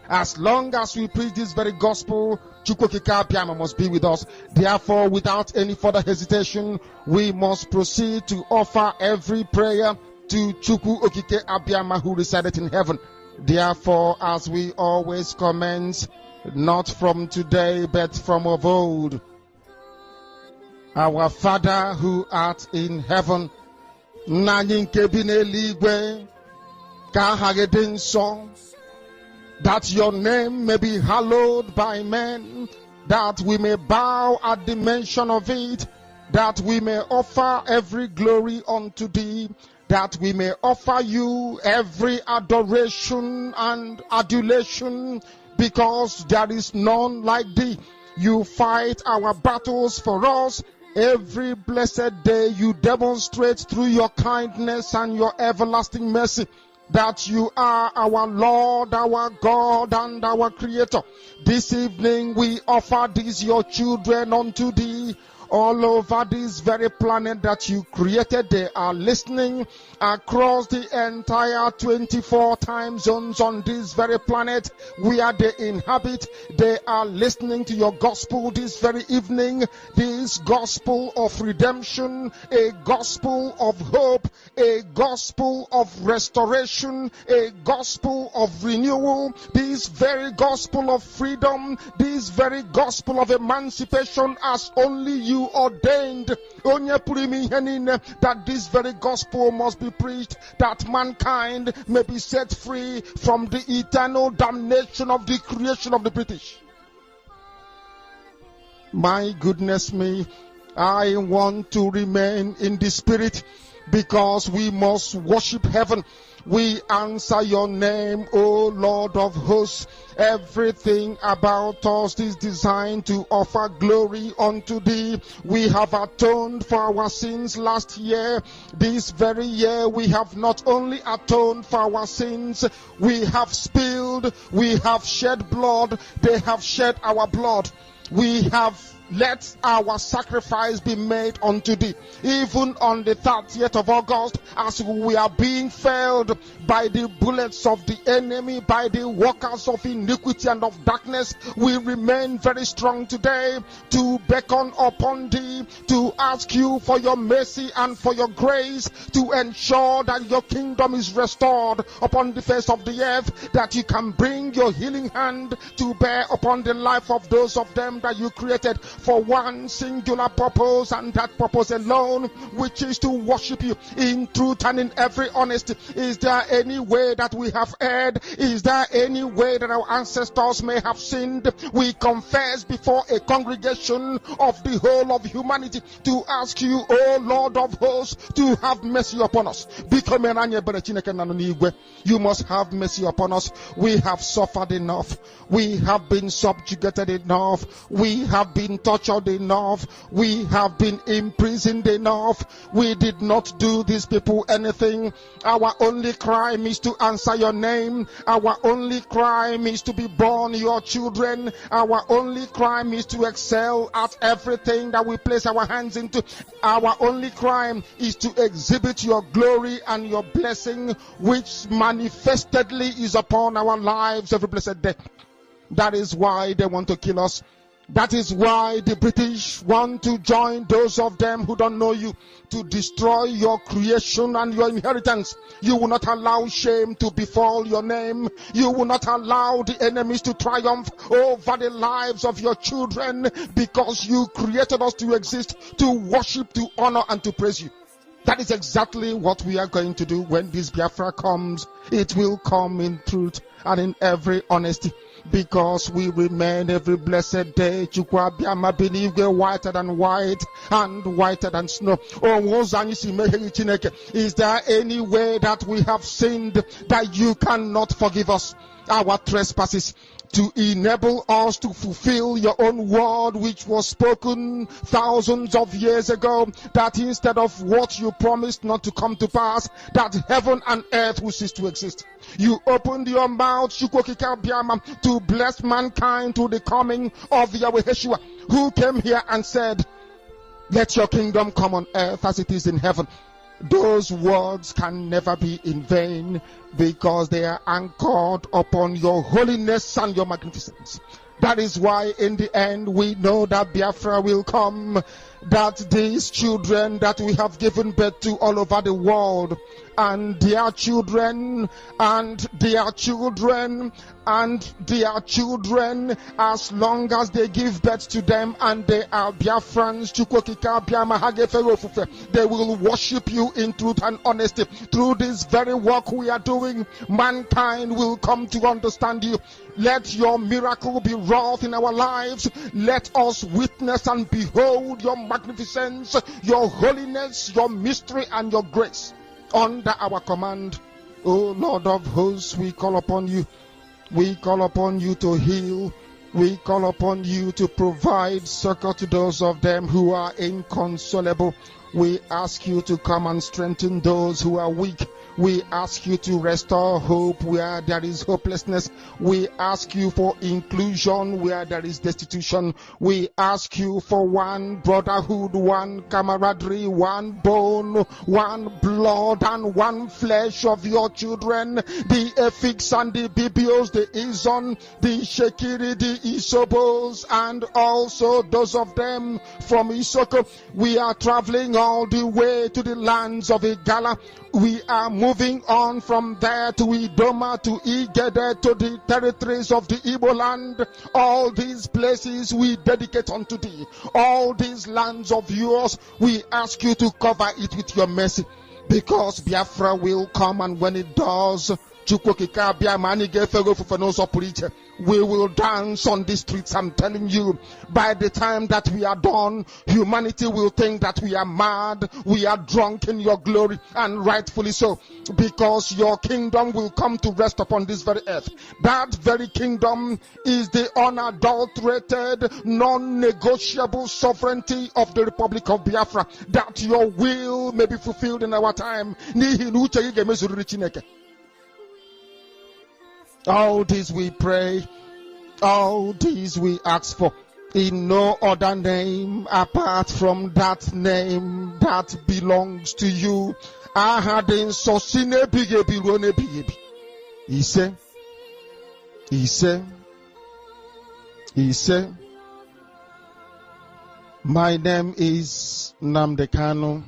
As long as we preach this very gospel, Chukwokika Abiyama must be with us. Therefore, without any further hesitation, we must proceed to offer every prayer to Chukwu Okike Abiyama who resided in heaven. Therefore, as we always commence, not from today, but from of old, our Father who art in heaven, that your name may be hallowed by men, that we may bow at the mention of it, that we may offer every glory unto thee, that we may offer you every adoration and adulation, because there is none like thee. You fight our battles for us. Every blessed day you demonstrate through your kindness and your everlasting mercy that you are our Lord, our God, and our Creator. This evening we offer these your children unto thee. All over this very planet that you created, they are listening across the entire 24 time zones on this very planet where they inhabit. They are listening to your gospel this very evening, this gospel of redemption, a gospel of hope, a gospel of restoration, a gospel of renewal, this very gospel of freedom, this very gospel of emancipation as only you ordained, that this very gospel must be preached, that mankind may be set free from the eternal damnation of the creation of the British. My goodness me, I want to remain in the spirit, because we must worship heaven. We answer your name, O Lord of hosts. Everything about us is designed to offer glory unto thee. We have atoned for our sins last year. This very year we have not only atoned for our sins, we have spilled, we have shed blood, they have shed our blood. We have let our sacrifice be made unto thee. Even on the 30th of August, as we are being felled by the bullets of the enemy, by the workers of iniquity and of darkness, we remain very strong today to beckon upon thee, to ask you for your mercy and for your grace, to ensure that your kingdom is restored upon the face of the earth, that you can bring your healing hand to bear upon the life of those of them that you created for one singular purpose, and that purpose alone, which is to worship you in truth and in every honesty. Is there any way that we have erred? Is there any way that our ancestors may have sinned? We confess before a congregation of the whole of humanity to ask you, O Lord of hosts, to have mercy upon us. You must have mercy upon us. We have suffered enough. We have been subjugated enough. We have been tortured enough. We have been imprisoned enough. We did not do these people anything. Our only crime is to answer your name. Our only crime is to be born your children. Our only crime is to excel at everything that we place our hands into. Our only crime is to exhibit your glory and your blessing, which manifestedly is upon our lives every blessed day. That is why they want to kill us. That is why the British want to join those of them who don't know you to destroy your creation and your inheritance. You will not allow shame to befall your name. You will not allow the enemies to triumph over the lives of your children, because you created us to exist, to worship, to honor, and to praise you. That is exactly what we are going to do when this Biafra comes. It will come in truth and in every honesty, because we remain every blessed day. Chukwabiama believe we're whiter than white and whiter than snow. Is there any way that we have sinned that you cannot forgive us our trespasses, to enable us to fulfill your own word, which was spoken thousands of years ago, that instead of what you promised not to come to pass, that heaven and earth will cease to exist? You opened your mouth to bless mankind to the coming of Yahweh Yeshua, who came here and said, let your kingdom come on earth as it is in heaven. those words can never be in vain, because they are anchored upon your holiness and your magnificence. That is why in the end we know that Biafra will come, that these children that we have given birth to all over the world, and their children, and their children, and their children, as long as they give birth to them and they are Biafrans, they will worship you in truth and honesty. Through this very work we are doing, mankind will come to understand you. Let your miracle be wrought in our lives. Let us witness and behold your magnificence, your holiness, your mystery, and your grace under our command. O Lord of hosts, we call upon you. We call upon you to heal. We call upon you to provide succor to those of them who are inconsolable. We ask you to come and strengthen those who are weak. We ask you to restore hope where there is hopelessness. We ask you for inclusion where there is destitution. We ask you for one brotherhood, one camaraderie, one bone, one blood, and one flesh of your children. The Efiks and the Bibios, the Izon, the Shekiri, the Isobos, and also those of them from Isoko. We are traveling all the way to the lands of Igala. We are moving on from there to Idoma, to Igede, to the territories of the Igbo land. All these places we dedicate unto thee. All these lands of yours, we ask you to cover it with your mercy. Because Biafra will come, and when it does, we will dance on the streets. I'm telling you, by the time that we are done, humanity will think that we are mad, we are drunk in your glory, and rightfully so, because your kingdom will come to rest upon this very earth. That very kingdom is the unadulterated, non-negotiable sovereignty of the Republic of Biafra, that your will may be fulfilled in our time. All this we pray, all these we ask for, in no other name apart from that name that belongs to you. He said, my name is Namdekano.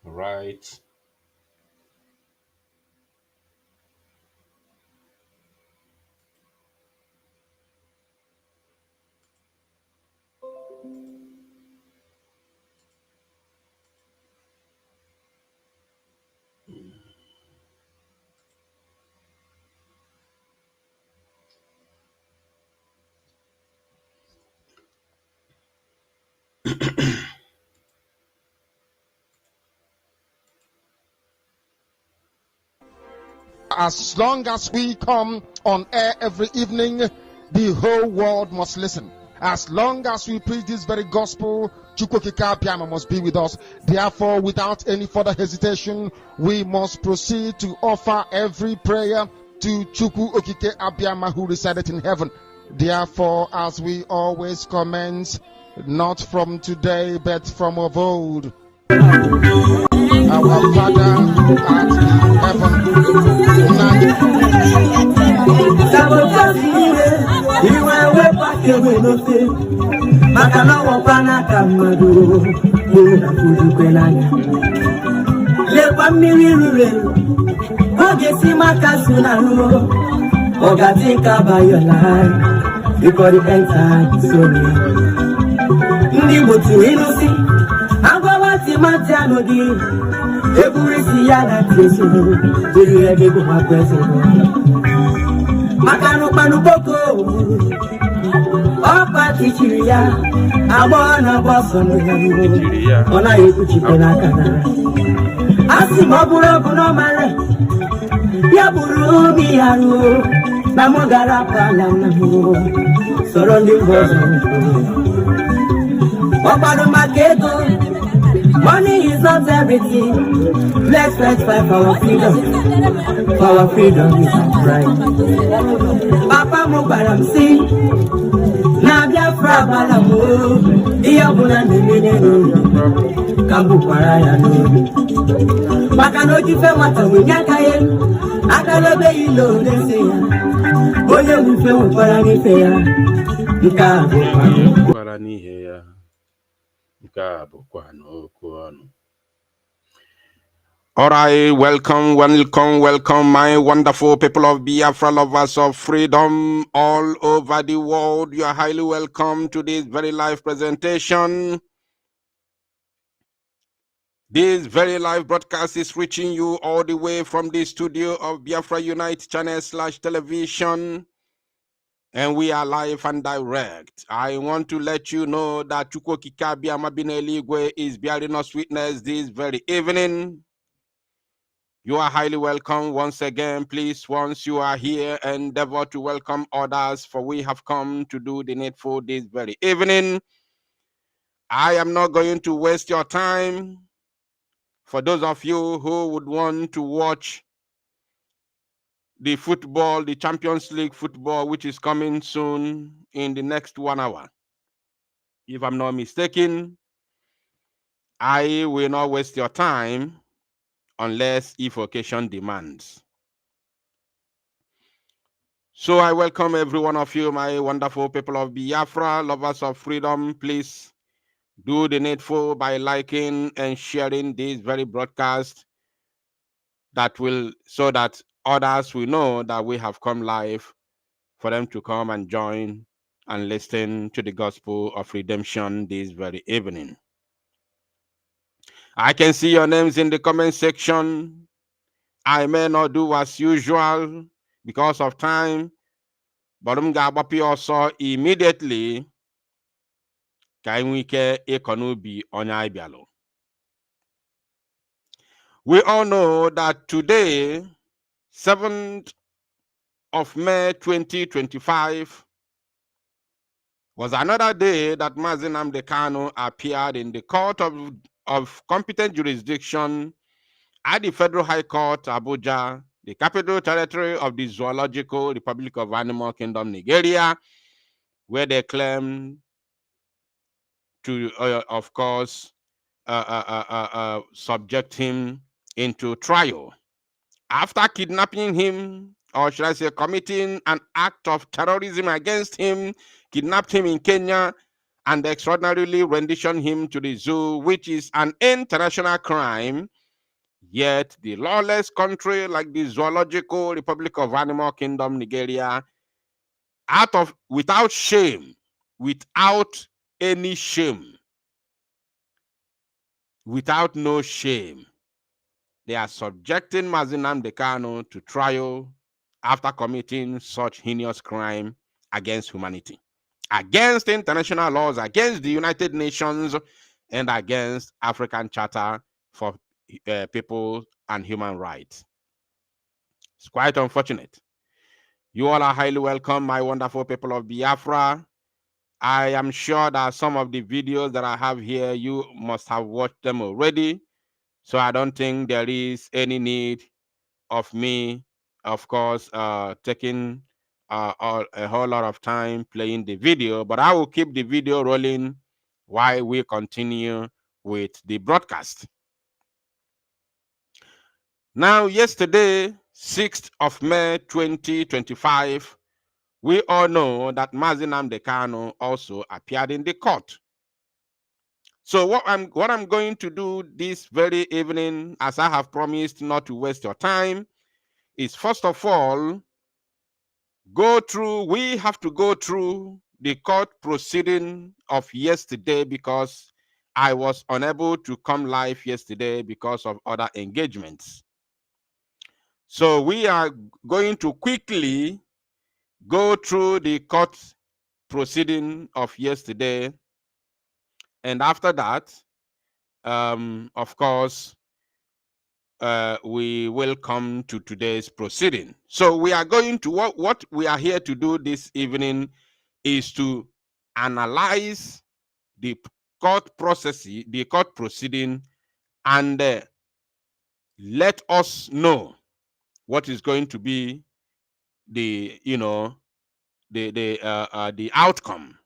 Right. As long as we come on air every evening, the whole world must listen. As long as we preach this very gospel, Chukwokika Abiyama must be with us. Therefore, without any further hesitation, we must proceed to offer every prayer to Chukwu Okike Abiyama, who resided in heaven. Therefore, as we always commence, not from today, but from of old, our Father art in heaven. Before the end time, so Agwawati Matianodi, Eburisi Yana Tesu, Jiri Ebuma President. Makano Panupoko, Opa Tichiria, Abona Bosson, Ona Yuchi Penakana. Asimabura Bonomare, Yaburu Miaru, Namogara Palanamu, surrounding Boston. Opado Maketo. Money is not everything. Let's fight for our freedom. For our freedom is our right. Papa Mubaram see. Nabia Frabala Mo. Diabuna Nimino. Kabu Paraya no. Bakanoji Femata Winyakaye. Akalobe Ilo Nesia. Oye Mufe Muparani Fea. Parani here. All right, welcome, my wonderful people of Biafra, lovers of freedom all over the world. You are highly welcome to this very live presentation. This very live broadcast is reaching you all the way from the studio of Biafra Unite channel / television. And we are live and direct. I want to let you know that Chukwokika Biamabineligwe is bearing us witness this very evening. You are highly welcome once again. Please, once you are here, endeavor to welcome others, for we have come to do the needful this very evening. I am not going to waste your time. For those of you who would want to watch the football, the Champions League football, which is coming soon in the next 1 hour, if I'm not mistaken, I will not waste your time unless if occasion demands. So I welcome every one of you, my wonderful people of Biafra, lovers of freedom. Please do the needful by liking and sharing this very broadcast, so that others will know that we have come live, for them to come and join and listen to the gospel of redemption this very evening. I can see your names in the comment section. I may not do as usual because of time, but I'm going to also immediately. We all know that today, 7th of May 2025, was another day that Mazi Nnamdi Kanu appeared in the court of competent jurisdiction at the Federal High Court, Abuja, the capital territory of the Zoological Republic of Animal Kingdom, Nigeria, where they claim to, of course, subject him into trial. After kidnapping him, or should I say committing an act of terrorism against him, kidnapped him in Kenya, and extraordinarily renditioned him to the zoo, which is an international crime. Yet the lawless country like the Zoological Republic of Animal Kingdom, Nigeria, without shame, without any shame, without no shame, they are subjecting Mazi Nnamdi Kanu to trial after committing such heinous crime against humanity, against international laws, against the United Nations, and against African Charter for People and Human Rights. It's quite unfortunate. You all are highly welcome, my wonderful people of Biafra. I am sure that some of the videos that I have here, you must have watched them already. So I don't think there is any need of me, of course, taking a whole lot of time playing the video, but I will keep the video rolling while we continue with the broadcast. Now, yesterday, 6th of May 2025, we all know that Mazi Nnamdi Kanu also appeared in the court. So what I'm going to do this very evening, as I have promised not to waste your time, is first of all, we have to go through the court proceeding of yesterday, because I was unable to come live yesterday because of other engagements. So we are going to quickly go through the court proceeding of yesterday. And after that, of course, we will come to today's proceeding. So we are going to, what we are here to do this evening is to analyze the court process, the court proceeding, and let us know what is going to be the the outcome,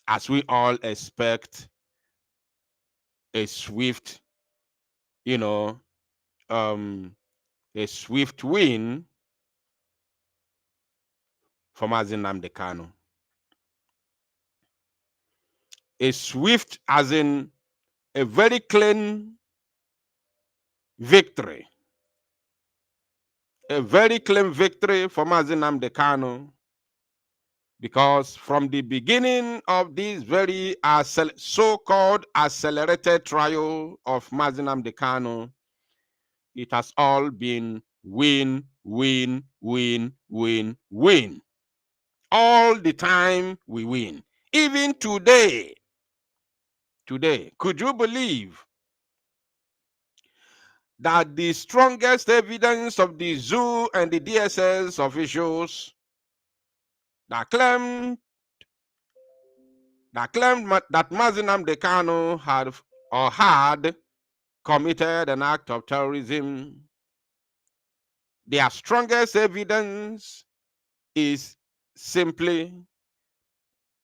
as we all expect a swift a swift win for Mazi Nnamdi Kanu. A swift as in a very clean victory. A very clean victory for Mazi Nnamdi Kanu, because from the beginning of this very so-called accelerated trial of Mazi Nnamdi Kanu, it has all been win, win, win, win, win. All the time we win. Even today, could you believe that the strongest evidence of the zoo and the DSS officials that claimed that Mazi Nnamdi Kanu had committed an act of terrorism, their strongest evidence is simply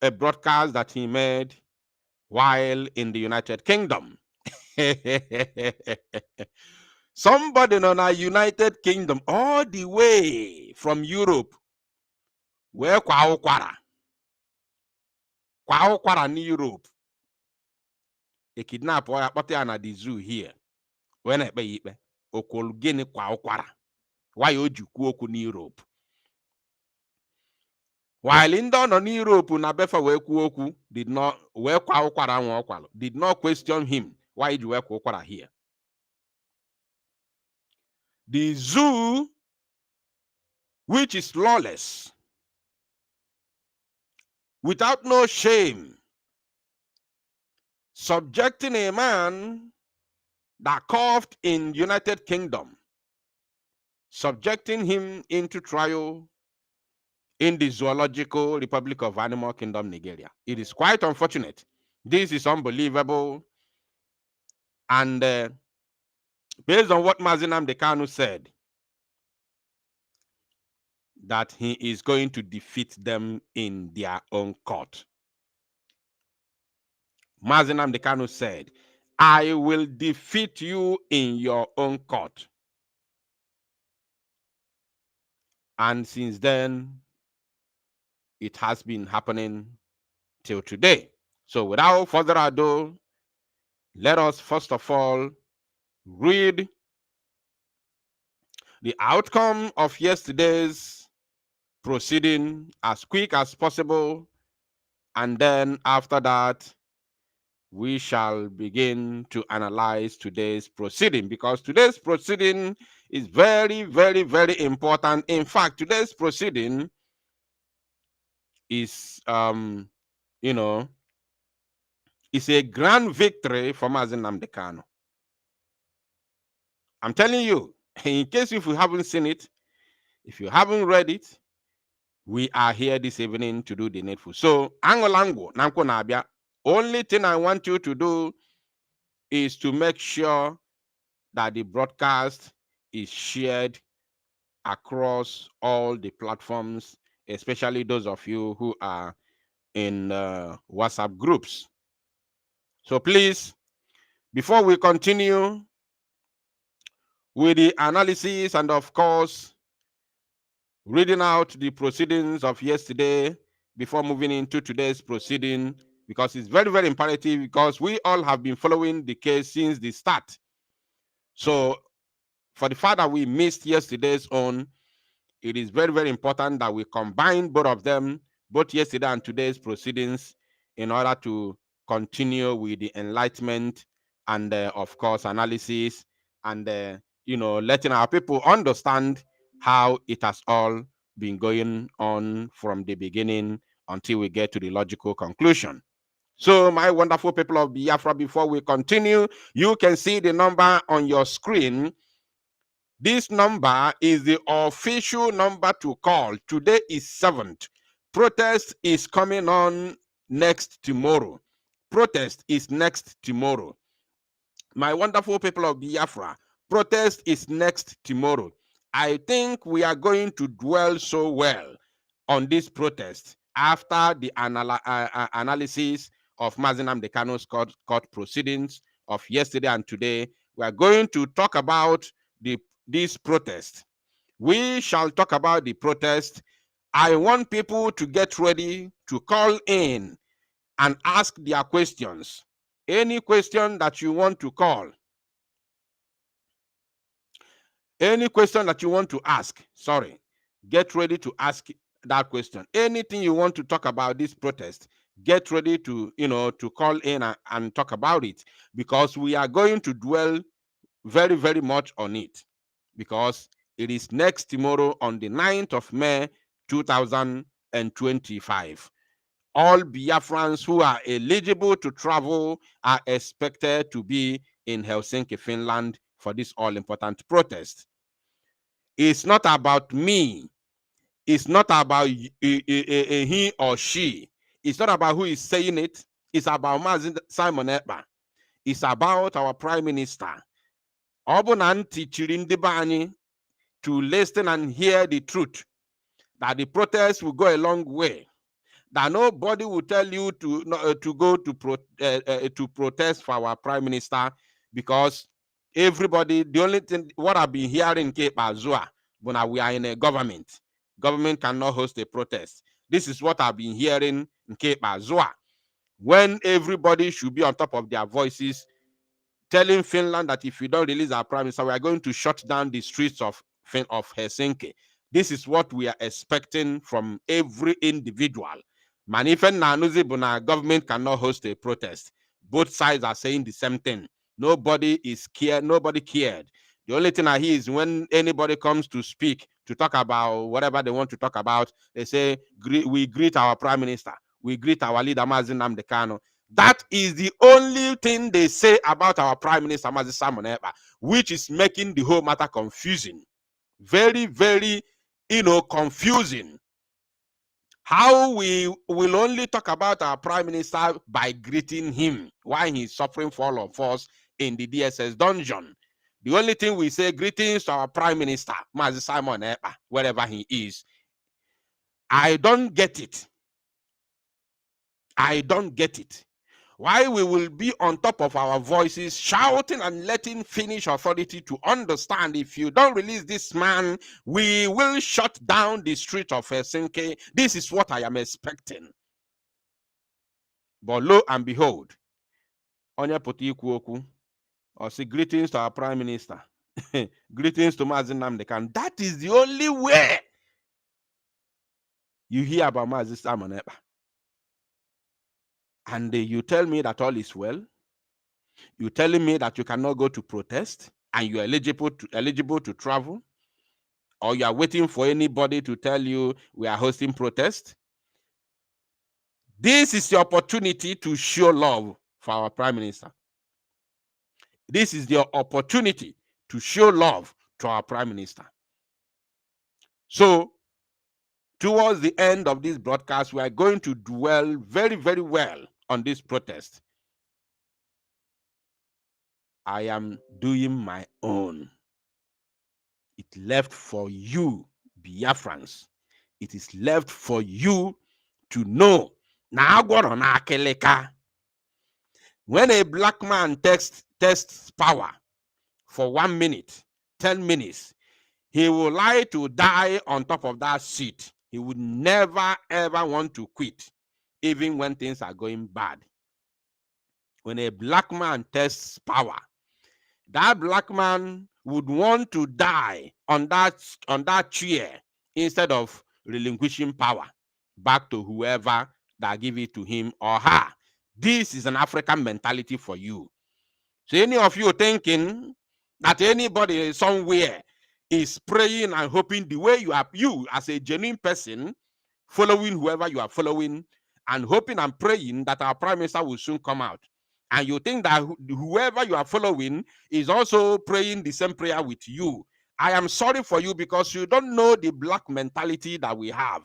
a broadcast that he made while in the United Kingdom. Somebody in our United Kingdom, all the way from Europe, where kwa ụkwara in Europe, a kidnap or a na the zoo here. When I pay it, okolgene kwa ụkwara. Why would you cook in Europe? While in Europe, Nabefa Wekuoku did not did not question him. Why did you work Okwara here? The zoo, which is lawless, without no shame, subjecting a man that coughed in United Kingdom, subjecting him into trial in the Zoological Republic of Animal Kingdom, Nigeria. It is quite unfortunate. This is unbelievable. And based on what Mazi Nnamdi Kanu said, that he is going to defeat them in their own court. Mazi Nnamdi Kanu said, I will defeat you in your own court. And since then, it has been happening till today. So without further ado, let us first of all read the outcome of yesterday's proceeding as quick as possible. And then after that, we shall begin to analyze today's proceeding, because today's proceeding is very, very, very important. In fact, today's proceeding is, it's a grand victory for Mazi Nnamdi Kanu. I'm telling you, in case if you haven't seen it, if you haven't read it, we are here this evening to do the needful. So, Angolango, Nanko Nabia, only thing I want you to do is to make sure that the broadcast is shared across all the platforms, especially those of you who are in WhatsApp groups. So please, before we continue with the analysis and of course reading out the proceedings of yesterday before moving into today's proceeding, because it's very, very imperative, because we all have been following the case since the start. So for the fact that we missed yesterday's own, it is very, very important that we combine both of them, both yesterday and today's proceedings, in order to continue with the enlightenment and, of course, analysis and, letting our people understand how it has all been going on from the beginning until we get to the logical conclusion. So, my wonderful people of Biafra, before we continue, you can see the number on your screen. This number is the official number to call. Today is 7th. Protest is coming on next tomorrow. protest is next tomorrow. My wonderful people of Biafra, protest is next tomorrow. I think we are going to dwell so well on this protest after the analysis of Mazinam Dekano's court proceedings of yesterday and today. We are going to talk about this protest. We shall talk about the protest. I want people to get ready to call in and ask their questions. Any question that you want to call, any question that you want to ask, get ready to ask that question. Anything you want to talk about this protest, get ready to, to call in and talk about it, because we are going to dwell very, very much on it, because it is next tomorrow on the 9th of May, 2025. All Biafrans who are eligible to travel are expected to be in Helsinki, Finland for this all-important protest. It's not about me. It's not about he or she. It's not about who is saying it. It's about Simon Ekpa. It's about our Prime Minister. Obunanti Chirindibani, to listen and hear the truth, that the protest will go a long way, that nobody will tell you to go to protest for our Prime Minister, because everybody, the only thing what I've been hearing in Cape Azua, when we are in a government cannot host a protest. This is what I've been hearing in Cape Azua, when everybody should be on top of their voices, telling Finland that if we don't release our Prime Minister, we are going to shut down the streets of Helsinki. This is what we are expecting from every individual. Manifen Nanuzi Buna, government cannot host a protest. Both sides are saying the same thing. Nobody is cared. Nobody cared. The only thing I hear is when anybody comes to speak, to talk about whatever they want to talk about, they say, we greet our Prime Minister. We greet our leader, Mazi Nnamdi Kanu. That is the only thing they say about our Prime Minister, Mazi Simon Ekpa, which is making the whole matter confusing. Very, very, confusing. How we will only talk about our Prime Minister by greeting him while he's suffering for all of us in the DSS dungeon. The only thing we say, greetings to our Prime Minister, Mazi Simon Ekpa, wherever he is. I don't get it. I don't get it. Why we will be on top of our voices, shouting and letting Finnish authority to understand, if you don't release this man, we will shut down the street of Helsinki. This is what I am expecting. But lo and behold, Onya Potikwoku, or say greetings to our Prime Minister. Greetings to Mazi Nnamdi Kanu. That is the only way you hear about Mazi Simon Ekpa. And you tell me that all is well. You're telling me that you cannot go to protest and you're eligible to travel, or you are waiting for anybody to tell you we are hosting protest. This is the opportunity to show love for our Prime Minister. This is the opportunity to show love to our Prime Minister. So, towards the end of this broadcast, we are going to dwell very, very well on this protest. I am doing my own. It left for you, Biafrans. It is left for you to know. When a black man tests power for 1 minute, 10 minutes, he will like to die on top of that seat. He would never, ever want to quit, even when things are going bad. When a black man tests power, that black man would want to die on that chair instead of relinquishing power back to whoever that give it to him or her. This is an African mentality for you. So any of you thinking that anybody somewhere is praying and hoping the way you as a genuine person following whoever you are following and hoping and praying that our Prime Minister will soon come out, and you think that whoever you are following is also praying the same prayer with you, I am sorry for you, because you don't know the black mentality that we have.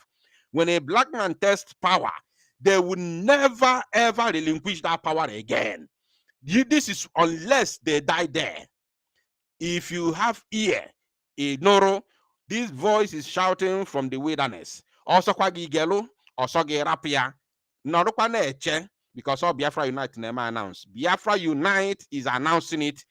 When a black man tests power, they will never ever relinquish that power again. This is unless they die there. If you have ear, ignoro, this voice is shouting from the wilderness. Also kwagigelo, also gerapia. Norokwa neche, because all Biafra Unite never announced. Biafra Unite is announcing it.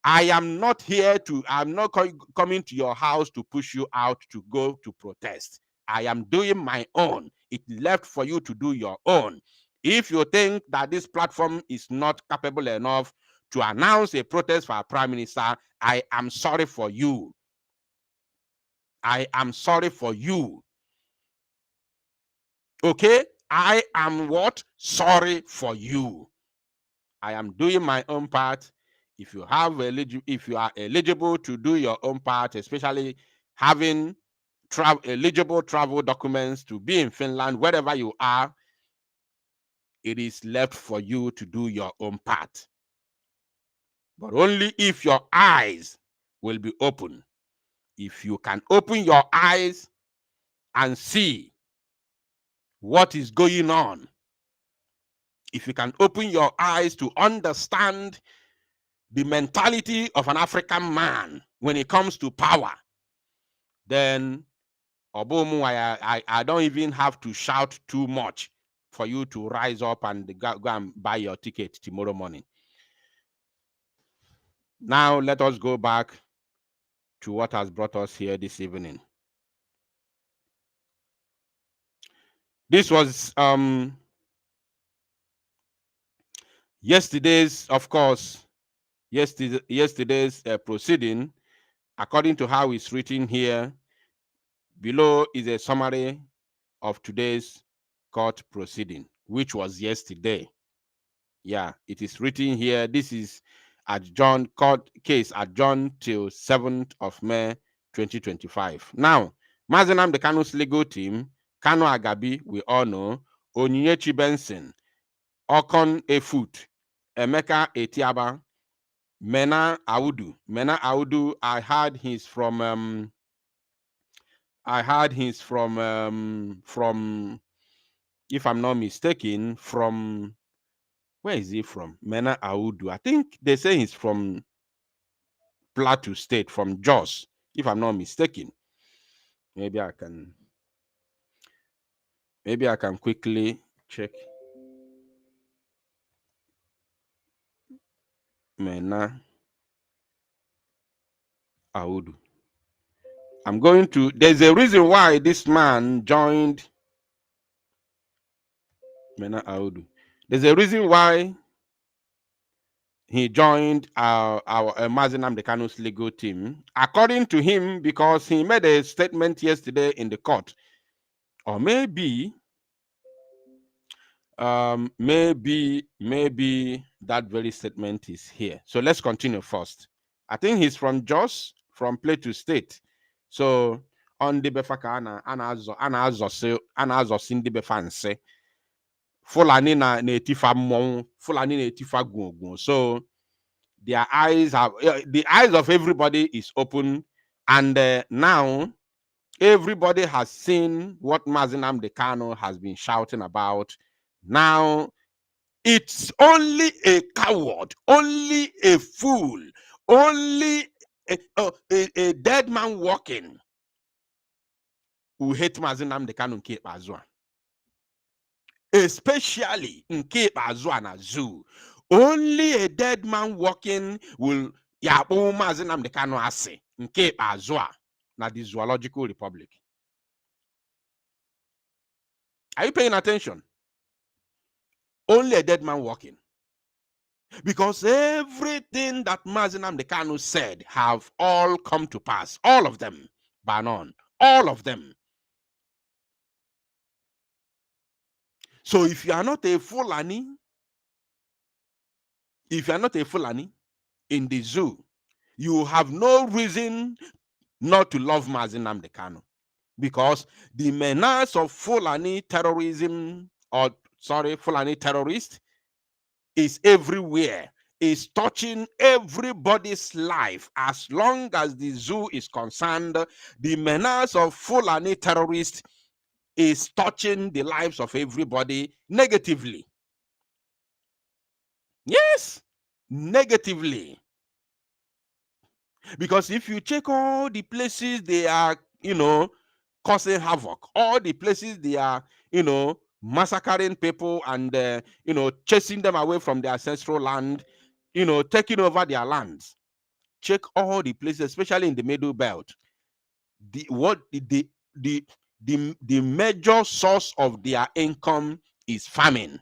I am not here to, I'm not coming to your house to push you out to go to protest. I am doing my own. It left for you to do your own. If you think that this platform is not capable enough to announce a protest for our prime minister, I am sorry for you. I am sorry for you. Okay? I am what? Sorry for you. I am doing my own part. If you have if you are eligible to do your own part, especially having eligible travel documents to be in Finland, wherever you are, it is left for you to do your own part. But only if your eyes will be open. If you can open your eyes and see what is going on, if you can open your eyes to understand the mentality of an African man when it comes to power, then I don't even have to shout too much for you to rise up and go and buy your ticket tomorrow morning. Now let us go back to what has brought us here this evening. This was yesterday's, of course, yesterday's proceeding. According to how it's written here, below is a summary of today's court proceeding, which was yesterday. Yeah, it is written here. This is adjourned, court case adjourned till 7th of May 2025. Now, Mazenam the Kanu's legal team, Kanu Agabi, we all know, Onyinyechi Benson, Okon Efut, Emeka Etiaba, Mena Audu. Mena Audu, I heard he's from if I'm not mistaken, from, where is he from? Mena Audu. I think they say he's from Plateau State, from Jos, if I'm not mistaken. Maybe I can quickly check. Mena Audu. I'm going to, there's a reason why this man joined Mena Audu. There's a reason why he joined our Mazenam Dekanu's legal team. According to him, because he made a statement yesterday in the court, or maybe that very statement is here. So let's continue first. I think he's from Jos, from Plateau State. So on the befaka anazo sindi befanse Fulani na etifa mon, Fulani na etifa gungun. So their eyes have, the eyes of everybody is open, and now everybody has seen what Mazenam Dekano has been shouting about. Now it's only a coward, only a fool, only a dead man walking who hate Mazenam Dekano in Cape Azua. Especially in Cape Azua na zoo. Only a dead man walking will Yabo Mazenam Dekano ase in Cape Azua, na the Zoological Republic. Are you paying attention? Only a dead man walking. Because everything that Mazenam Dekano said have all come to pass. All of them. Banon. All of them. So if you are not a Fulani, in the zoo, you have no reason not to love Mazenam Dekano. Because the menace of Fulani terrorism, or Fulani terrorists, is everywhere, is touching everybody's life. As long as the zoo is concerned, the menace of Fulani terrorists is touching the lives of everybody negatively. Yes, negatively. Because if you check all the places they are, causing havoc, all the places they are, massacring people and, chasing them away from their ancestral land, taking over their lands. Check all the places, especially in the Middle Belt. The major source of their income is farming.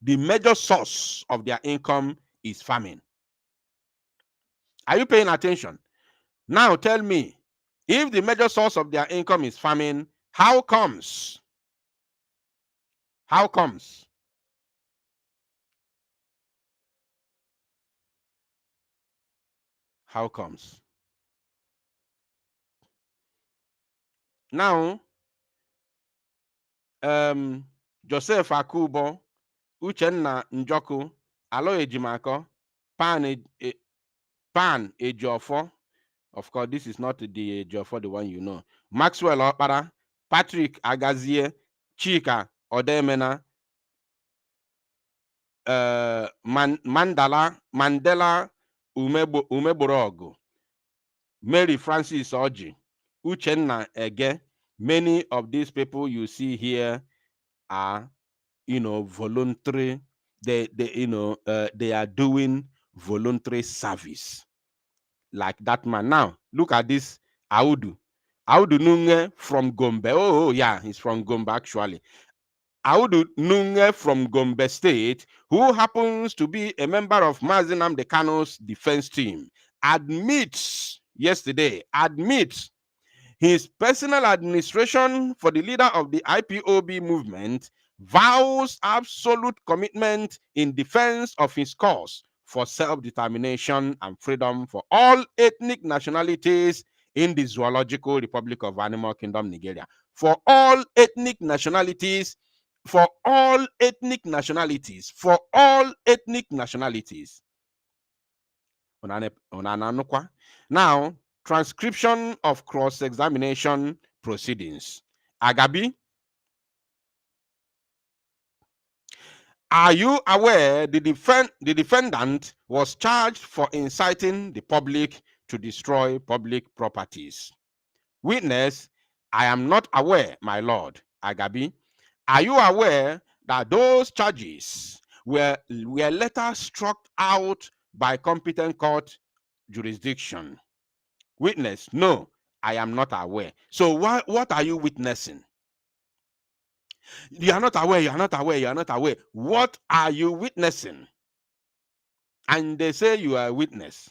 The major source of their income is farming. Are you paying attention? Now tell me, if the major source of their income is farming, how comes? How comes? How comes? Now, Joseph Akubo, Uchenna Njoku, Alo Ejimako, Pan Ejiofor. Of course, this is not the Ejiofor, the one you know. Maxwell Okpara, Patrick Agazie, Chika Odemena, Mandela Umeborogu, Mary Francis Oji, Uchenna Ege. Many of these people you see here are, voluntary. They are doing voluntary service, like that man. Now look at this Audu Nunge from Gombe. Oh yeah, he's from Gombe actually. Audu Nunge from Gombe State, who happens to be a member of Mazi Nnamdi Kanu's defense team, admits his personal administration for the leader of the IPOB movement vows absolute commitment in defense of his cause for self-determination and freedom for all ethnic nationalities in the Zoological Republic of Animal Kingdom, Nigeria. For all ethnic nationalities, for all ethnic nationalities, for all ethnic nationalities. Now, transcription of cross-examination proceedings. Agabi, are you aware the defendant was charged for inciting the public to destroy public properties? Witness, I am not aware, my lord. Agabi, are you aware that those charges were later struck out by competent court jurisdiction? Witness, no, I am not aware. So what are you witnessing? You are not aware, you are not aware, you are not aware. What are you witnessing? And they say you are a witness.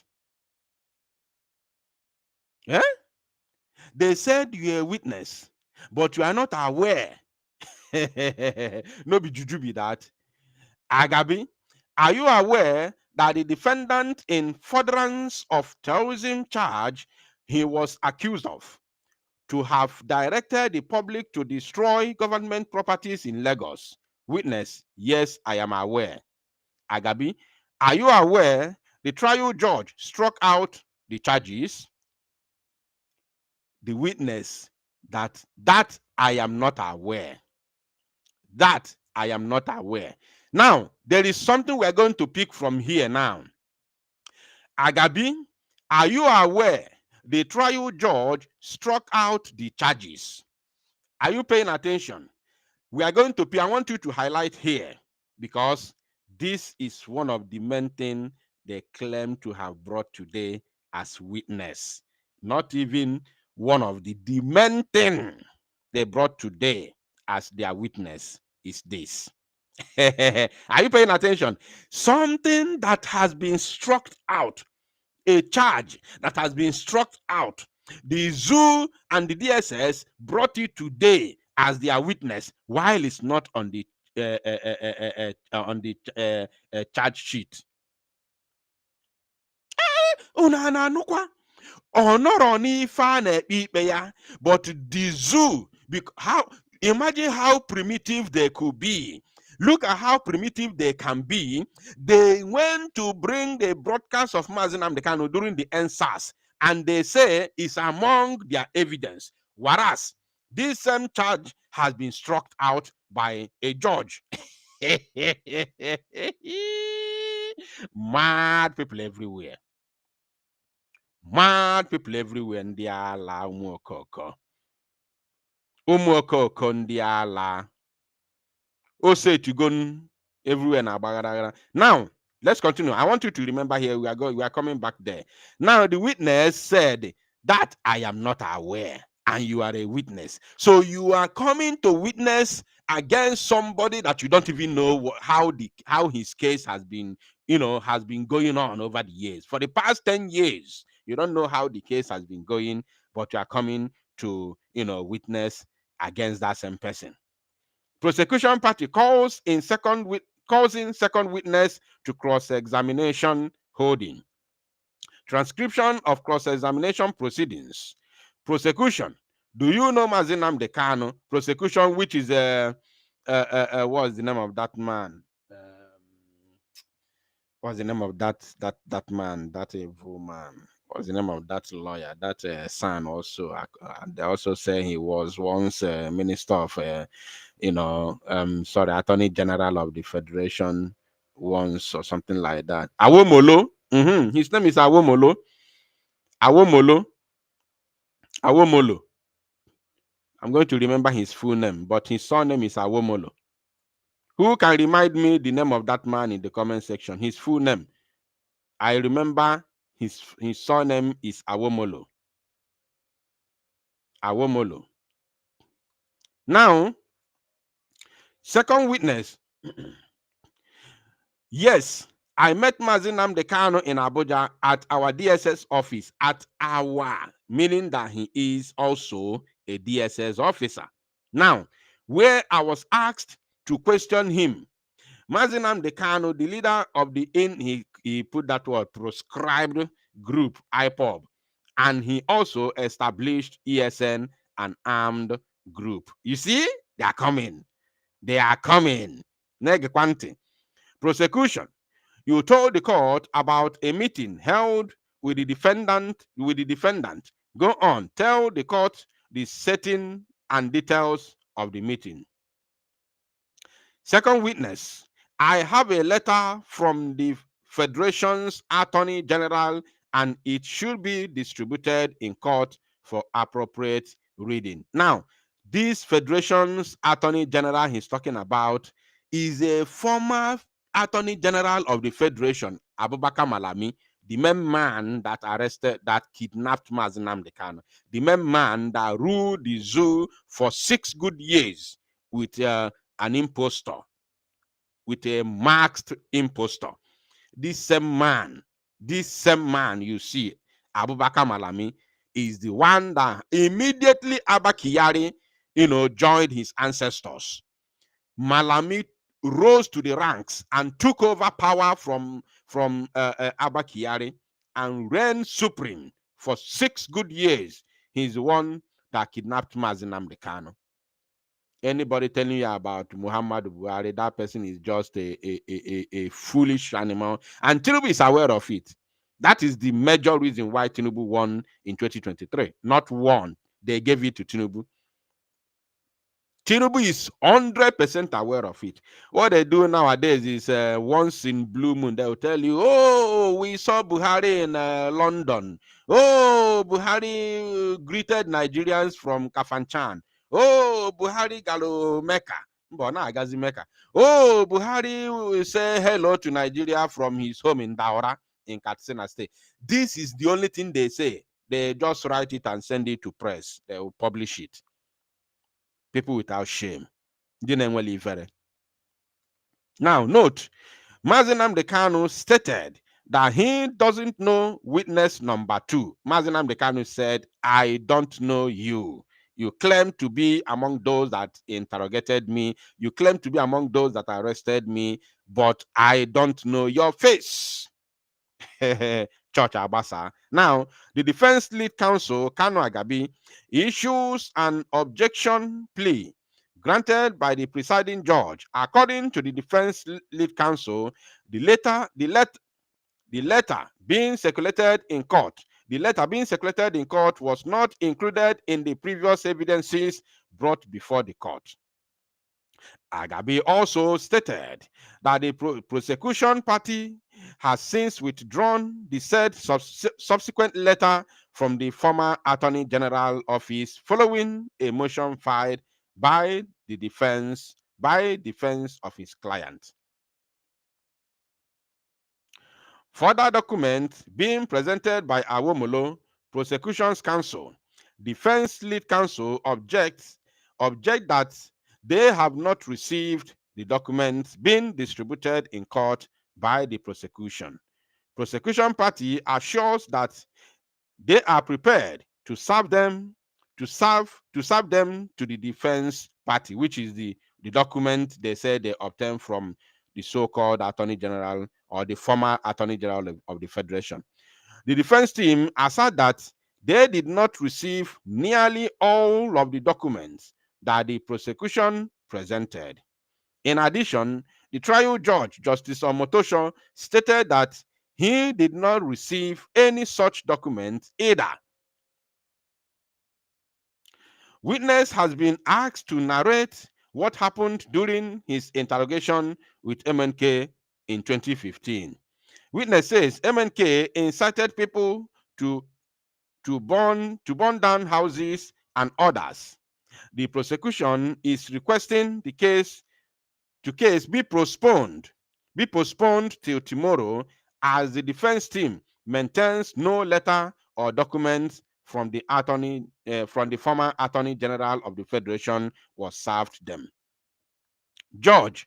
Yeah? They said you are a witness, but you are not aware. No be juju be that. Agabi, are you aware that the defendant in furtherance of terrorism charge he was accused of to have directed the public to destroy government properties in Lagos? Witness, yes, I am aware. Agabi, are you aware the trial judge struck out the charges? The witness, that I am not aware. That I am not aware. Now, there is something we're going to pick from here now. Agabi, are you aware the trial judge struck out the charges? Are you paying attention? We are going to pay. I want you to highlight here, because this is one of the main things they claim to have brought today as witness. Not even one of the main thing they brought today as their witness is this. Are you paying attention? Something that has been struck out, a charge that has been struck out. The zoo and the DSS brought it today as their witness, while it's not on the charge sheet. But the zoo, imagine how primitive they could be. Look at how primitive they can be. They went to bring the broadcast of Mazi Nnamdi Kanu during the NSAS, and they say it's among their evidence. Whereas This same charge has been struck out by a judge. Mad people everywhere. Mad people everywhere. Ndị ala ụmụ okoko. Ụmụ okoko ndị ala. Ose tugon everywhere na bagara. Now, let's continue. I want you to remember here, we are coming back there. Now, the witness said that I am not aware, and you are a witness. So you are coming to witness against somebody that you don't even know how his case has been, has been going on over the years. For the past 10 years, you don't know how the case has been going, but you are coming to, witness against that same person. Prosecution party calls in second witness to cross-examination holding. Transcription of cross-examination proceedings. Prosecution. Do you know Mazi Nnamdi Kanu? Prosecution, which is what's the name of that man? What's the name of that man? That evil man. What's the name of that lawyer? That son also. They also say he was once minister of, Attorney General of the Federation once or something like that. Awomolo. His name is Awomolo. Awomolo. I'm going to remember his full name, but his surname is Awomolo. Who can remind me the name of that man in the comment section? His full name. I remember his surname is Awomolo. Awomolo. Now, second witness. Yes, I met Mazi Nnamdi Kanu in Abuja at our DSS office. Meaning that he is also a DSS officer. Now, where I was asked to question him, Mazi Nnamdi Kanu, the leader of the he put that word, proscribed group, IPOB, and he also established ESN, an armed group. You see, they are coming. Negekwanti. Prosecution. You told the court about a meeting held with the defendant. Go on, tell the court the setting and details of the meeting. Second witness. I have a letter from the Federation's Attorney General, and it should be distributed in court for appropriate reading. Now, this Federation's Attorney General he's talking about is a former Attorney General of the Federation, Abubakar Malami, the main man that kidnapped Mazi Nnamdi Kanu, the main man that ruled the zoo for 6 good years with an impostor, with a masked impostor. This same man you see, Abubakar Malami, is the one that immediately Abba Kyari, joined his ancestors. Malami rose to the ranks and took over power from Abba Kyari and reigned supreme for 6 good years. He's the one that kidnapped Mazi Nnamdi Kanu. Anybody telling you about Muhammad Buhari, that person is just a foolish animal, and Tinubu is aware of it. That is the major reason why Tinubu won in 2023. Not won, they gave it to Tinubu. Tinubu is 100% aware of it. What they do nowadays is once in blue moon, they'll tell you, oh, we saw Buhari in London. Oh, Buhari greeted Nigerians from Kafanchan. Oh, Buhari galo Mecca. Mecca. Oh, Buhari will say hello to Nigeria from his home in Daura in Katsina State. This is the only thing they say. They just write it and send it to press. They will publish it. People without shame. Now, note, Mazi Nnamdi Kanu stated that he doesn't know witness number 2. Mazi Nnamdi Kanu said, I don't know you. You claim to be among those that interrogated me. You claim to be among those that arrested me, but I don't know your face. Church Abasa. Now, the defense lead counsel, Kanu Agabi, issues an objection plea granted by the presiding judge. According to the defense lead counsel, the letter being circulated in court the letter being circulated in court was not included in the previous evidences brought before the court. Agabi also stated that the prosecution party has since withdrawn the said subsequent letter from the former Attorney General office following a motion filed by the defense of his client. Further documents being presented by Awomolo, prosecution's counsel, defense lead counsel object that they have not received the documents being distributed in court by the prosecution. Prosecution party assures that they are prepared to serve them to the defense party, which is the document they said they obtained from the so-called Attorney General or the former Attorney General of the Federation. The defense team asserted that they did not receive nearly all of the documents that the prosecution presented. In addition, the trial judge, Justice Omotosho, stated that he did not receive any such document either. Witness has been asked to narrate what happened during his interrogation with MNK in 2015. Witness says MNK incited people to burn down houses and others. The prosecution is requesting the case be postponed till tomorrow, as the defense team maintains no letter or document from the former Attorney General of the Federation was served them. Judge,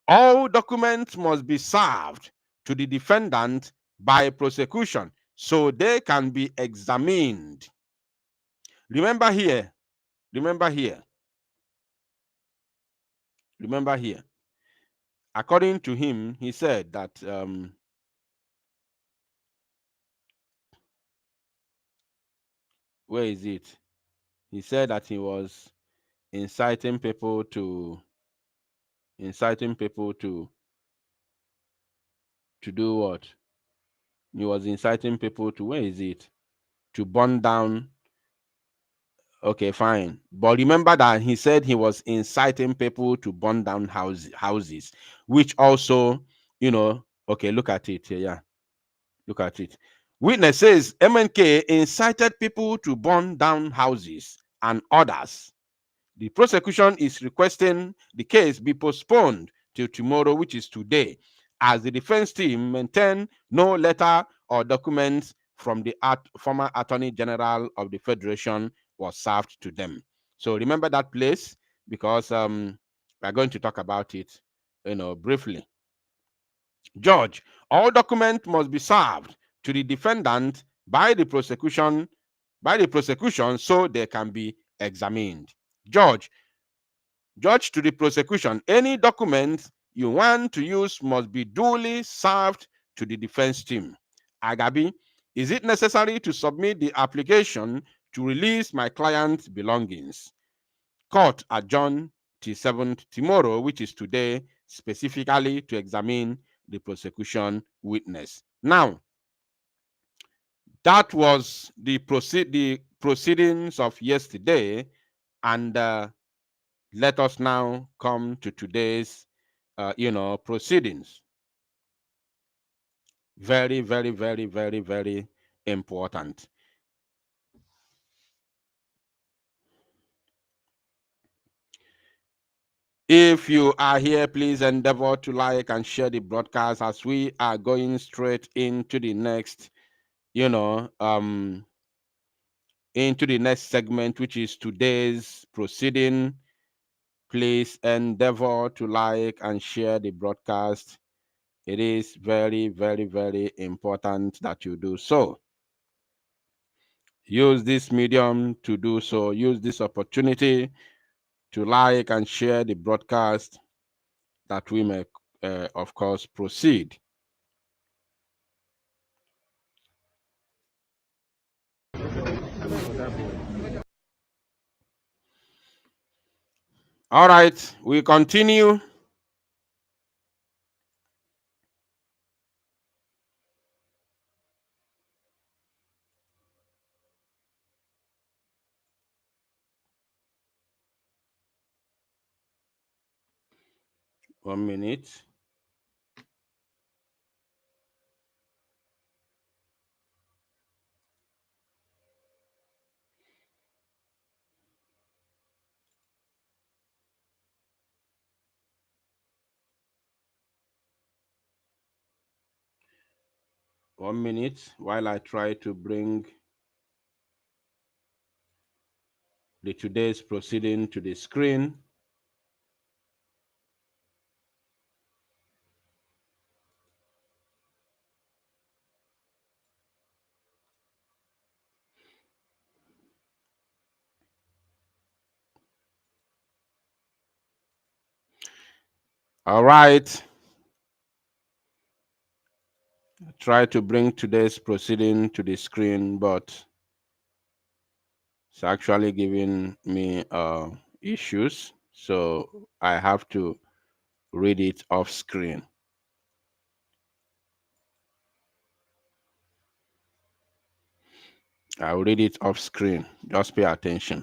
all documents must be served to the defendant by prosecution so they can be examined. Remember here. According to him, he said that where is it? He said that he was inciting people to do what? He was inciting people to, where is it? To burn down. Okay, fine. But remember that he said he was inciting people to burn down houses, which also, okay, look at it here. Yeah, look at it. Witness says MNK incited people to burn down houses and others. The prosecution is requesting the case be postponed till tomorrow, which is today, as the defense team maintain no letter or documents from the former Attorney General of the Federation was served to them. So remember that place, because we're going to talk about it, briefly. Judge, all documents must be served to the defendant by the prosecution so they can be examined. Judge to the prosecution, any document you want to use must be duly served to the defense team. Agabi, is it necessary to submit the application to release my client's belongings? Court adjourned till 7th tomorrow, which is today, specifically to examine the prosecution witness. Now, that was the proceedings of yesterday, and let us now come to today's, proceedings. Very, very, very, very, very important. If you are here, please endeavor to like and share the broadcast, as we are going straight into the next, into the next segment, which is today's proceeding. Please endeavor to like and share the broadcast. It is very, very, very important that you do so. Use this medium to do so. Use this opportunity to like and share the broadcast, that we may, of course, proceed. All right, we continue. 1 minute. One minute while I try to bring the today's proceeding to the screen. All right. Try to bring today's proceeding to the screen, but it's actually giving me issues. So I have to read it off screen. I'll read it off screen. Just pay attention.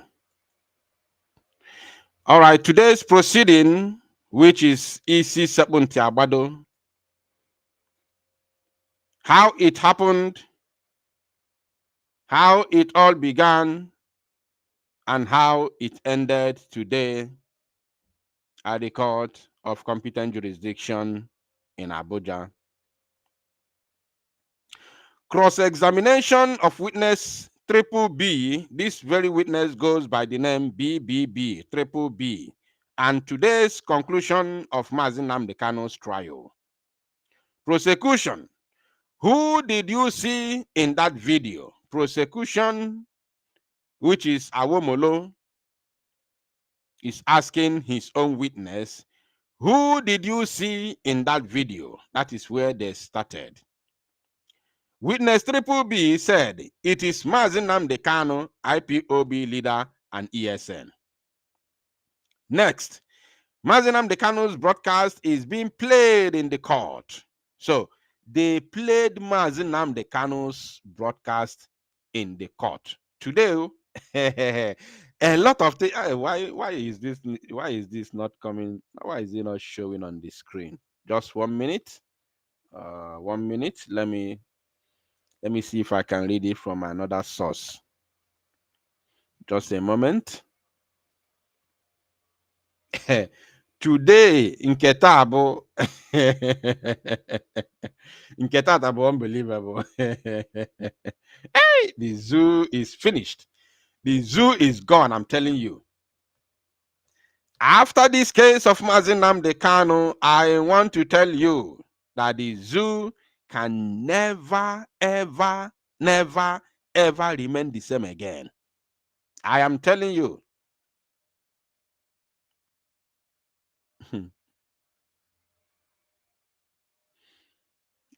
All right, today's proceeding, which is EC Sabunti Abado, how it happened, how it all began, and how it ended today at the Court of Competent Jurisdiction in Abuja. Cross-examination of witness Triple B. This very witness goes by the name BBB, Triple B. And today's conclusion of Mazi Nnamdi Kanu's trial. Prosecution. Who did you see in that video? Prosecution, which is Awomolo, is asking his own witness, who did you see in that video? That is where they started. Witness Triple B said, it is Mazi Nnamdi Kanu, IPOB leader and ESN. Next, Mazi Nnamdi Kanu's broadcast is being played in the court. So they played Mazi Nnamdi Kanu's broadcast in the court. Today, a lot of things. Why is this not coming? Why is it not showing on the screen? Just 1 minute. 1 minute. Let me see if I can read it from another source. Just a moment. Today in Ketabo, in Ketabo, unbelievable. Hey, the zoo is finished. The zoo is gone, I'm telling you. After this case of Mazi Nnamdi Kanu, I want to tell you that the zoo can never, ever, never, ever remain the same again. I am telling you.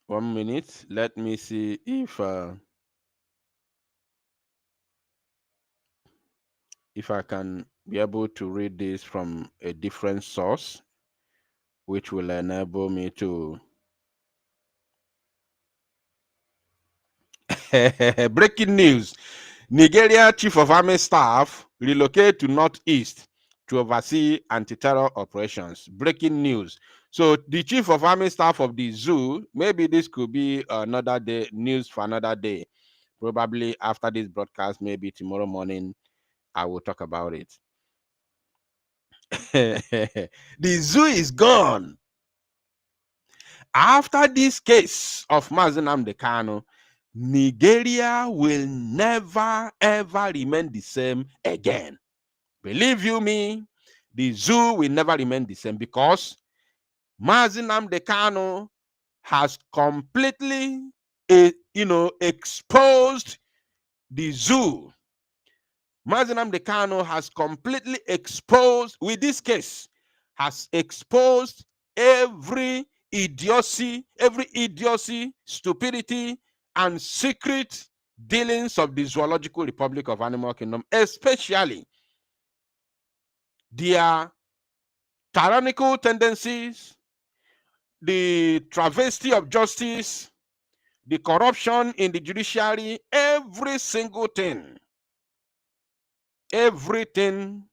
1 minute. Let me see if I can be able to read this from a different source, which will enable me to. Breaking news. Nigeria Chief of Army Staff relocate to Northeast to oversee anti-terror operations. Breaking news. So the Chief of Army Staff of the zoo, maybe this could be another day, news for another day. Probably after this broadcast, maybe tomorrow morning, I will talk about it. The zoo is gone. After this case of Mazi Nnamdi Kanu, Nigeria will never ever remain the same again. Believe you me, the zoo will never remain the same because Mazi Nnamdi Kanu has completely, exposed the zoo. Mazi Nnamdi Kanu has completely exposed, with this case, has exposed every idiocy, stupidity, and secret dealings of the Zoological Republic of Animal Kingdom, especially their tyrannical tendencies, the travesty of justice, the corruption in the judiciary, every single thing, everything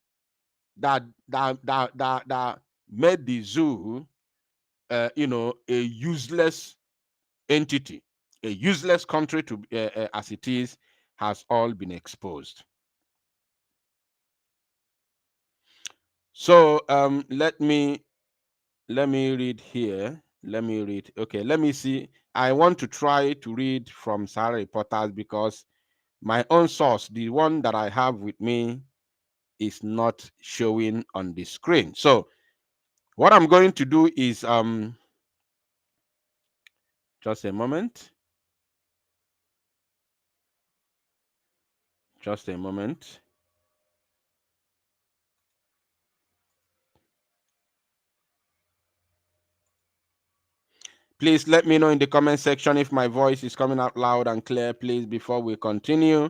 that made the zoo a useless entity, a useless country to as it is, has all been exposed. So let me read here. Let me read. Okay, let me see. I want to try to read from Sahara Reporters because my own source, the one that I have with me, is not showing on the screen. So what I'm going to do is just a moment. Just a moment. Please let me know in the comment section if my voice is coming out loud and clear, please, before we continue.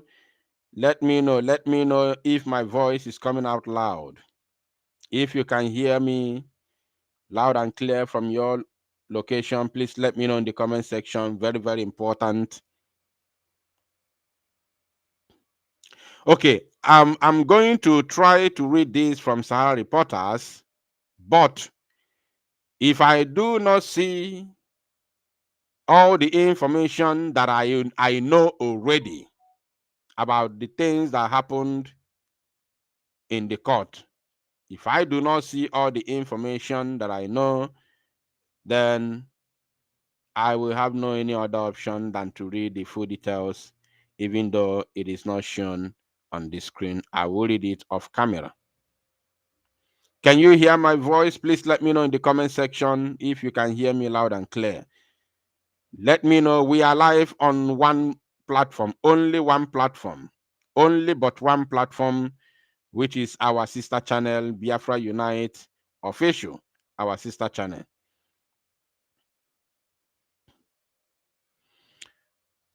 Let me know if my voice is coming out loud. If you can hear me loud and clear from your location, please let me know in the comment section. Very, very important. Okay, I'm going to try to read this from Sahara Reporters, but if I do not see all the information that I know already about the things that happened in the court, if I do not see all the information that I know, then I will have no any other option than to read the full details, even though it is not shown on the screen. I will read it off camera. Can you hear my voice? Please let me know in the comment section if you can hear me loud and clear. Let me know. We are live on one platform, only one platform, only but one platform, which is our sister channel, Biafra Unite Official, our sister channel.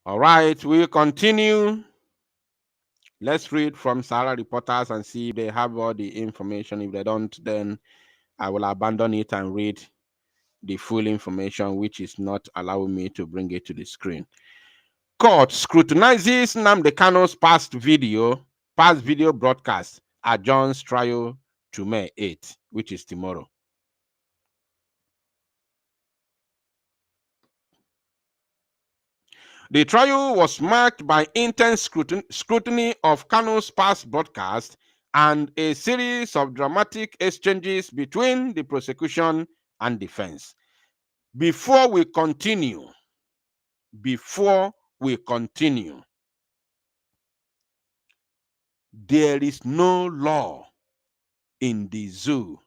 All right, we'll continue. Let's read from Sahara Reporters and see if they have all the information. If they don't, then I will abandon it and read the full information, which is not allowing me to bring it to the screen. Court scrutinizes Nnamdi Kanu's past video broadcast, adjourns trial to May 8, which is tomorrow. The trial was marked by intense scrutiny of Kanu's past broadcast and a series of dramatic exchanges between the prosecution and defense. Before we continue, there is no law in the zoo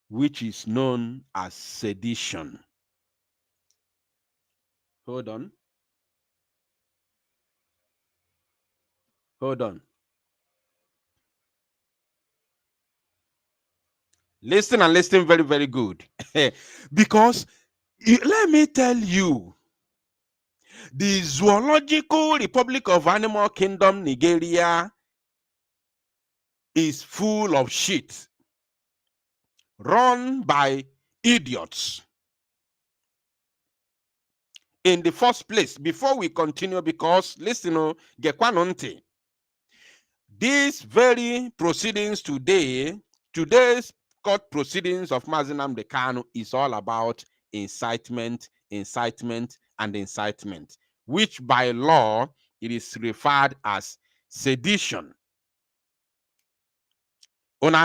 which is known as sedition. Hold on. Listen and listen very, very good. Because let me tell you, the Zoological Republic of Animal Kingdom, Nigeria, is full of shit, run by idiots. In the first place, before we continue, because listen, gekwanonte, these very proceedings today's court proceedings of Mazi Nnamdi Kanu is all about incitement, and incitement, which by law it is referred as sedition. By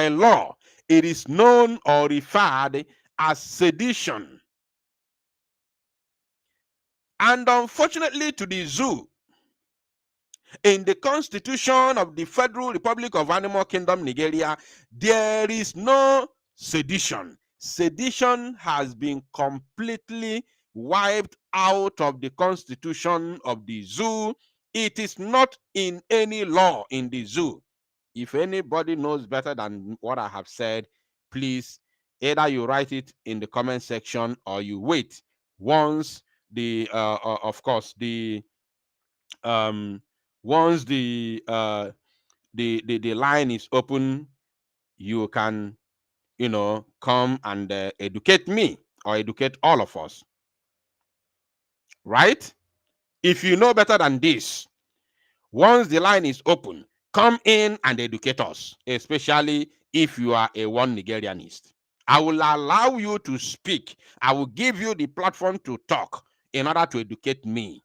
law, it is known or referred as sedition. And unfortunately to the zoo, in the Constitution of the Federal Republic of Animal Kingdom, Nigeria, there is no sedition. Sedition has been completely wiped out of the Constitution of the zoo. It is not in any law in the zoo. If anybody knows better than what I have said, please either you write it in the comment section or you wait once the of course the once the line is open, you can come and educate me or educate all of us, right? If you know better than this, once the line is open, come in and educate us, especially if you are a one Nigerianist. I will allow you to speak. I will give you the platform to talk in order to educate me.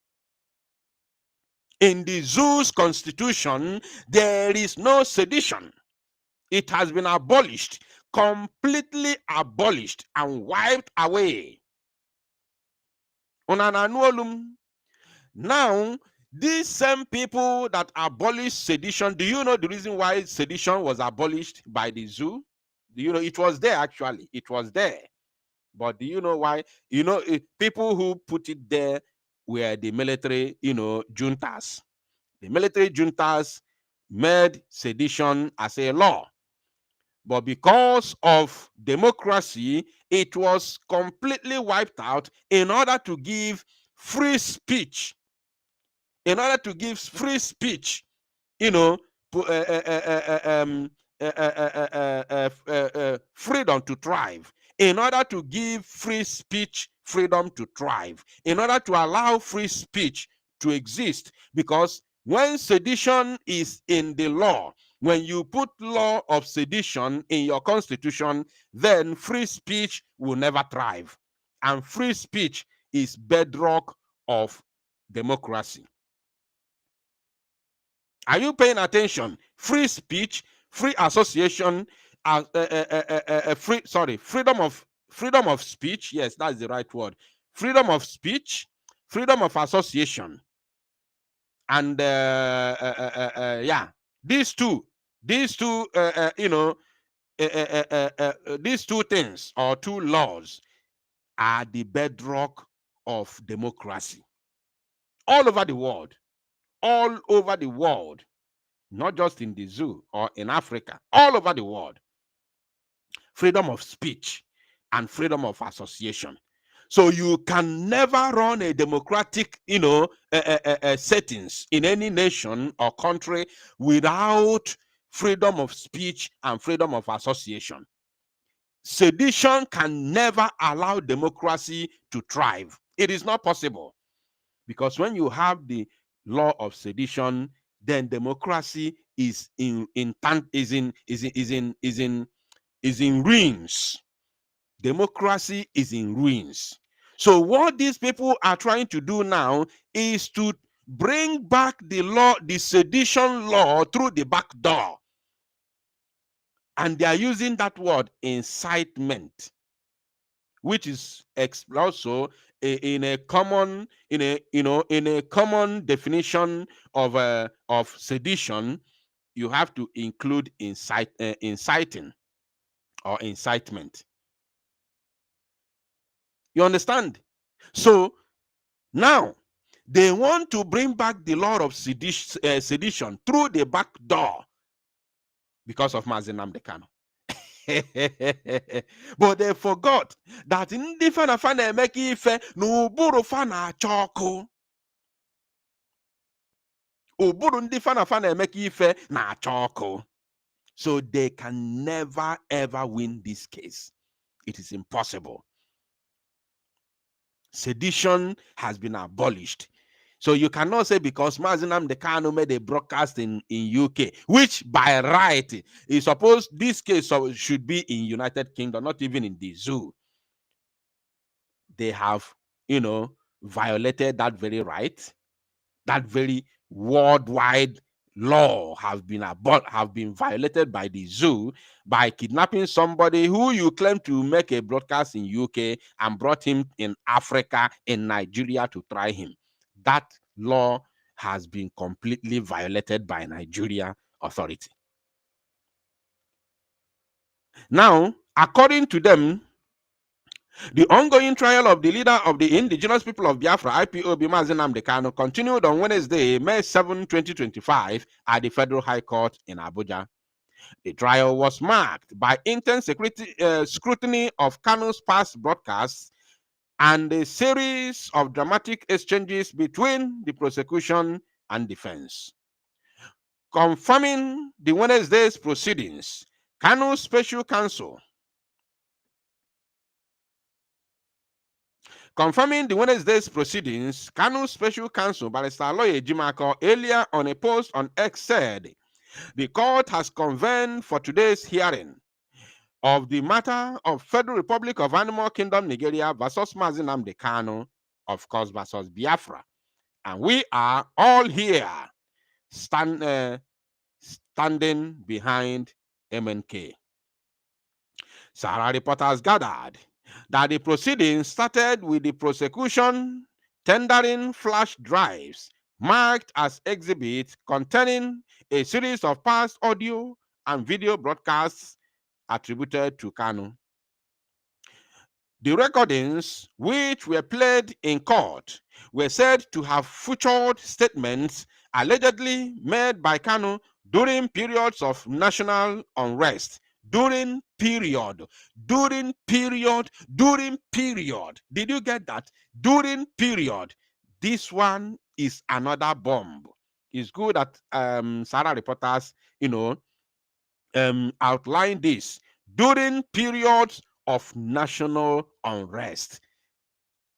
In the zoo's constitution, there is no sedition. It has been abolished, completely abolished and wiped away. Now, these same people that abolished sedition, do you know the reason why sedition was abolished by the zoo? Do you know it was there actually? It was there. But do you know why? You know, people who put it there were the military, juntas. The military juntas made sedition as a law. But because of democracy, it was completely wiped out in order to give free speech. In order to give free speech, freedom to thrive. In order to give free speech freedom to thrive. In order to allow free speech to exist. Because when sedition is in the law, when you put law of sedition in your constitution, then free speech will never thrive. And free speech is bedrock of democracy. Are you paying attention? Free speech, free association, freedom of speech. Yes, that's the right word. Freedom of speech, freedom of association, and these two these two things or two laws are the bedrock of democracy all over the world. All over the world, not just in the zoo or in Africa, all over the world. Freedom of speech and freedom of association. So you can never run a democratic, settings in any nation or country without freedom of speech and freedom of association. Sedition can never allow democracy to thrive. It is not possible, because when you have the law of sedition, then democracy is in ruins. Democracy is in ruins. So what these people are trying to do now is to bring back the law, the sedition law, through the back door. And they are using that word incitement, which is also in a common definition of sedition. You have to include inciting or incitement. You understand? So now they want to bring back the law of sedition through the back door because of Mazi Nnamdi Kanu. But they forgot that ndị fana na-emeka ife n'ụbụrụ fa na-acha ọkụ. Ụbụrụ ndị fana na-emeka ife na-acha ọkụ. So they can never ever win this case. It is impossible. Sedition has been abolished. So you cannot say because Mazi Nnamdi Kanu made a broadcast in UK, which by right is supposed this case should be in United Kingdom, not even in the zoo. They have, violated that very right. That very worldwide law have been violated by the zoo by kidnapping somebody who you claim to make a broadcast in UK and brought him in Africa, in Nigeria to try him. That law has been completely violated by Nigeria authority. Now, according to them, the ongoing trial of the leader of the indigenous people of Biafra, IPOB Mazi Nnamdi Kanu, continued on Wednesday, May 7, 2025, at the Federal High Court in Abuja. The trial was marked by intense scrutiny of Kanu's past broadcasts and a series of dramatic exchanges between the prosecution and defense. Confirming the Wednesday's proceedings, Kanu's special counsel Confirming the Wednesday's proceedings, Kanu's special counsel, Barrister Aloy Ejimako, earlier on a post on X said The court has convened for today's hearing of the matter of Federal Republic of Animal Kingdom Nigeria versus Mazi Nnamdi Kanu, of course, versus Biafra. And we are all here standing behind MNK. Sahara reporters gathered that the proceedings started with the prosecution tendering flash drives marked as exhibits containing a series of past audio and video broadcasts attributed to Kanu. The recordings, which were played in court, were said to have featured statements allegedly made by Kanu during periods of national unrest. During period. Did you get that? During period. This one is another bomb. It's good that Sarah reporters, outline this. During periods of national unrest.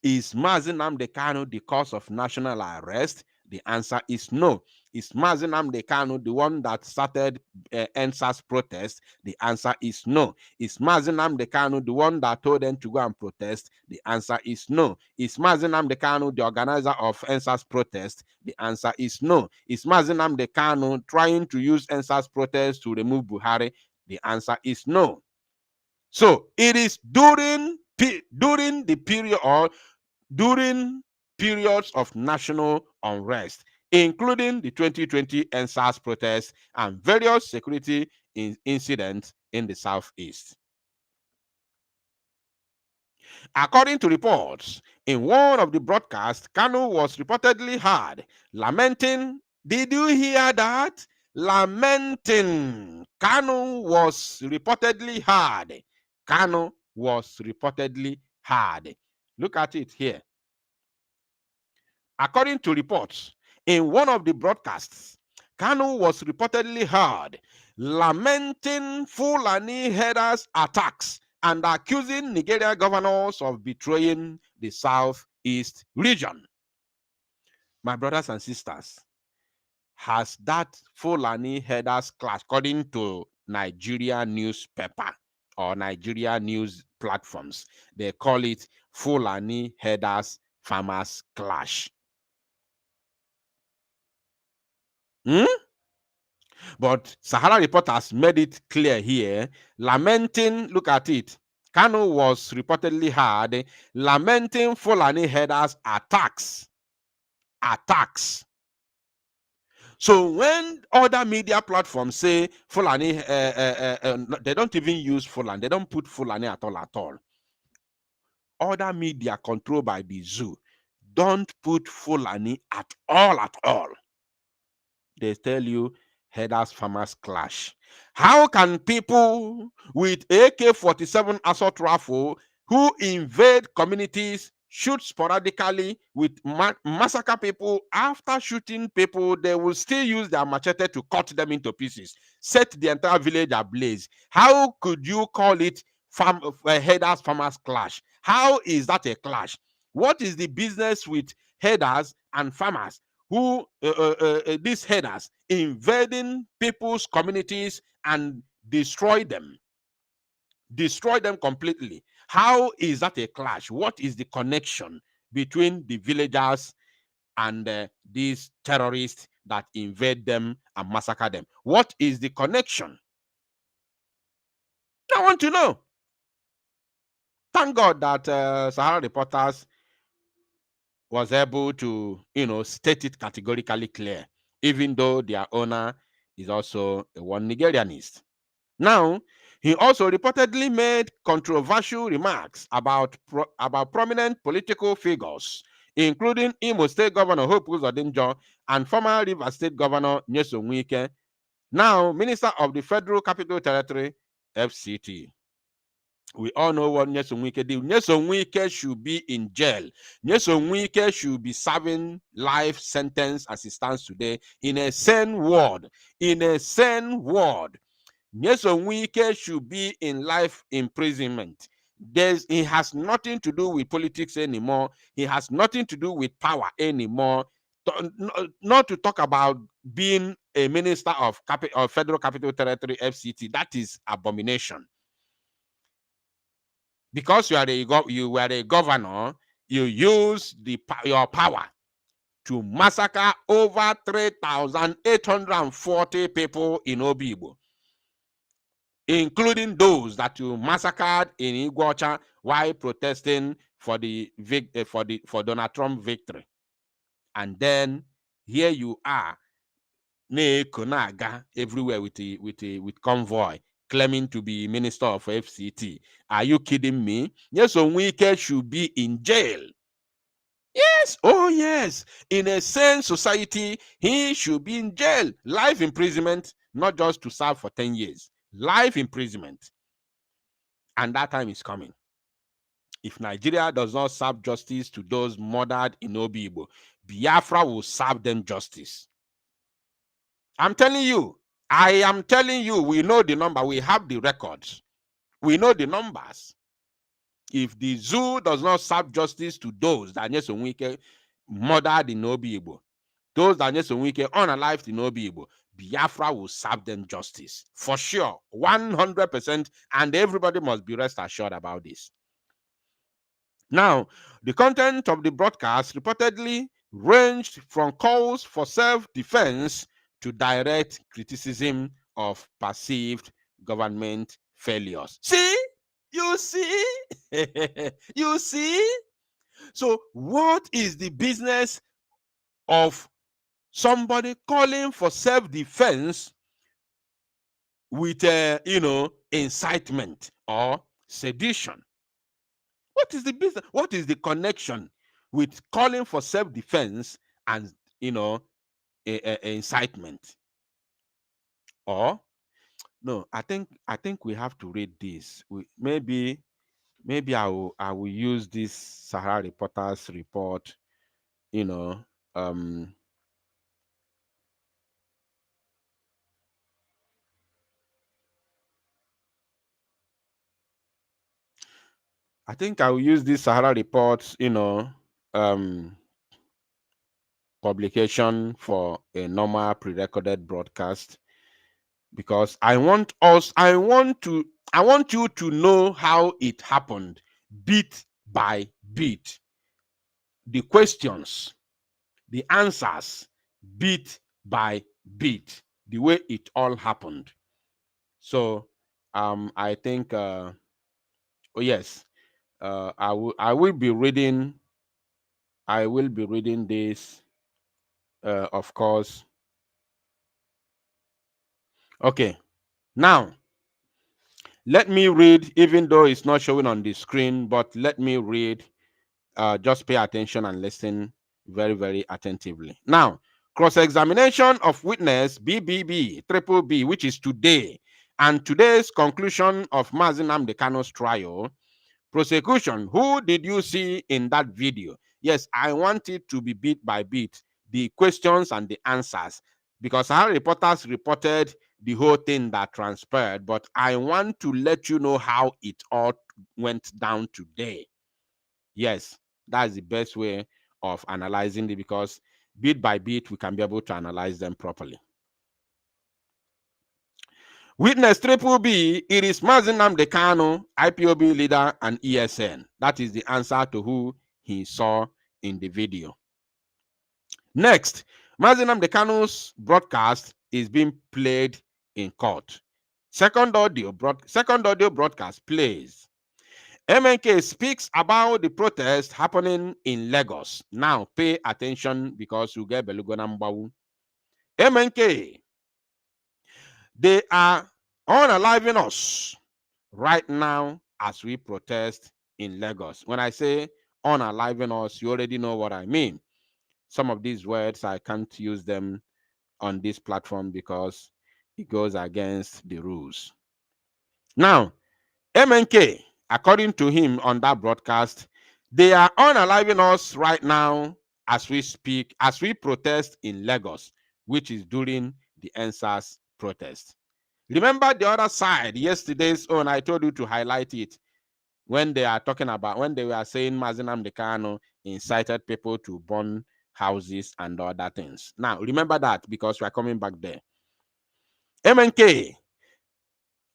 Is Mazi Nnamdi Kanu the cause of national arrest? The answer is no. Is Mazi Nnamdi Kanu the one that started NSAS protest? The answer is no. Is Mazi Nnamdi Kanu the one that told them to go and protest? The answer is no. Is Mazi Nnamdi Kanu the organizer of NSAS protest? The answer is no. Is Mazi Nnamdi Kanu trying to use NSAS protest to remove Buhari? The answer is no. So it is during the period or during periods of national unrest, including the 2020 NSAS protests and various security incidents in the Southeast. According to reports, in one of the broadcasts, Kanu was reportedly heard lamenting. Did you hear that? Lamenting. Kanu was reportedly heard. Kanu was reportedly heard. Look at it here. According to reports, in one of the broadcasts, Kanu was reportedly heard lamenting Fulani herders' attacks and accusing Nigeria governors of betraying the Southeast region. My brothers and sisters, has that Fulani herders clash, according to Nigeria newspaper or Nigeria news platforms, they call it Fulani herders farmers clash. But Sahara reporters made it clear here, lamenting, look at it. Kanu was reportedly heard lamenting Fulani herders' attacks. So when other media platforms say Fulani, they don't even use Fulani. They don't put Fulani at all. Other media controlled by the zoo don't put Fulani at all. They tell you herders farmers clash. How can people with AK-47 assault rifle who invade communities shoot sporadically with massacre people? After shooting people, they will still use their machete to cut them into pieces, set the entire village ablaze. How could you call it herders farmers clash? How is that a clash? What is the business with herders and farmers who these herders invading people's communities and destroy them completely? How is that a clash? What is the connection between the villagers and these terrorists that invade them and massacre them? What is the connection? I want to know. Thank God that Sahara reporters was able to, state it categorically clear, even though their owner is also a one Nigerianist. Now, he also reportedly made controversial remarks about prominent political figures, including Imo State Governor Hope Uzodinjo and former Rivers State Governor Nyesom Wike, now Minister of the Federal Capital Territory, FCT. We all know what Nyesom Wike did. Nyesom Wike should be in jail. Nyesom Wike should be serving life sentence as it stands today in a sane world. Nyesom Wike should be in life imprisonment. He has nothing to do with politics anymore. He has nothing to do with power anymore. not to talk about being a minister of Federal Capital Territory FCT. That is abomination. Because you were a governor, you use your power to massacre over 3,840 people in Obigbo, including those that you massacred in Iguacha while protesting for for Donald Trump victory. And then here you are, Konaga everywhere with convoy, claiming to be minister of FCT. Are you kidding me? Yes, Onwike should be in jail. Yes, oh yes. In a sane society, he should be in jail. Life imprisonment, not just to serve for 10 years. Life imprisonment. And that time is coming. If Nigeria does not serve justice to those murdered in Obigbo, Biafra will serve them justice. I'm telling you, I am telling you, we know the number, we have the records, we know the numbers. If the zoo does not serve justice to those that Nyesonwike murdered in Obigbo, those that Nyesonwike unalived in Obigbo, Biafra will serve them justice for sure, 100%, and everybody must be rest assured about this. Now, the content of the broadcast reportedly ranged from calls for self-defense to direct criticism of perceived government failures. See? You see? You see? So, what is the business of somebody calling for self-defense with, incitement or sedition? What is the business? What is the connection with calling for self-defense and incitement? Or no, I think we have to read this. Maybe I will use this Sahara Reporters report. I think I will use this Sahara report, publication for a normal pre-recorded broadcast, because I want you to know how it happened, bit by bit. The questions, the answers, bit by bit, the way it all happened. So I think oh yes, I will be reading this, of course. Okay, now let me read, even though it's not showing on the screen, but let me read. Just pay attention and listen very, very attentively. Now, cross-examination of witness BBB, triple B, which is today, and today's conclusion of Mazi Nnamdi Kanu's trial. Prosecution, who did you see in that video? Yes, I want it to be bit by bit, the questions and the answers, because our reporters reported the whole thing that transpired, but I want to let you know how it all went down today. Yes, that's the best way of analyzing it, because bit by bit, we can be able to analyze them properly. Witness triple B, it is Mazi Nnamdi Kanu, IPOB leader and ESN. That is the answer to who he saw in the video. Next, Mazi Nnamdi Kanu's broadcast is being played in court. Second audio broadcast plays. MNK speaks about the protest happening in Lagos. Now, pay attention, because you get Belugonambawu. MNK, they are unaliving us right now as we protest in Lagos. When I say unaliving us, you already know what I mean. Some of these words, I can't use them on this platform because it goes against the rules. Now, MNK, according to him on that broadcast, they are unaliving us right now as we speak, as we protest in Lagos, which is during the NSAS protest. Remember the other side, yesterday's own, I told you to highlight it, when they are talking about, when they were saying Mazi Nnamdi Kanu incited people to burn houses and other things. Now, remember that because we are coming back there. MNK,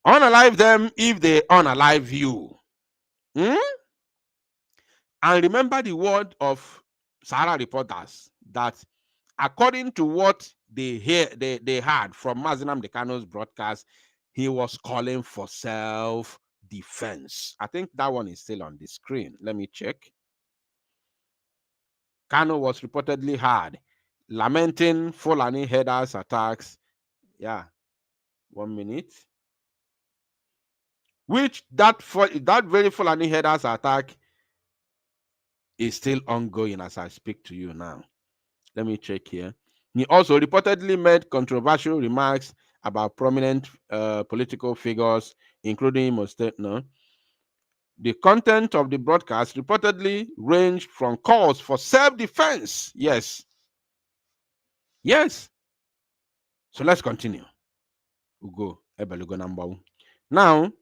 unalive them if they unalive you. Hmm? And remember the word of Sahara reporters that according to what they heard from Mazinam Dekano's broadcast, he was calling for self-defense. I think that one is still on the screen. Let me check. Kano was reportedly heard lamenting Fulani headers attacks. Yeah, 1 minute. Which that very Fulani headers attack is still ongoing as I speak to you now. Let me check here. He also reportedly made controversial remarks about prominent political figures, including no. The content of the broadcast reportedly ranged from calls for self-defense. Yes. Yes. So let's continue. Ugo Ebelugo number. Now,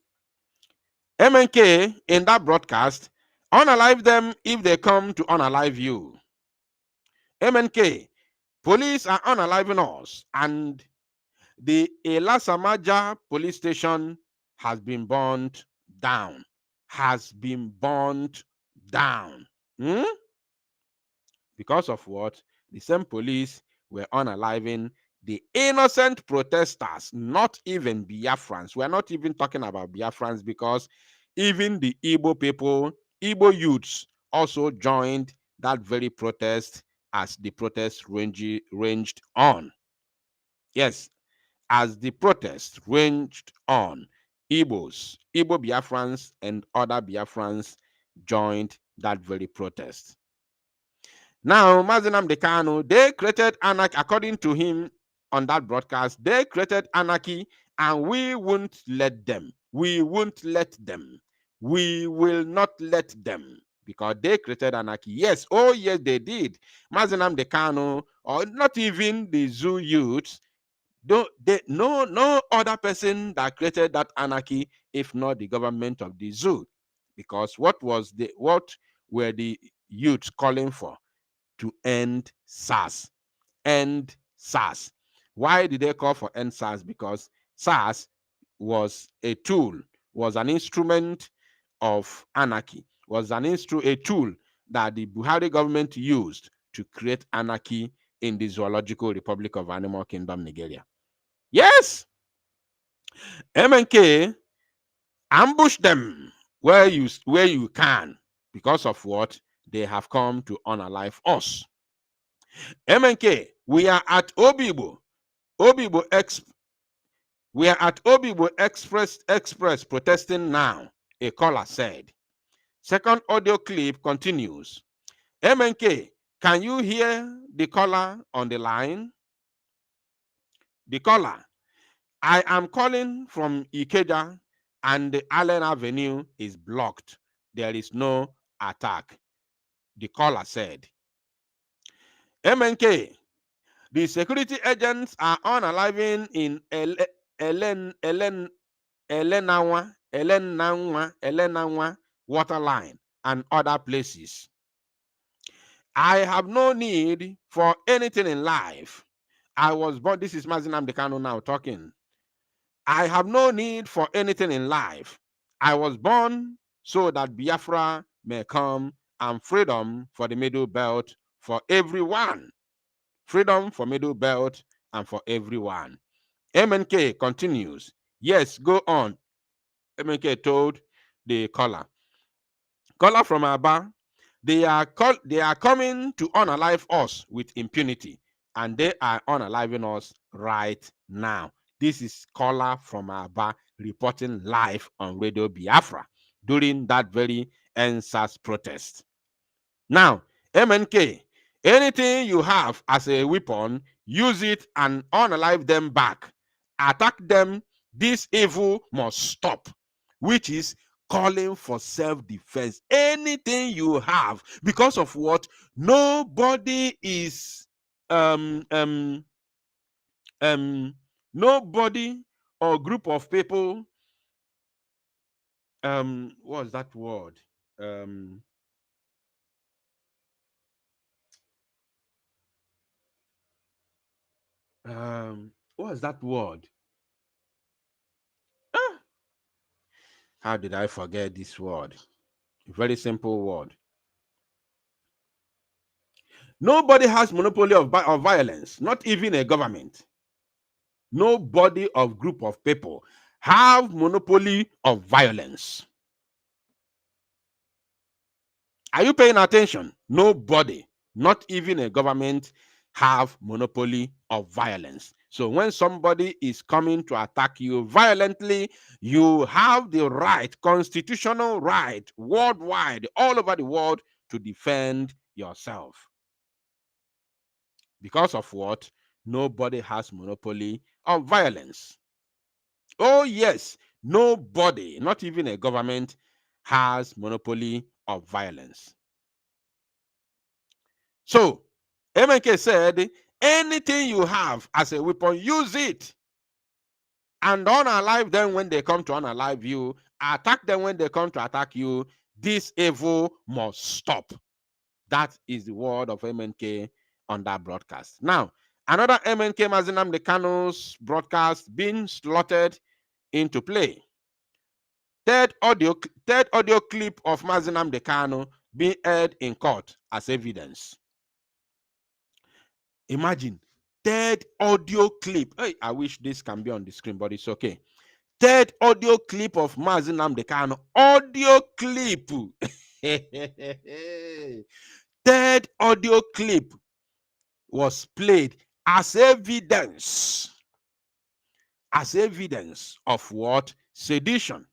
MNK in that broadcast, unalive them if they come to unalive you. MNK, police are unaliving us, and the Elasamaja police station has been burned down. Has been burned down. Hmm? Because of what? The same police were unaliving the innocent protesters, not even Biafrans. We're not even talking about Biafrans because even the Igbo people, Igbo youths also joined that very protest as the protest ranged on. Yes, as the protest ranged on, Igbo Biafrans and other Biafrans joined that very protest. Now, Mazinam Dekano, they created anarchy, according to him on that broadcast, they created anarchy and we won't let them. We won't let them. We will not let them because they created anarchy. Yes, oh yes, they did. Mazinam Dekano, or not even the zoo youths, no other person that created that anarchy if not the government of the zoo. Because what were the youths calling for? To end SARS. End SARS. Why did they call for end SARS? Because SARS was a tool, was an instrument of anarchy, was a tool that the Buhari government used to create anarchy in the Zoological Republic of Animal Kingdom, Nigeria. Yes, MNK ambush them where you can because of what they have come to unalive us. MNK, we are at Obibo Express protesting now, a caller said. Second audio clip continues. MNK, can you hear the caller on the line? The caller, I am calling from Ikeja and the Allen Avenue is blocked. There is no attack. The caller said. MNK, the security agents are unaliving in Elenanwa water line and other places. I have no need for anything in life. I was born, this is Mazinam Dekano now talking. I have no need for anything in life. I was born so that Biafra may come and freedom for the Middle Belt for everyone. Freedom for Middle Belt and for everyone. MNK continues. Yes, go on. MNK told the caller. Caller from Aba, they are coming to unalive us with impunity, and they are unaliving us right now. This is caller from Aba reporting live on Radio Biafra during that very NSAS protest. Now, MNK, anything you have as a weapon, use it and unalive them back. Attack them. This evil must stop, which is calling for self-defense. Anything you have, because of what? Nobody is nobody or group of people, what's that word? What's that word? How did I forget this word? A very simple word. Nobody has monopoly of violence, not even a government. Nobody of group of people have monopoly of violence. Are you paying attention? Nobody, not even a government, have monopoly of violence. So when somebody is coming to attack you violently, you have the right, constitutional right, worldwide, all over the world, to defend yourself. Because of what? Nobody has monopoly of violence. Oh yes, nobody, not even a government, has monopoly of violence. So MNK said, anything you have as a weapon, use it. And unalive them when they come to unalive you. Attack them when they come to attack you. This evil must stop. That is the word of MNK on that broadcast. Now, another MNK Mazinam Dekano's broadcast being slotted into play. Third audio clip of Mazinam Dekano being heard in court as evidence. Imagine, third audio clip. Hey, I wish this can be on the screen, but it's okay. Third audio clip of Mazinam Dekano. Audio clip. Third audio clip was played as evidence. As evidence of what? Sedition.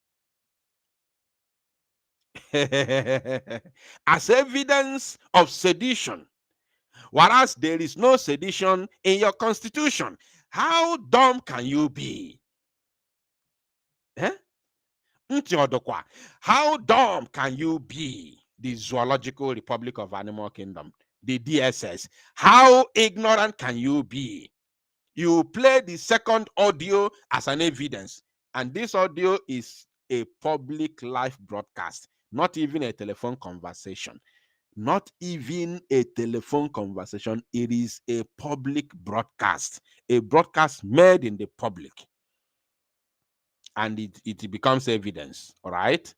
As evidence of sedition. Whereas there is no sedition in your constitution. How dumb can you be? Eh? How dumb can you be? The Zoological Republic of Animal Kingdom, the DSS. How ignorant can you be? You play the second audio as an evidence, and this audio is a public live broadcast, not even a telephone conversation. Not even a telephone conversation. It is a public broadcast, a broadcast made in the public. And it becomes evidence, all right?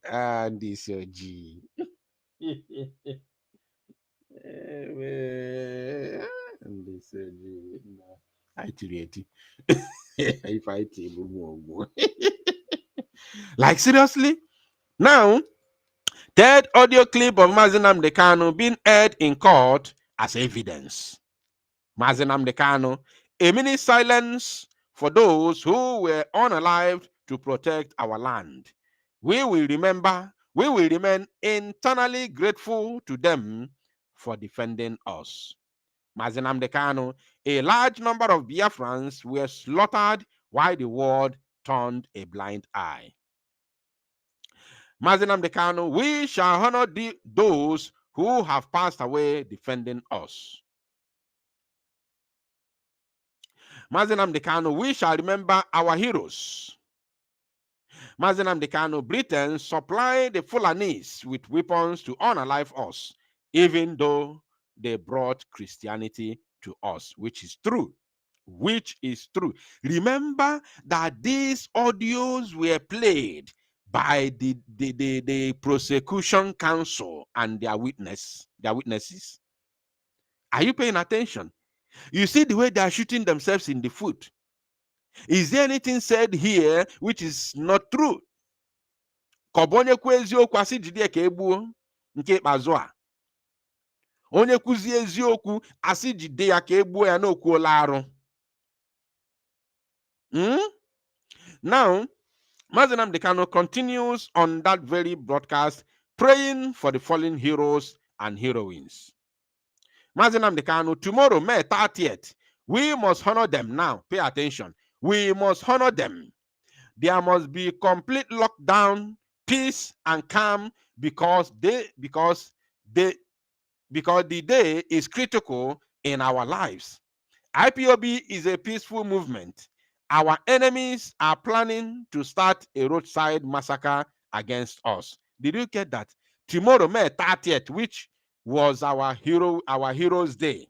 And this G. And this G. If I like seriously? Now, third audio clip of Mazinam Dekano being heard in court as evidence. Mazinam Dekano, a minute silence for those who were unalived to protect our land. We will remain internally grateful to them for defending us. Mazinam Dekano, a large number of Biafrans were slaughtered while the world turned a blind eye. Mazinam Dekano, we shall honor those who have passed away defending us. Mazinam Dekano, we shall remember our heroes. Mazinam Dekano, Britain supplied the Fulanese with weapons to unalive us, even though they brought Christianity to us, which is true. Which is true. Remember that these audios were played by the prosecution counsel and their witnesses. Are you paying attention? You see the way they are shooting themselves in the foot. Is there anything said here which is not true? Onye kwuzi eziokwu asị jide ya ka egbuo ya n'okwuola arụ. Now, Mazinam Dekano continues on that very broadcast praying for the fallen heroes and heroines. Mazinam Dekano, tomorrow, May 30th, we must honor them now. Pay attention. We must honor them. There must be complete lockdown, peace, and calm because the day is critical in our lives. IPOB is a peaceful movement. Our enemies are planning to start a roadside massacre against us. Did you get that? Tomorrow, May 30th, which was our heroes' day.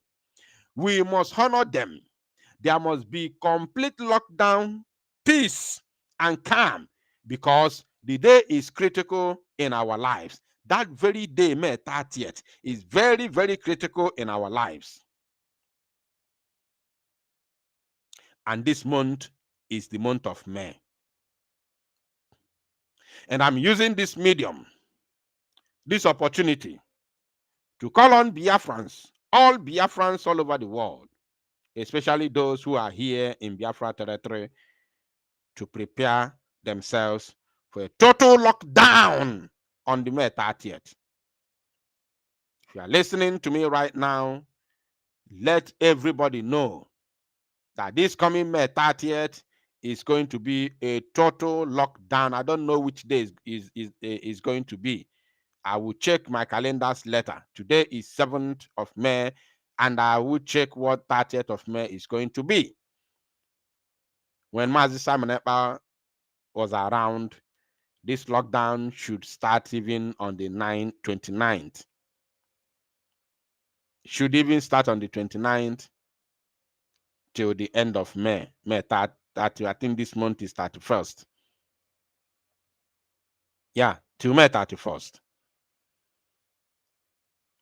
We must honor them. There must be complete lockdown, peace, and calm, because the day is critical in our lives. That very day, May 30th, is very, very critical in our lives. And this month is the month of May. And I'm using this medium, this opportunity, to call on Biafrans, all Biafrans all over the world, especially those who are here in Biafra territory, to prepare themselves for a total lockdown on the May 30th. If you are listening to me right now, let everybody know that this coming May 30th is going to be a total lockdown. I don't know which day is going to be. I will check my calendars later. Today is 7th of May, and I will check what 30th of May is going to be. When Mazi Simon Ekpa was around, this lockdown should start even on the 29th. Should even start on the 29th till the end of May. May 30, I think this month is 31st. Yeah, till May 31st.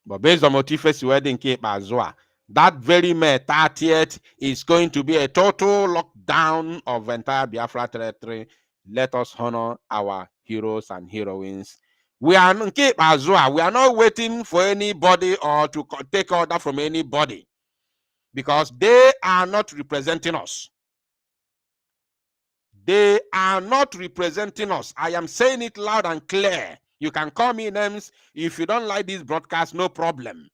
But based on Motifesi wedding Cape Azua, that very May 30th is going to be a total lockdown of entire Biafra territory. Let us honor our heroes and heroines. We are in Cape Azua. We are not waiting for anybody or to take order from anybody, because they are not representing us. They are not representing us. I am saying it loud and clear. You can call me names. If you don't like this broadcast, no problem.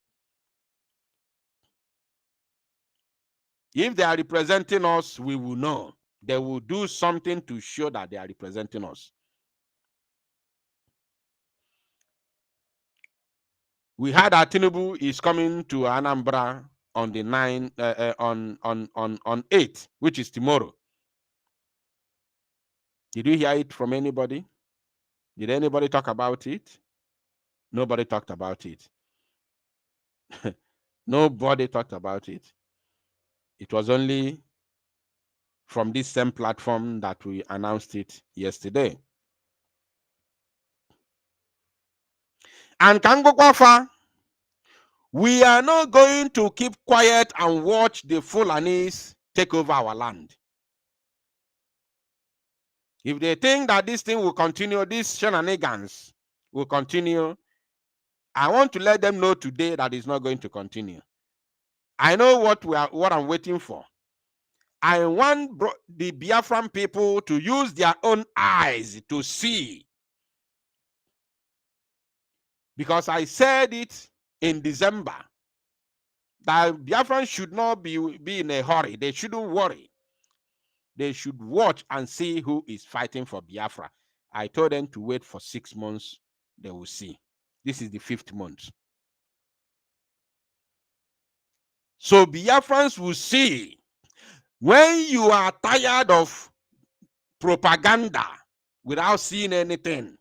If they are representing us, we will know. They will do something to show that they are representing us. We heard that Tinubu is coming to Anambra on the 8th, which is tomorrow. Did you hear it from anybody? Did anybody talk about it? Nobody talked about it. Nobody talked about it. It was only from this same platform that we announced it yesterday. And Kangokwafa, we are not going to keep quiet and watch the Fulanis take over our land. If they think that this thing will continue, these shenanigans will continue, I want to let them know today that it's not going to continue. I know what I'm waiting for. I want the Biafran people to use their own eyes to see. Because I said it in December that Biafrans should not be in a hurry. They shouldn't worry. They should watch and see who is fighting for Biafra. I told them to wait for 6 months. They will see. This is the 5th month. So Biafrans will see. When you are tired of propaganda without seeing anything,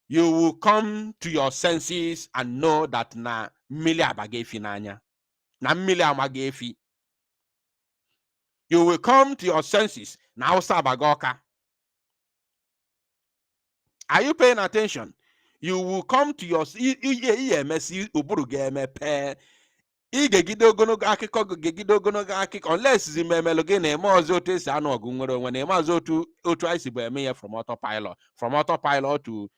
you will come to your senses and know that na mmili abagefi nanya. Na mmili amagefi. You will come to your senses. Na usa abagoka. Are you paying attention? You will come to your unless from autopilot to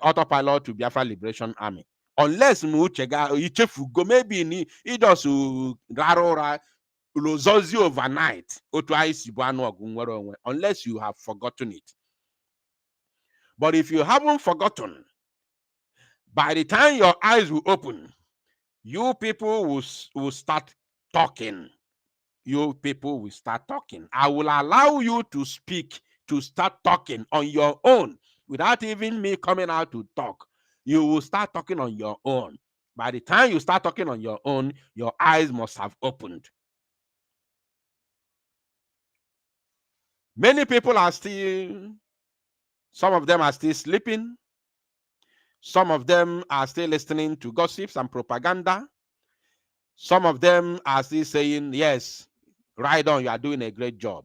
autopilot to Biafra Liberation Army. Unless maybe it does overnight, unless you have forgotten it. But if you haven't forgotten, by the time your eyes will open, you people will start talking. You people will start talking. I will allow you to speak, to start talking on your own without even me coming out to talk. You will start talking on your own. By the time you start talking on your own, your eyes must have opened. Many people are still, some of them are still sleeping. Some of them are still listening to gossips and propaganda. Some of them are still saying, yes, right on, you are doing a great job.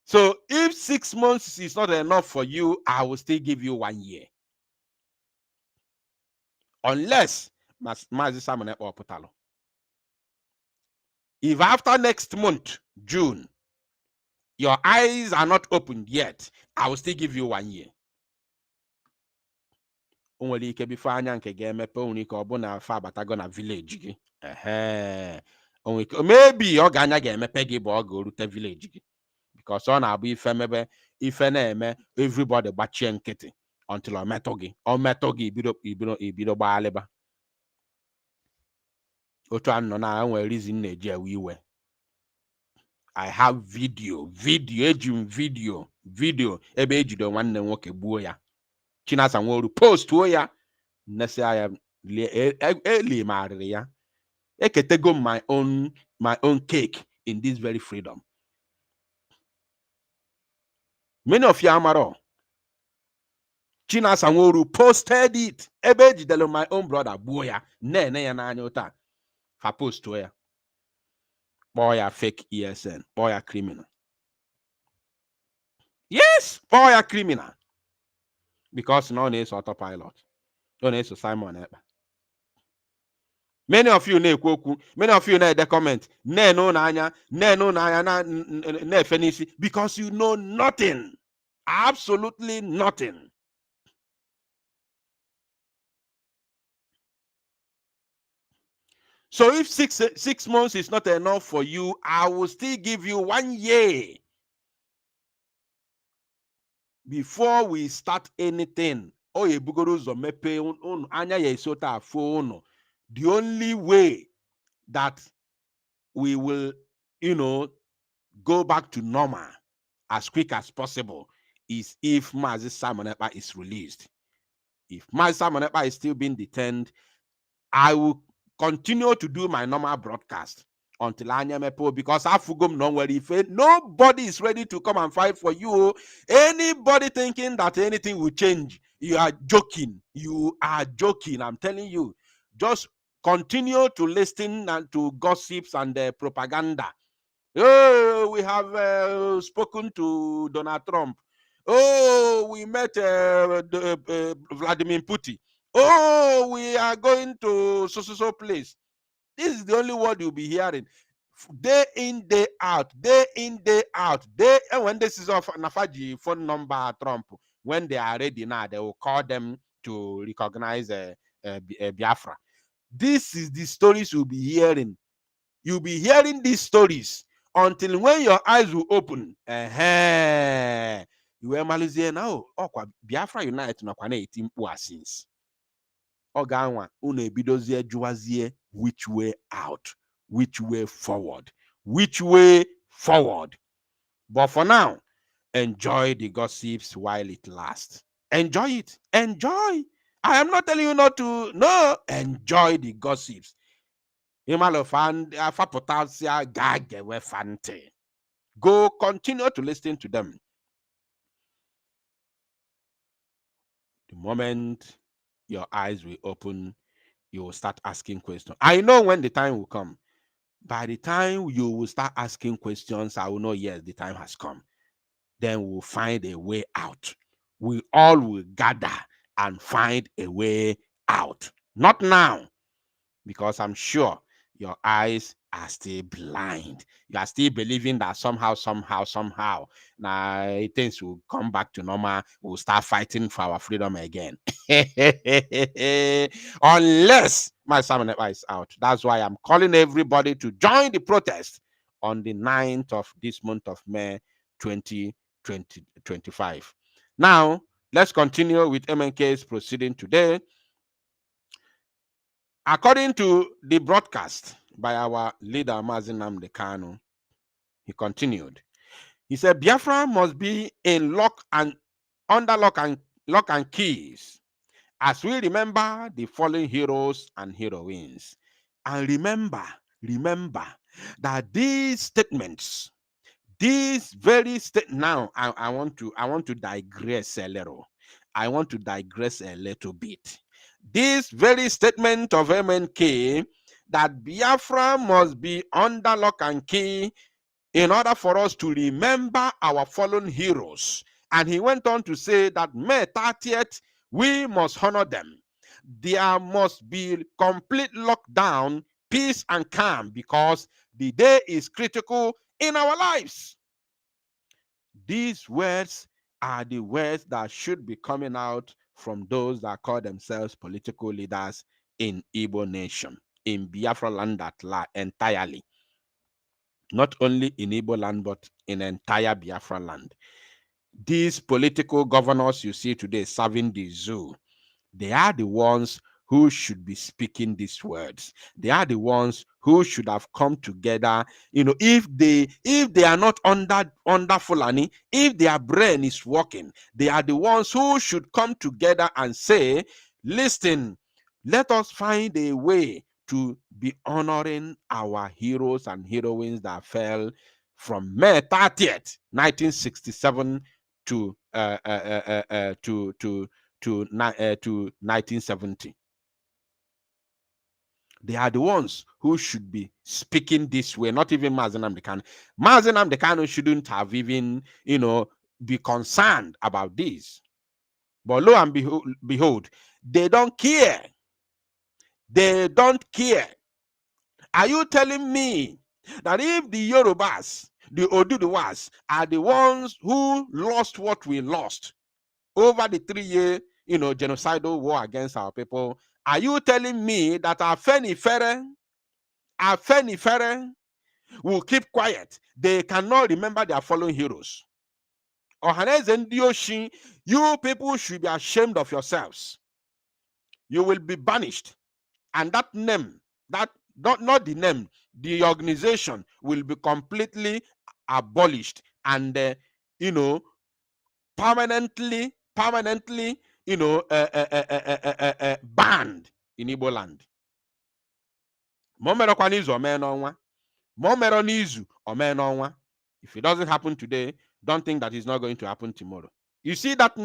So if 6 months is not enough for you, I will still give you 1 year. Unless, if after next month, June, your eyes are not opened yet, I will still give you 1 year. Onwere ike bifo anya nke ga-emepe, onwere ike ọ bụ na fa abatago na village gị. Maybe ọ ga-anya ga-emepe gị bụ ọ ga-erute village gị, because ọ na-abụ ife mebe ife na-eme everybody gbachie nkịtị until ọ metụ gị ibido gbaghalịba. Otu a nọ na nwere reason na-eji ewe iwe. I have video eji m video ebe ejide nwanne nwoke gbuo ya. Chinasa Nworu postuo ya, nnesi ya eli marịrị ya. Eketego my own cake in this very freedom. Many of you amaro. Chinasa Nworu posted it. Ebe ejidelo my own brother gbuo ya. Ne ya n'anya ụta. Fa postuo ya. Boy a fake ESN. Boy a criminal. Yes, boy a criminal. Because no is autopilot. No is Simon Ekpa. Many of you na-ekwu, many of you na-ede comment, na-enu n'anya, na-efenisi, because you know nothing. Absolutely nothing. So if six months is not enough for you, I will still give you 1 year before we start anything. The only way that we will, go back to normal as quick as possible is if Mazi Simon Ekpa is released. If Mazi Simon Ekpa is still being detained, I will continue to do my normal broadcast until Anyamepo, because Afugum no worry, nobody is ready to come and fight for you. Anybody thinking that anything will change, you are joking. You are joking. I'm telling you. Just continue to listen to gossips and propaganda. Oh, we have spoken to Donald Trump. Oh, we met Vladimir Putin. Oh, we are going to so place. This is the only word you'll be hearing. Day in, day out, day in, day out. And when this is off Nafaji phone number Trump, when they are ready now, they will call them to recognize Biafra. This is the stories you'll be hearing. You'll be hearing these stories until when your eyes will open. You will Malaysia now. Biafra Unite na kwa 18 since. Oganwa unebidozie juwazie which way out, which way forward, which way forward. But for now, enjoy the gossips while it lasts. Enjoy it. Enjoy. I am not telling you not to. No, enjoy the gossips. Go continue to listen to them. The moment your eyes will open, you will start asking questions. I know when the time will come. By the time you will start asking questions, I will know, yes, the time has come. Then we'll find a way out. We all will gather and find a way out. Not now, because I'm sure your eyes are still blind. You are still believing that somehow, now things will come back to normal. We'll start fighting for our freedom again. Unless my Simon Ekpa is out. That's why I'm calling everybody to join the protest on the 9th of this month of May 2025. Now, let's continue with MNK's proceeding today. According to the broadcast by our leader, Mazi Nnamdi Kanu, he continued. He said, Biafra must be in under lock and keys, as we remember the fallen heroes and heroines. And remember that these statements, now I want to digress a little. I want to digress a little bit. This very statement of MNK that Biafra must be under lock and key in order for us to remember our fallen heroes. And he went on to say that May 30th, we must honor them. There must be complete lockdown, peace and calm, because the day is critical in our lives. These words are the words that should be coming out from those that call themselves political leaders in Igbo nation, in Biafra land entirely. Not only in Igbo land, but in entire Biafra land. These political governors you see today serving the zoo, they are the ones who should be speaking these words. They are the ones who should have come together. If they are not under Fulani, if their brain is working, they are the ones who should come together and say, listen, let us find a way to be honoring our heroes and heroines that fell from May 30th, 1967 to 1970. They are the ones who should be speaking this way, not even Mazi Nnamdi Kanu. Mazi Nnamdi Kanu shouldn't have even, be concerned about this. But lo and behold, they don't care. They don't care. Are you telling me that if the Yorubas, the Oduduwas, are the ones who lost what we lost over the 3-year, genocidal war against our people, are you telling me that our Fenifere will keep quiet? They cannot remember their fallen heroes. Ohaneze Ndioshi, you people should be ashamed of yourselves. You will be banished. And that name, that not the name, the organization will be completely abolished and permanently banned in Igbo land. If it doesn't happen today, don't think that it's not going to happen tomorrow. You see that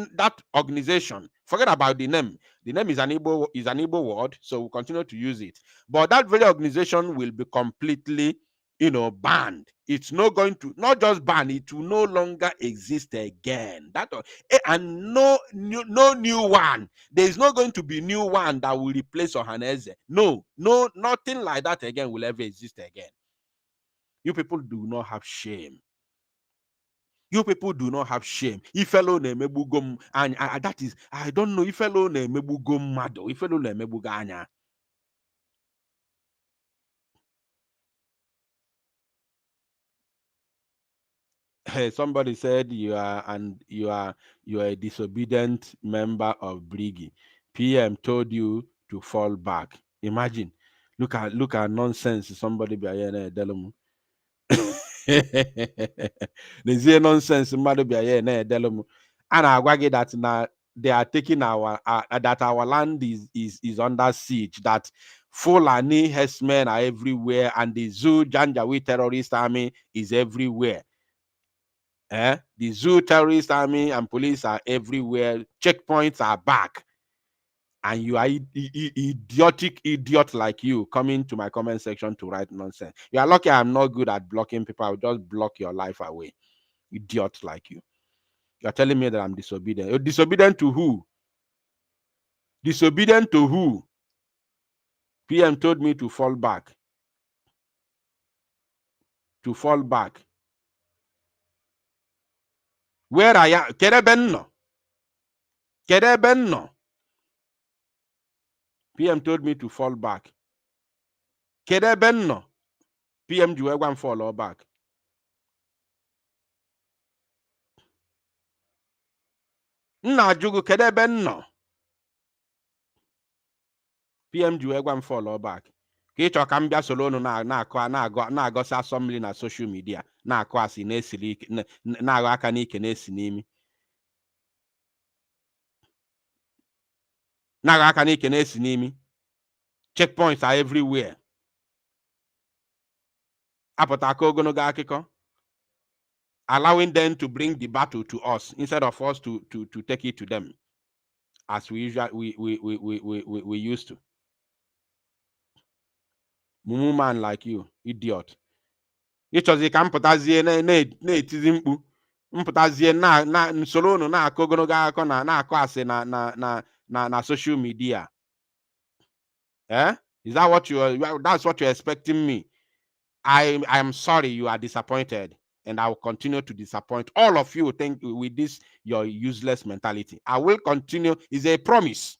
organization, forget about the name. The name is an Igbo word, so we'll continue to use it. But that very organization will be completely, banned. It's not going to, not just banned, it will no longer exist again. And no new one. There is not going to be new one that will replace Ohaneze. No, nothing like that again will ever exist again. You people do not have shame. You people do not have shame. Ifelo na-emegbugo and that is, I don't know, ifelo na-emegbugo mmadụ, ifelo na-emegbugo anya. Hey, somebody said you are a disobedient member of Brigi. PM told you to fall back. Imagine. Look at nonsense somebody be here delumu. There's nonsense mmadụ bịa ya na-edelu m. A na-agwa gị that na they are taking that our land is under siege, that Fulani herdsmen are everywhere and the Zoo Janjaweed terrorist army is everywhere. The Zoo terrorist army and police are everywhere. Checkpoints are back. And you are idiotic idiot like you coming to my comment section to write nonsense. You are lucky I'm not good at blocking people. I'll just block your life away. Idiot like you. You're telling me that I'm disobedient. You're disobedient to who? Disobedient to who? PM told me to fall back. To fall back. Where I am? Kerebenno. Kerebenno. PM told me to fall back. Kerebenno. PM do I fall back. Nna jugu kerebenno. PM ji wee gwa m fall back. Ka ịchọ ka m bịa soro unu na-agọsi asọmpi na social media na-akụ asị na-esiri ike na-aghọ aka n'ike na-esi n'imi. Na-aghọ aka n'ike na-esi n'imi. Checkpoints are everywhere. Apụta aka ogologo akụkọ. Allowing them to bring the battle to us instead of us to take it to them. as we usually we used to. Mumu man like you, idiot. Ịchọzi ka mpụtazie na-etizi mkpu mpụtazie na nsoro unu na-akọ ogologo akụkọ na-akọ asị na social media. Eh? Is that what that's what you're expecting me? I am sorry you are disappointed, and I will continue to disappoint all of you with this your useless mentality. I will continue. Is a promise.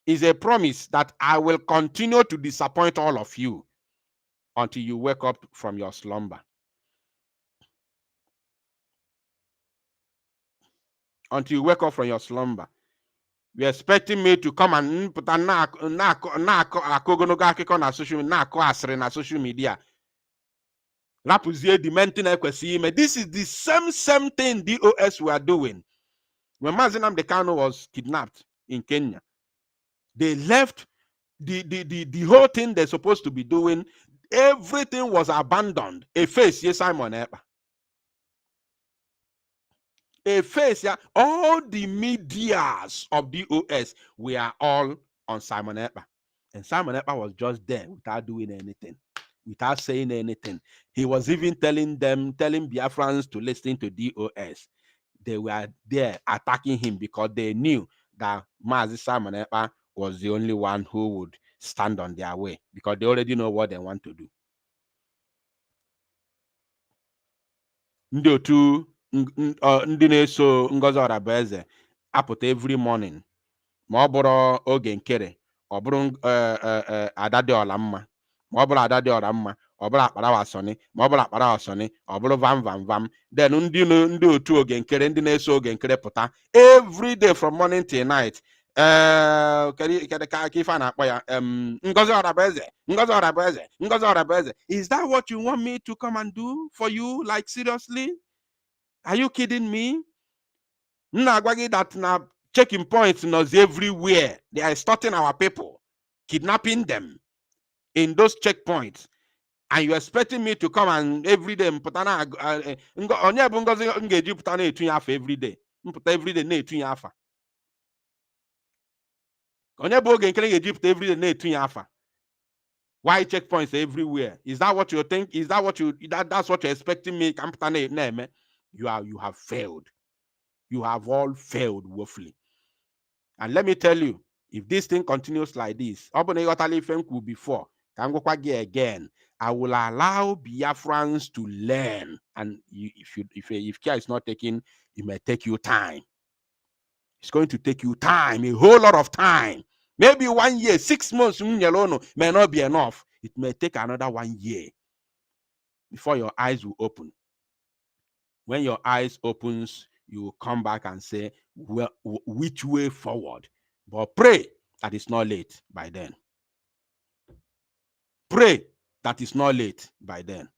Is a promise that I will continue to disappoint all of you until you wake up from your slumber. Until you wake up from your slumber. You're expecting me to come and put na social media. This is the same thing DOS were doing. When Mazi Nnamdi Kanu was kidnapped in Kenya, they left the whole thing they're supposed to be doing. Everything was abandoned. A face, yes, Simon Ekpa. A face, yeah. All the medias of DOS were all on Simon Ekpa. And Simon Ekpa was just there without doing anything, without saying anything. He was even telling Biafrans to listen to DOS. They were there attacking him because they knew that Mazi Simon Ekpa was the only one who would stand on their way, because they already know what they want to do. Ndị otu ndị na-eso Ngozi Orabueze apụta every morning, ma ọ bụrụ oge nkere, ọ bụrụ Ada dị ọla mma, ma ọ bụrụ Ada dị ọla mma, ọ bụrụ Akparawa Soni, ma ọ bụrụ Akparawa Soni, ọ bụrụ vam vam vam. Then ndị otu oge nkere, ndị na-eso oge nkere pụta every day from morning till night. Ife a na-akpọ ya Ngozi Orabueze, Ngozi Orabueze, Ngozi Orabueze. Is that what you want me to come and do for you? Like, seriously? Are you kidding me? That now checking points knows everywhere. They are extorting our people, kidnapping them in those checkpoints. And you're expecting me to come and every day mputana onye bụ Ngozi ngeji putana etunye afa every day. Mputa every day na-etunye afa. Onye bụ oge nkere ngeji puta every day na-etunye afa. Why checkpoints everywhere? Is that what you think? Is that what that's what you're expecting me? You have failed. You have all failed woefully. And let me tell you, if this thing continues like this, before, again, I will allow Biafrans to learn. And if care is not taken, it may take you time. It's going to take you time, a whole lot of time. Maybe 1 year, 6 months may not be enough. It may take another 1 year before your eyes will open. When your eyes opens, you will come back and say, well, which way forward? But pray that it's not late by then. Pray that it's not late by then.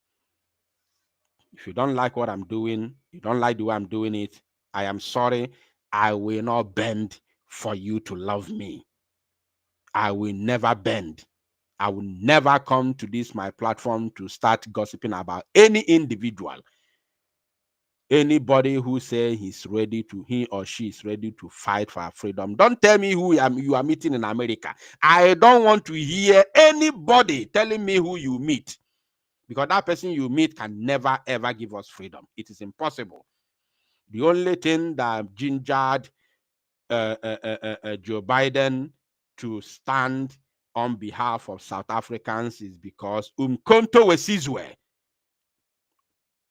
If you don't like what I'm doing, you don't like the way I'm doing it, I am sorry. I will not bend for you to love me. I will never bend. I will never come to this my platform to start gossiping about any individual. Anybody who say he or she is ready to fight for our freedom. Don't tell me who you are meeting in America. I don't want to hear anybody telling me who you meet, because that person you meet can never ever give us freedom. It is impossible. The only thing that gingered Joe Biden to stand on behalf of South Africans is because Umkhonto we Sizwe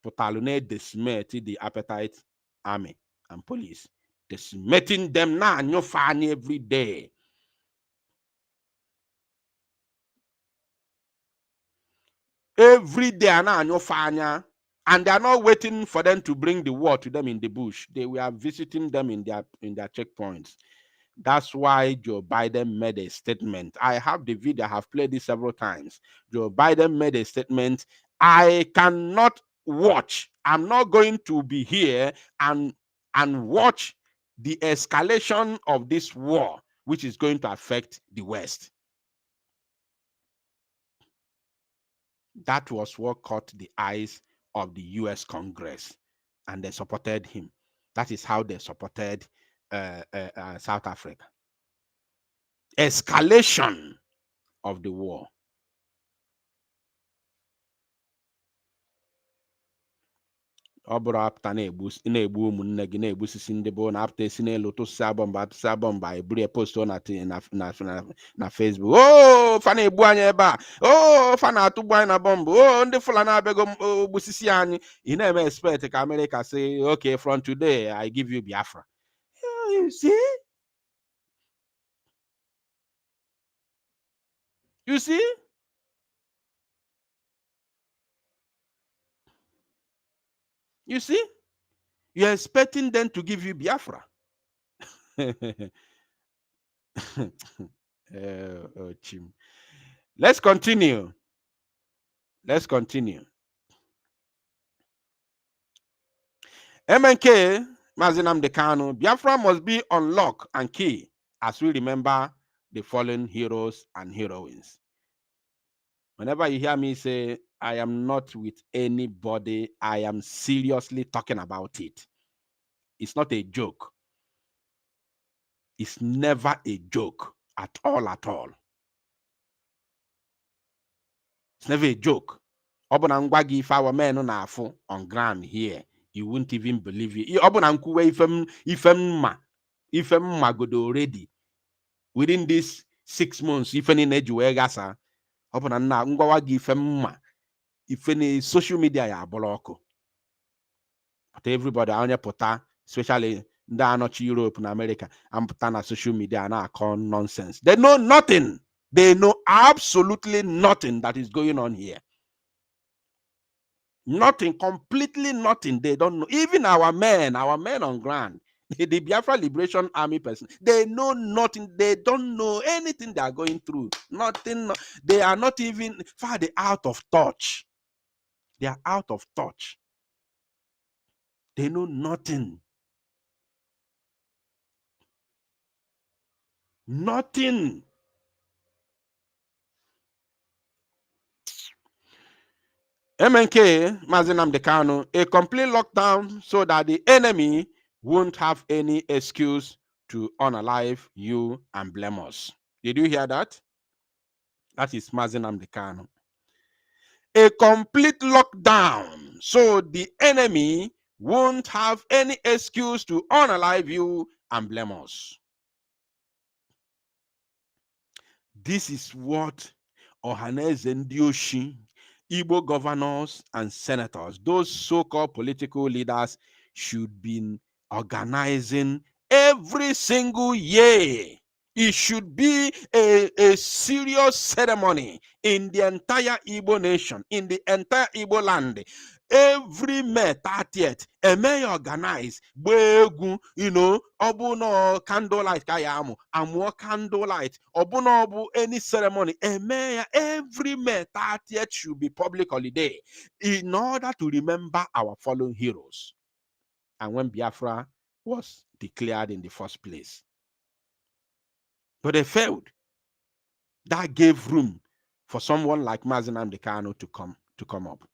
Potalune decimated the appetite army and police, decimating them now and your funny every day. Every day now and your fanya, and they are not waiting for them to bring the war to them in the bush. They were visiting them in their checkpoints. That's why Joe Biden made a statement. I have the video, I have played this several times. Joe Biden made a statement. I cannot watch. I'm not going to be here and watch the escalation of this war, which is going to affect the West. That was what caught the eyes of the US Congress, and they supported him. That is how they supported South Africa. Escalation of the war. Ọ bụrụ apụta na-egbu ụmụnne gị na-egbusisi ndị bụ na-apụta esi n'elu tụsịa bọmba eburu post na Facebook. Fa na-egbu anyị ebe a, fa na-atụgbu anyị na bọmbụ, ndị Fulani abịago gbusisi anyị. Ị na-eme expect ka America say, okay, from today I give you Biafra. You see? You see? You see? You're expecting them to give you Biafra. Chim. Let's continue. Let's continue. MNK, Mazi Nnamdi Kanu, Biafra must be on lock and key as we remember the fallen heroes and heroines. Whenever you hear me say, I am not with anybody, I am seriously talking about it. It's not a joke. It's never a joke at all, at all. It's never a joke. If our men on ground here, you wouldn't even believe it. If already within these 6 months, if any gasa, if any social media ya boloko. But everybody on your pota, especially in Europe and America, and put on social media and call nonsense. They know nothing. They know absolutely nothing that is going on here. Nothing, completely nothing. They don't know. Even our men on ground, the Biafra Liberation Army person, they know nothing. They don't know anything they are going through. Nothing. They are not even far out of touch. They are out of touch. They know nothing. Nothing. MNK, Mazi Nnamdi Kanu, a complete lockdown so that the enemy won't have any excuse to unalive you and blame us. Did you hear that? That is Mazi Nnamdi Kanu. A complete lockdown so the enemy won't have any excuse to unalive you and blame us. This is what Ohaneze Ndioshi, Igbo governors and senators, those so-called political leaders, should be organizing every single year. It should be a serious ceremony in the entire Igbo nation, in the entire Igbo land. Every May 30th, a may organize, obuno candlelight kayamu, amwo candlelight, obuno obu any ceremony, a may every May 30th should be public holiday in order to remember our fallen heroes. And when Biafra was declared in the first place. But they failed. That gave room for someone like Mazi Nnamdi Kanu to come up,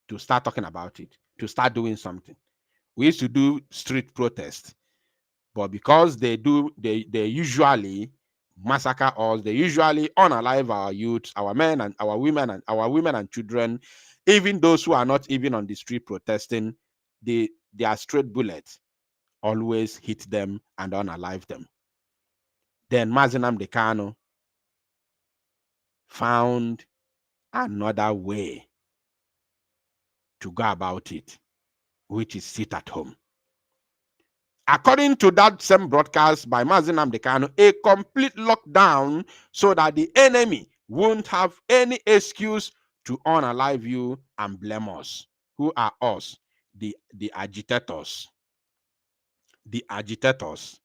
to start talking about it, to start doing something. We used to do street protests, but because they usually massacre us, they usually unalive our youth, our men and our women and children, even those who are not even on the street protesting, their straight bullets always hit them and unalive them. Then Mazi Nnamdi Kanu found another way to go about it, which is sit at home. According to that same broadcast by Mazi Nnamdi Kanu, a complete lockdown so that the enemy won't have any excuse to unalive you and blame us. Who are us? The agitators. The agitators.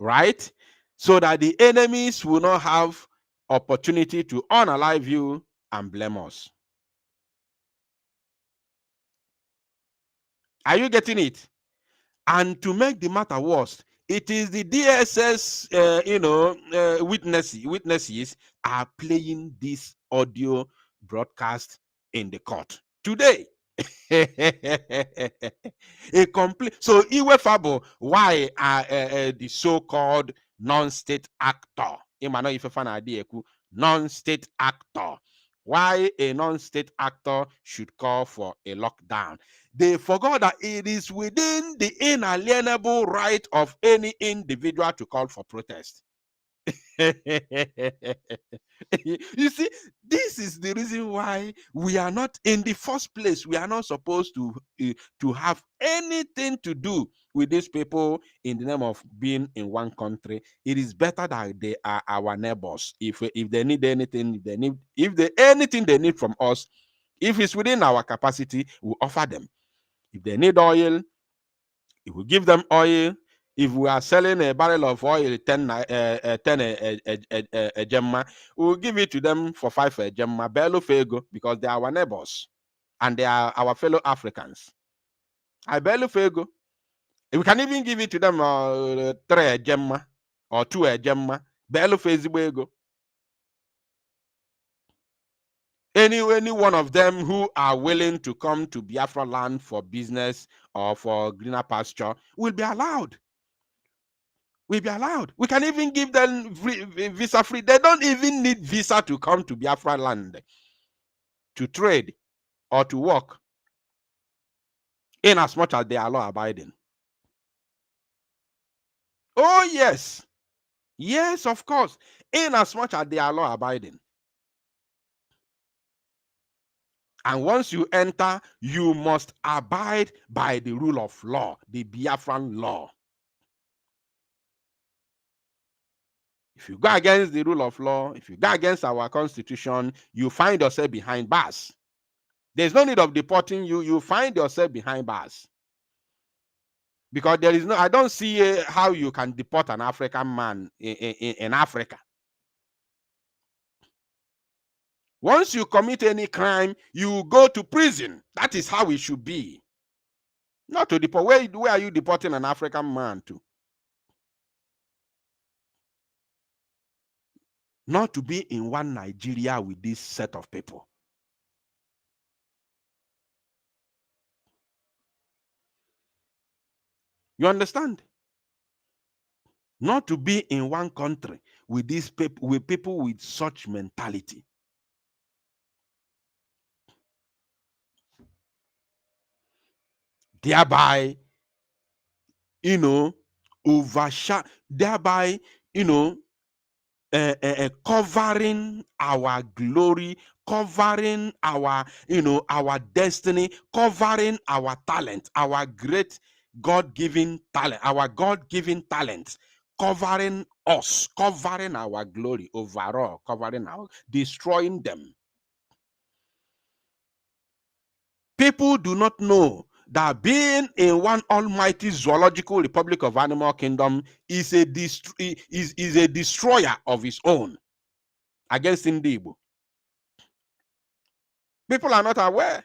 Right? So that the enemies will not have opportunity to unalive you and blame us. Are you getting it? And to make the matter worse, it is the DSS, witnesses are playing this audio broadcast in the court today. A complete. So Iwefabo, why the so-called non-state actor? Imano Ifefana Adieku, non-state actor. Why a non-state actor should call for a lockdown? They forgot that it is within the inalienable right of any individual to call for protest. You see, this is the reason why we are not, in the first place, we are not supposed to have anything to do with these people in the name of being in one country. It is better that they are our neighbors. If they need anything, anything they need from us, if it's within our capacity, we offer them. If they need oil, we will give them oil. If we are selling a barrel of oil 10 a gemma, we will give it to them for 5 a gemma, bello fego, because they are our neighbors and they are our fellow Africans. I bello fego. We can even give it to them 3 a gemma or 2 a gemma, bello fego. Any one of them who are willing to come to Biafra land for business or for greener pasture will be allowed. Will be allowed. We can even give them visa free. They don't even need visa to come to Biafra land to trade or to work, in as much as they are law abiding. Oh yes, yes, of course, in as much as they are law abiding. And once you enter, you must abide by the rule of law, the Biafran law. If you go against the rule of law, if you go against our constitution, you find yourself behind bars. There's no need of deporting you. You find yourself behind bars. Because there is no, I don't see how you can deport an African man in Africa. Once you commit any crime, you go to prison. That is how it should be. Not to deport. Where are you deporting an African man to? Not to be in one Nigeria with this set of people. You understand? Not to be in one country with these people, with people with such mentality. Thereby, overshadow, thereby, covering our glory, covering our, our destiny, covering our talent, our great God-given talent, our God-given talent, covering us, covering our glory overall, covering our, destroying them. People do not know that being in one almighty zoological republic of animal kingdom is a destroyer of its own against Indigo. People are not aware.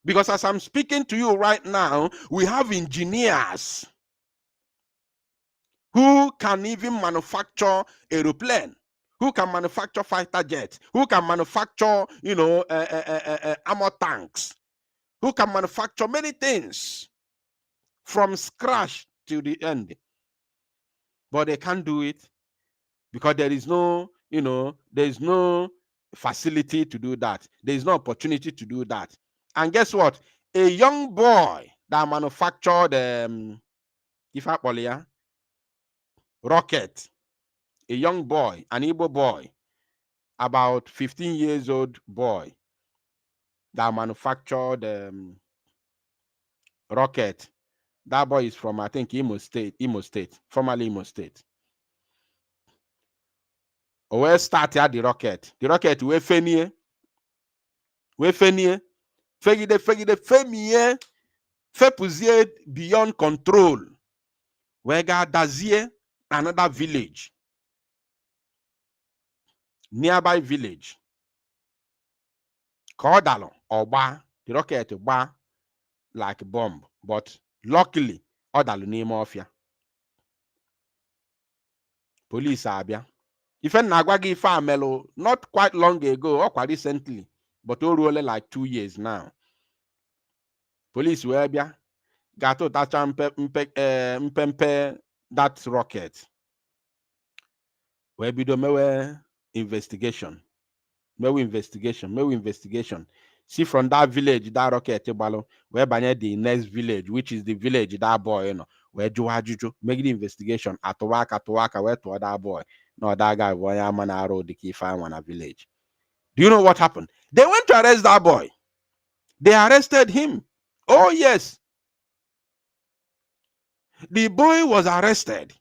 Because as I'm speaking to you right now, we have engineers who can even manufacture aeroplane, who can manufacture fighter jets, who can manufacture, armor tanks, who can manufacture many things from scratch to the end. But they can't do it because there is no, there is no facility to do that. There is no opportunity to do that. And guess what? A young boy that manufactured rocket, a young boy, an Igbo boy, about 15 years old boy that manufactured rocket. That boy is from, I think, Imo State, formerly Imo State. Where started the rocket? The rocket we fenie, fegide, femie, fepuzie beyond control. We got dazie another village, nearby village. Cordalo or bar, the rocket bar like a bomb, but luckily, Odalu name of police abia. If I nagwagi famelo, not quite long ago, or quite recently, but only like 2 years now. Police were bia gato tacha mpempe that rocket. Where bido mewe investigation. Mewe investigation. See from that village, that rocket balo, where banye the next village, which is the village that boy, where juju make the investigation at waka, where to that boy. No, that guy boy man road the key fire one a village. Do you know what happened? They went to arrest that boy. They arrested him. Oh, yes. The boy was arrested.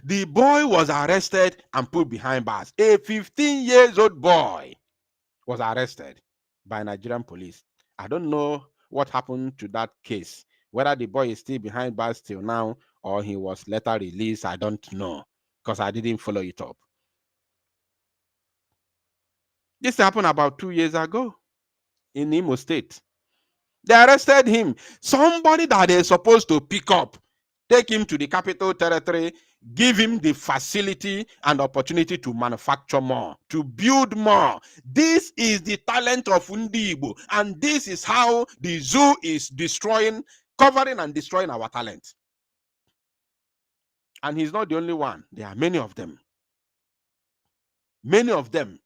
The boy was arrested and put behind bars. A 15-year-old boy was arrested by Nigerian police. I don't know what happened to that case. Whether the boy is still behind bars till now or he was later released, I don't know because I didn't follow it up. This happened about 2 years ago in Imo State. They arrested him. Somebody that they're supposed to pick up, take him to the capital territory, give him the facility and opportunity to manufacture more, to build more. This is the talent of Undibo, and this is how the zoo is destroying, covering and destroying our talent. And he's not the only one. There are many of them. Many of them.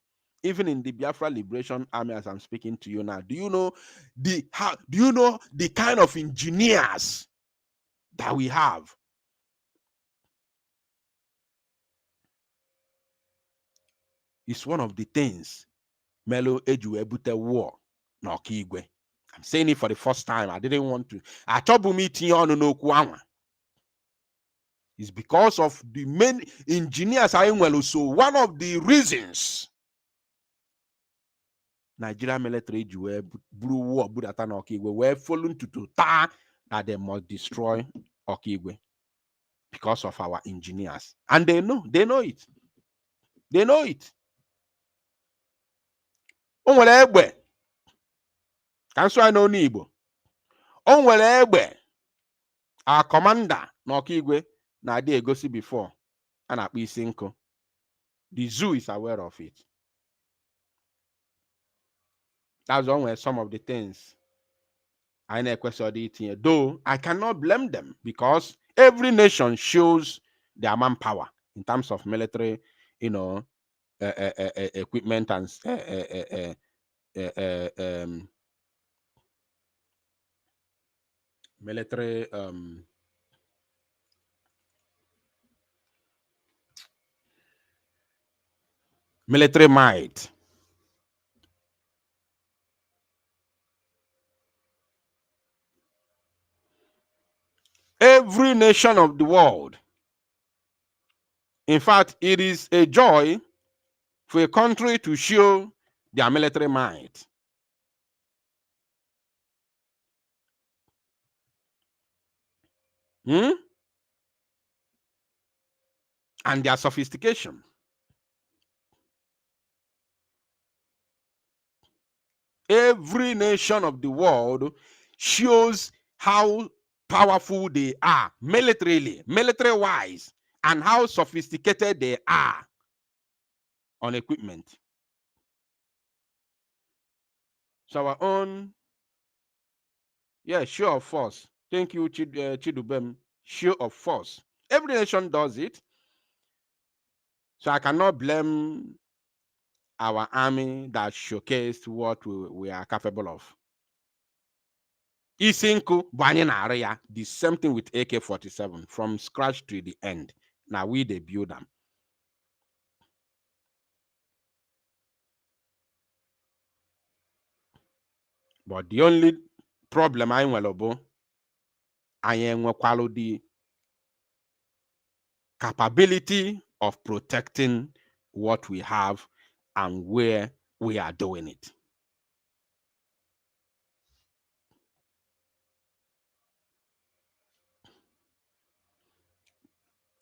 Even in the Biafra Liberation Army, as I'm speaking to you now, do you know the kind of engineers that we have? It's one of the things Melo Eju Ebute war na Okigwe. I'm saying it for the first time. I didn't want to. It's because of the main engineers. So one of the reasons Nigeria military were following to that they must destroy Okigwe because of our engineers. And they know it. They know it. Onwere egbe. Kanso I know Igbo. Onwere egbe. Our commander n'Okigwe na adi egosi before and akpa isi nkụ. The zoo is aware of it. That's one where some of the things I know. Though I cannot blame them because every nation shows their manpower in terms of military, equipment and military military might. Every nation of the world. In fact, it is a joy for a country to show their military might. And their sophistication. Every nation of the world shows how powerful they are militarily, military-wise, and how sophisticated they are on equipment. So our own, show of force. Thank you, Chidubem. Show of force. Every nation does it. So I cannot blame our army that showcased what we are capable of. Isinku Banyanaria, the same thing with AK-47 from scratch to the end. Now we they build them. But the only problem I am the capability of protecting what we have and where we are doing it.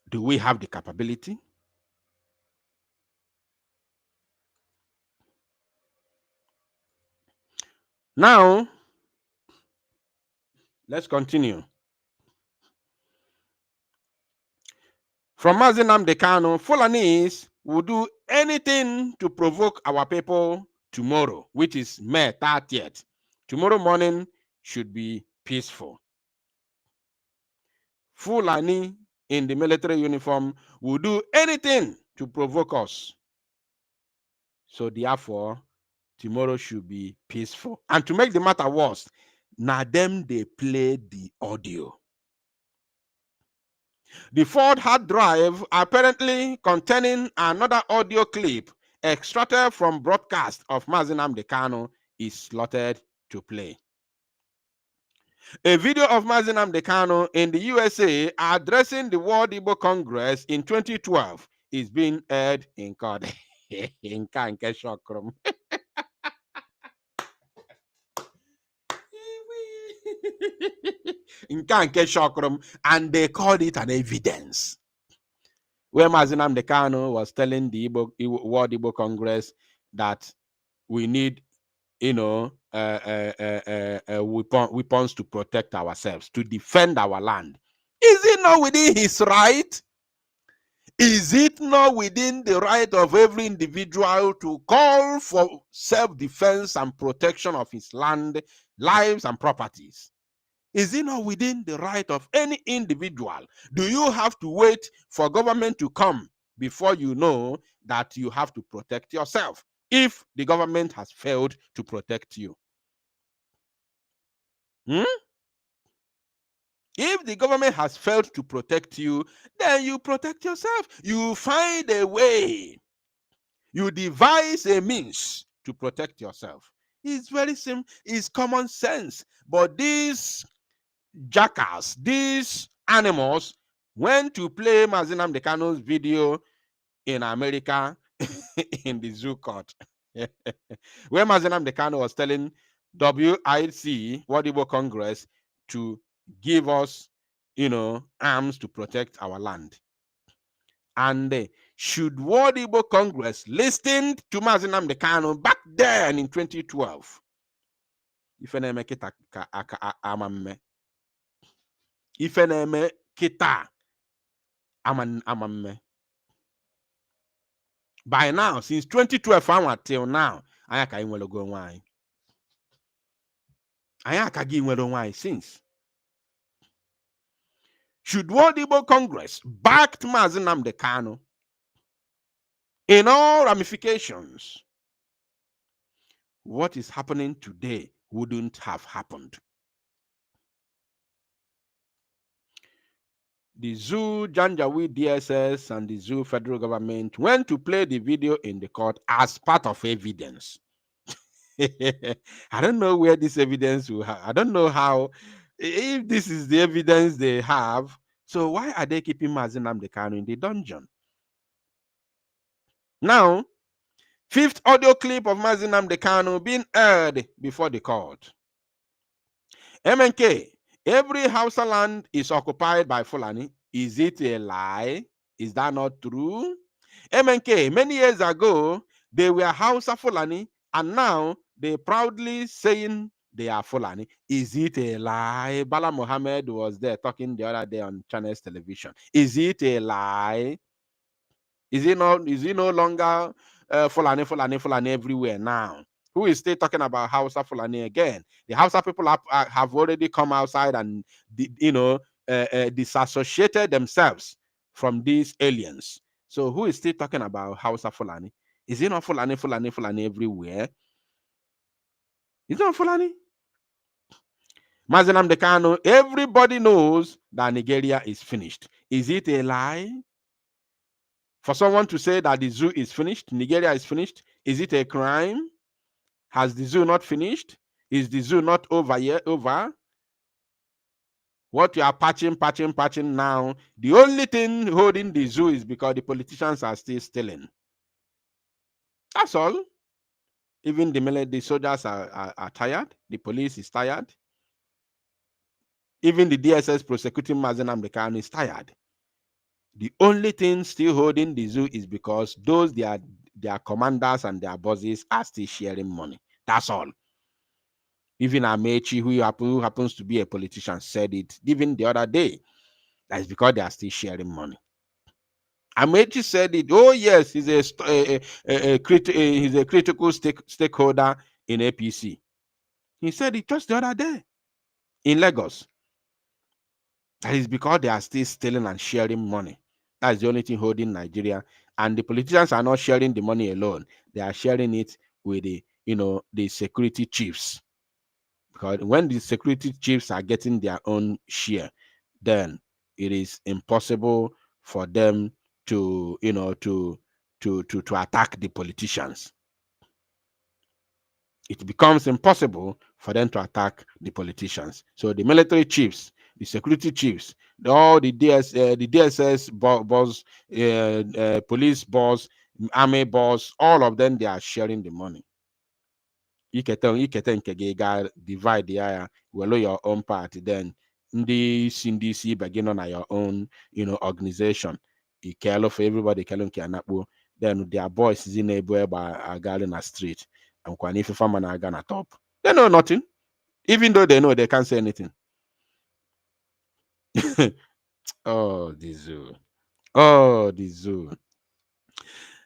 Do we have the capability? Now, let's continue. From Mazi Nnamdi Kanu, Fulanis will do anything to provoke our people tomorrow, which is May 30th. Tomorrow morning should be peaceful. Fulani in the military uniform will do anything to provoke us. So therefore, tomorrow should be peaceful. And to make the matter worse, now them they played the audio. The Ford hard drive, apparently containing another audio clip extracted from broadcast of Mazi Nnamdi Kanu, is slotted to play. A video of Mazi Nnamdi Kanu in the USA addressing the World Igbo Congress in 2012 is being aired in court. And they called it an evidence. Where Mazi Nnamdi Kanu was telling the World Igbo Congress that we need, weapons to protect ourselves, to defend our land. Is it not within his right? Is it not within the right of every individual to call for self-defense and protection of his land, lives, and properties? Is it not within the right of any individual? Do you have to wait for government to come before you know that you have to protect yourself if the government has failed to protect you? If the government has failed to protect you, then you protect yourself. You find a way. You devise a means to protect yourself. It's very simple. It's common sense. But these jackals, these animals, went to play Mazi Nnamdi Kanu's video in America in the zoo court, where Mazi Nnamdi Kanu was telling WIC, World Igbo Congress, to give us, arms to protect our land. And should World Igbo Congress listen to Mazi Nnamdi Kanu back then in 2012? Ife na-eme kita ka aka amamme. Ife na-eme kita amamme. By now, since 2012 till now, anyị ka nwere go nwanyị. Anyị akaghị nwere nwanyị since. Should World Igbo Congress back Mazi Nnamdi Kanu in all ramifications, what is happening today wouldn't have happened. The Zoo, Janjaweed DSS, and the Zoo federal government went to play the video in the court as part of evidence. I don't know where this evidence will have. I don't know how, if this is the evidence they have. So why are they keeping Mazi Nnamdi Kanu in the dungeon? Now, fifth audio clip of Mazi Nnamdi Kanu being aired before the court. MNK, every Hausa land is occupied by Fulani. Is it a lie? Is that not true? MNK, many years ago, they were Hausa Fulani, and now they proudly saying they are Fulani. Is it a lie? Bala Mohammed was there talking the other day on Channels Television. Is it a lie? Is it no longer Fulani everywhere now? Who is still talking about Hausa Fulani again? The Hausa people have already come outside and disassociated themselves from these aliens. So who is still talking about Hausa Fulani? Is it not Fulani everywhere? Is it not Fulani? Mazi Nnamdi Kanu, everybody knows that Nigeria is finished. Is it a lie? For someone to say that the zoo is finished, Nigeria is finished, is it a crime? Has the zoo not finished? Is the zoo not over yet? Over? What you are patching now, the only thing holding the zoo is because the politicians are still stealing. That's all. Even the soldiers are tired. The police is tired. Even the DSS prosecuting Mazi Nnamdi Kanu is tired. The only thing still holding the zoo is because those their commanders and their bosses are still sharing money. That's all. Even Amechi, who happens to be a politician, said it even the other day. That is because they are still sharing money. Amechi said it. Oh yes, he's a critical stakeholder in APC. He said it just the other day in Lagos. That is because they are still stealing and sharing money. That's the only thing holding Nigeria. And the politicians are not sharing the money alone. They are sharing it with the security chiefs. Because when the security chiefs are getting their own share, then it is impossible for them to attack the politicians. It becomes impossible for them to attack the politicians. So the military chiefs, the security chiefs, all the DSS boss, police boss, army boss, all of them, they are sharing the money. Ikete nke gị ga divide ya welu your own part, then ndị isi begin on your own organization. Ikelu for everybody kelu nke anakpo, then their boys is in ebu egbe agali na street, and kwa if farmer na aga na top, they know nothing, even though they know they can't say anything. Oh, the zoo.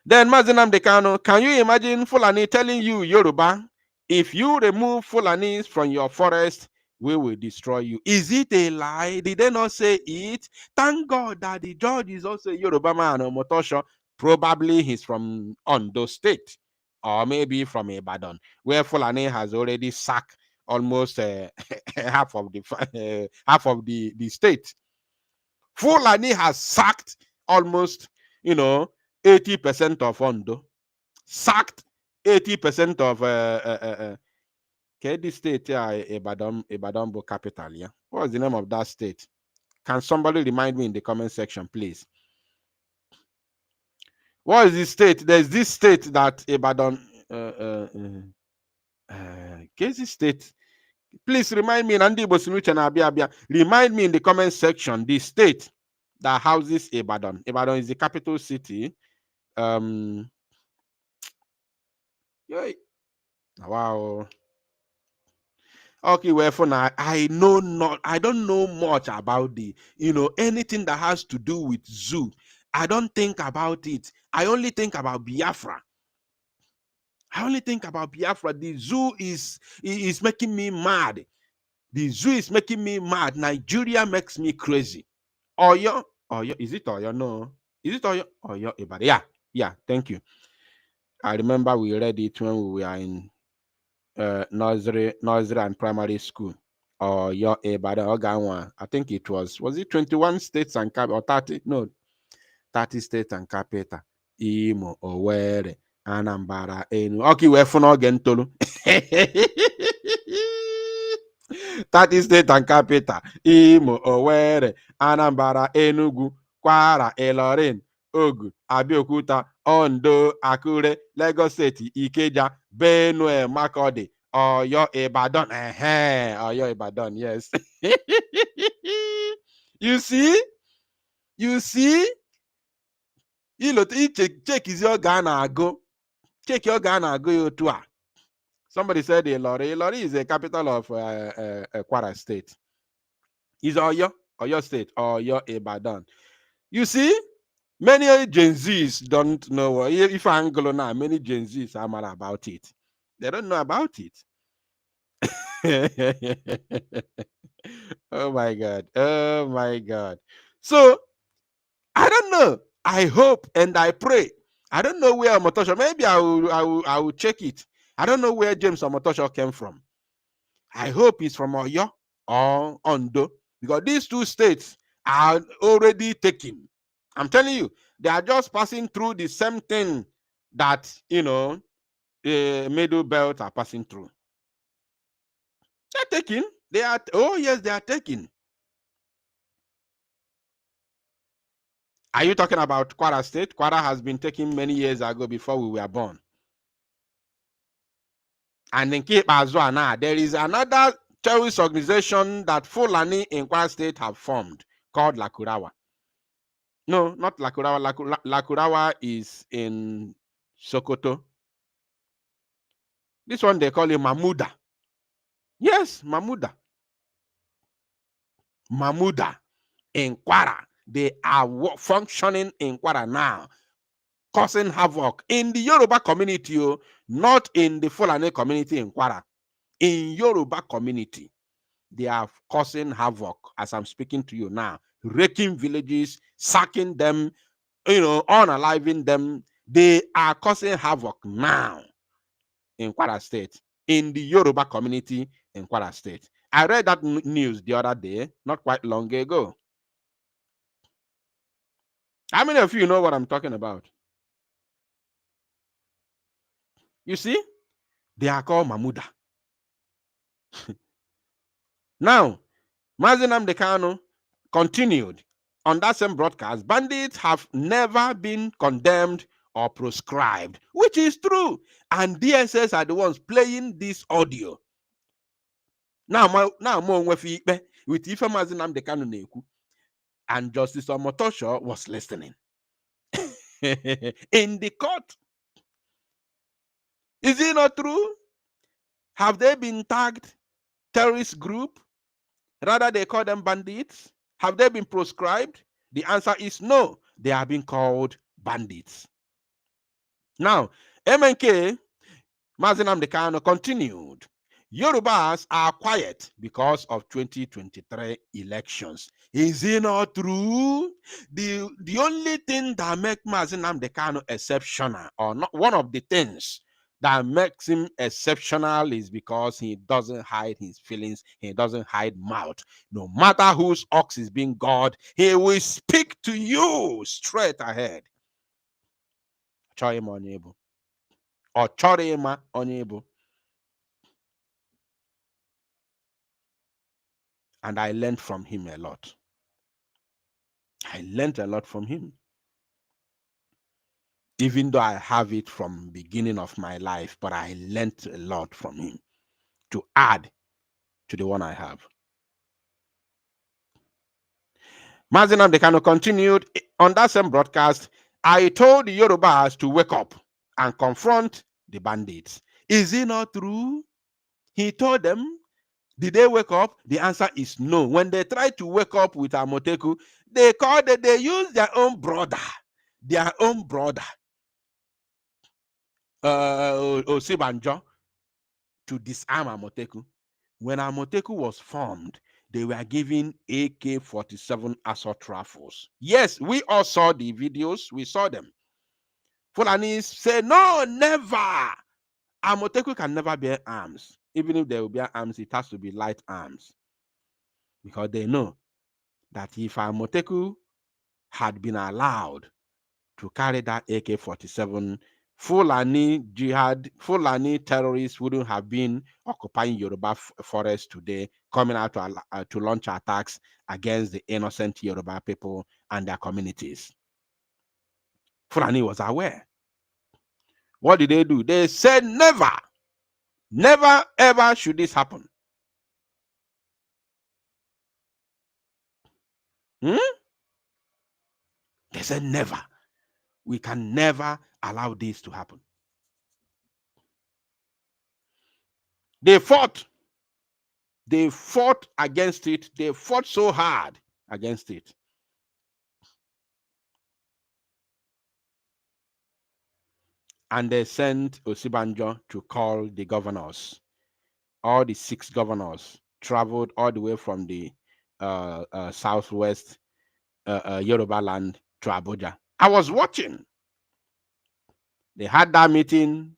Then Mazinam Dekano, can you imagine Fulani telling you, Yoruba, if you remove Fulanis from your forest, we will destroy you? Is it a lie? Did they not say it? Thank God that the judge is also a Yoruba man, or Motosho. Probably he's from Ondo State, or maybe from Ibadan, where Fulani has already sacked almost half of the state. Fulani has sacked almost 80% of Ondo, sacked 80% of the state, Ibadan capital. Yeah, what's the name of that state? Can somebody remind me in the comment section, please? What is this state? There's this state that Ibadan, Kezi state. Please remind me, Nandi Bosinucha na Abia. Remind me in the comment section the state that houses Ibadan. Ibadan is the capital city. Wow. Okay, well, for now, I don't know much about the, anything that has to do with zoo. I don't think about it. I only think about Biafra. The zoo is making me mad. The zoo is making me mad. Nigeria makes me crazy. Oyo, is it Oyo? No. Is it Oyo? Oyo, Ibadan. Yeah, thank you. I remember we read it when we were in nursery and primary school. Or your Ibadan, I think it was it 21 states and capital, or 30? No, 30 states and capital. Imo, Owerri, Anambra, Enu. Okay, we're for again, Tolu. 30 states and capital. Imo, Owerri, Anambra, Enugu, Kwara, Ilorin, Ogun, Abeokuta, Ondo, Akure, Lagos State, Ikeja, Benue, Makurdi, Oyo, Ibadan. Oyo, Ibadan, yes. You see? Check is your Ghana go. Check your Ghana go you too. Somebody said Ilori. Ilori is the capital of Kwara State. Is Oyo State, Oyo, Ibadan. You see? Many Gen Zs don't know. If Anglo now, many Gen Zs are mad about it. They don't know about it. Oh my God. So I don't know. I hope and I pray. I don't know where Omotosho. Maybe I will check it. I don't know where James Omotosho came from. I hope he's from Oyo or Ondo, because these two states are already taken. I'm telling you, they are just passing through the same thing that the middle belt are passing through. They're taking. They are. Oh yes, they are taking. Are you talking about Kwara State? Kwara has been taken many years ago, before we were born. And in Cape Azua, there is another terrorist organization that Fulani in Kwara State have formed, called Lakurawa. No, not Lakurawa. Lakurawa is in Sokoto. This one they call it Mamuda. Yes, Mamuda in Kwara. They are functioning in Kwara now, causing havoc in the Yoruba community, not in the Fulani community in Kwara. In Yoruba community, they are causing havoc as I'm speaking to you now, raking villages, sacking them, unaliving them. They are causing havoc now in Kwara State, in the Yoruba community in Kwara State. I read that news the other day, not quite long ago. How many of you know what I'm talking about? You see, they are called Mamuda. Now, Mazinam Dekano continued on that same broadcast. Bandits have never been condemned or proscribed, which is true. And DSS are the ones playing this audio. Now, more with Ife Mazinam Dekano Neku, and Justice Omotosho was listening in the court. Is it not true? Have they been tagged terrorist group? Rather, they call them bandits. Have they been proscribed? The answer is no. They are being called bandits. Now, MNK, Mazinam Dekano, continued. Yorubas are quiet because of 2023 elections. Is it not true? The only thing that makes Mazinam Dekano exceptional, or not one of the things that makes him exceptional, is because he doesn't hide his feelings. He doesn't hide mouth. No matter whose ox is being God, he will speak to you straight ahead. Choima Onyebo. Or Chorima Onyebo. And I learned from him a lot. I learned a lot from him. Even though I have it from beginning of my life, but I learned a lot from him to add to the one I have. Mazinam Dekano continued on that same broadcast. I told the Yorubas to wake up and confront the bandits. Is it not true? He told them. Did they wake up? The answer is no. When they tried to wake up with Amoteku, they used their own brother. Osibanjo, to disarm Amoteku. When Amoteku was formed, they were given AK-47 assault rifles. Yes, we all saw the videos. We saw them. Fulanis say, no, never. Amoteku can never bear arms. Even if they will bear arms, it has to be light arms. Because they know that if Amoteku had been allowed to carry that AK-47, Fulani terrorists wouldn't have been occupying Yoruba forest today, coming out to launch attacks against the innocent Yoruba people and their communities. Fulani was aware. What did they do? They said never, never ever should this happen. They said never. We can never allow this to happen. They fought against it. They fought so hard against it. And they sent Osibanjo to call the governors. All the 6 governors traveled all the way from the southwest Yoruba land to Abuja. I was watching. They had that meeting,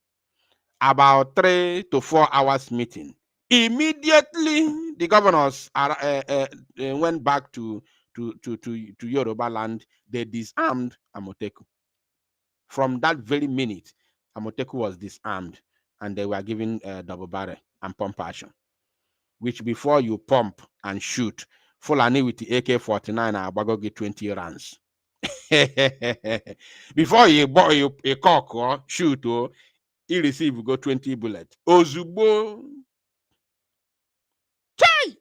about 3 to 4 hours meeting. Immediately, the governors went back to Yoruba land. They disarmed Amoteku. From that very minute, Amoteku was disarmed, and they were given double barrel and pump action, which before you pump and shoot, Fulani with the AK-49 are about to get 20 rounds. Before you a cock or shoot, he receive go 20 bullets. Ozubo. Chai!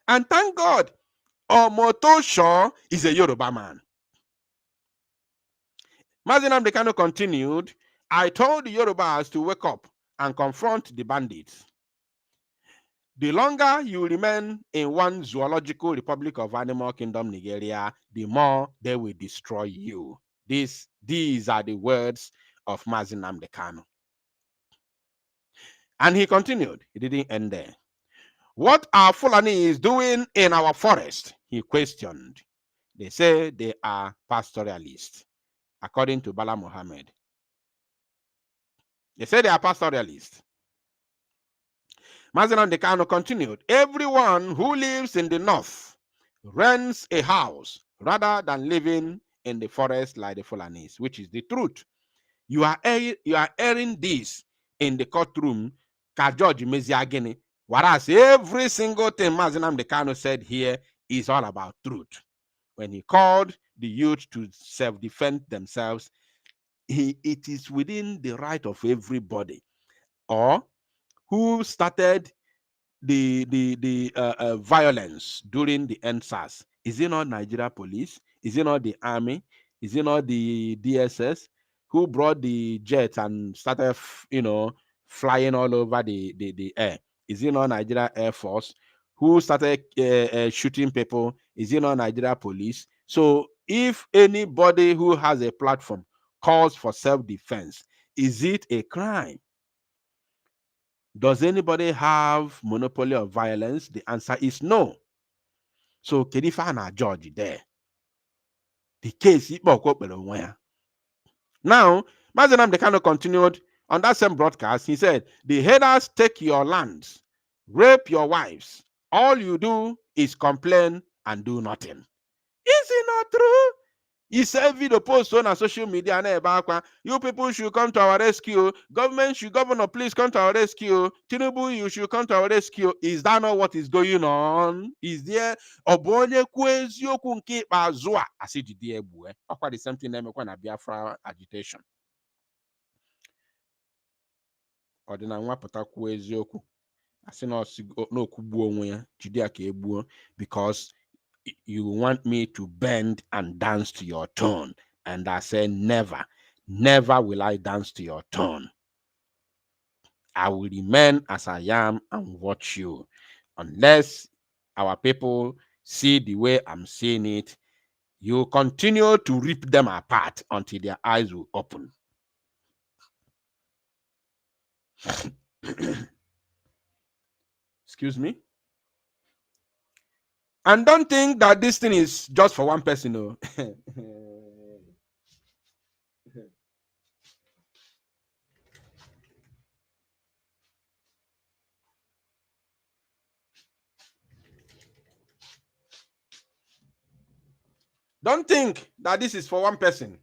And thank God, Omotosho is a Yoruba man. Mazinam Dekano continued, I told the Yorubas to wake up and confront the bandits. The longer you remain in one zoological republic of animal kingdom, Nigeria, the more they will destroy you. These are the words of Mazi Nnamdi Kanu. And he continued. He didn't end there. What are Fulani doing in our forest? He questioned. They say they are pastoralists, according to Bala Mohammed. They say they are pastoralists. Mazi Nnamdi Kanu continued. Everyone who lives in the north rents a house rather than living in the forest like the Fulanis, which is the truth. You are airing this in the courtroom, Ka George Meziagini, whereas every single thing Mazi Nnamdi Kanu said here is all about truth. When he called the youth to self-defend themselves, it is within the right of everybody. Or who started the violence during the NSAS? Is it not Nigeria police? Is it not the army? Is it not the DSS who brought the jet and started, flying all over the air? Is it not Nigeria Air Force who started shooting people? Is it not Nigeria police? So if anybody who has a platform calls for self-defense, is it a crime? Does anybody have monopoly of violence? The answer is no. So Kedifana George there. The case now, Mazi Nnamdi Kanu continued on that same broadcast. He said, the headers take your lands, rape your wives. All you do is complain and do nothing. Is it not true? He said video post on social media, you people should come to our rescue. Governor, please come to our rescue. Tinubu, you should come to our rescue. Is that not what is going on? Is there obonye kwezioku nke ikpeazụ a asididi egbu? Ọkwa the same thing na-emekwa na Biafra agitation. Ọ dị na nwa pụta kwuo eziokwu asị na okugbuo onwe ya jide ya ka egbuo because you want me to bend and dance to your tone. And I say, never will I dance to your tone. I will remain as I am and watch you. Unless our people see the way I'm seeing it, you continue to rip them apart until their eyes will open. Excuse me. And don't think that this thing is just for one person. No. Don't think that this is for one person.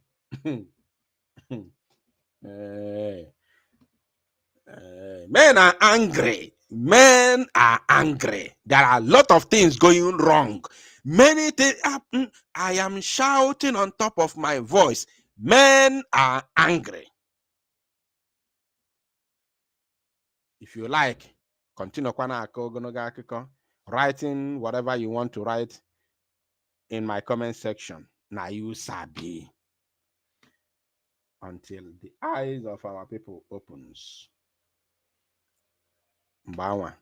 Men are angry. Men are angry. There are a lot of things going wrong. Many things happen. I am shouting on top of my voice. Men are angry. If you like, continue writing whatever you want to write in my comment section. Now you sabi. Until the eyes of our people opens. Mbawa.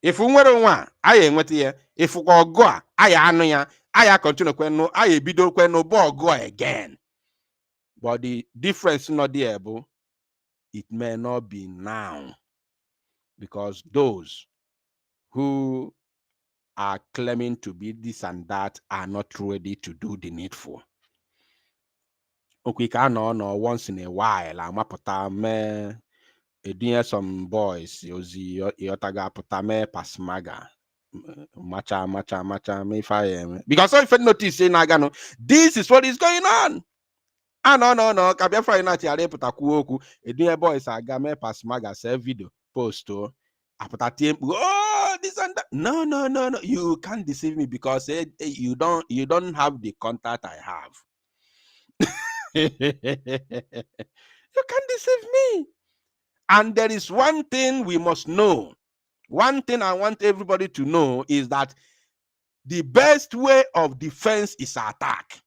If we nwere nwa, aya enweta ya. If we go a, aya anu ya. Aya continue kwenu, aya bido kwenu bo go again. But the difference not there, but it may not be now. Because those who are claiming to be this and that are not ready to do the needful. Okay, no, once in a while, I'm up me. Some boys, yotaga putame pasmaga. Macha, if I am. Because if I notice, this is what is going on. No. Biafra United are putakuoku. Boys are game pasmaga, say video, post. Oh, this and that. No. You can't deceive me because you don't have the contact I have. You can't deceive me. And there is one thing we must know. One thing I want everybody to know is that the best way of defense is attack.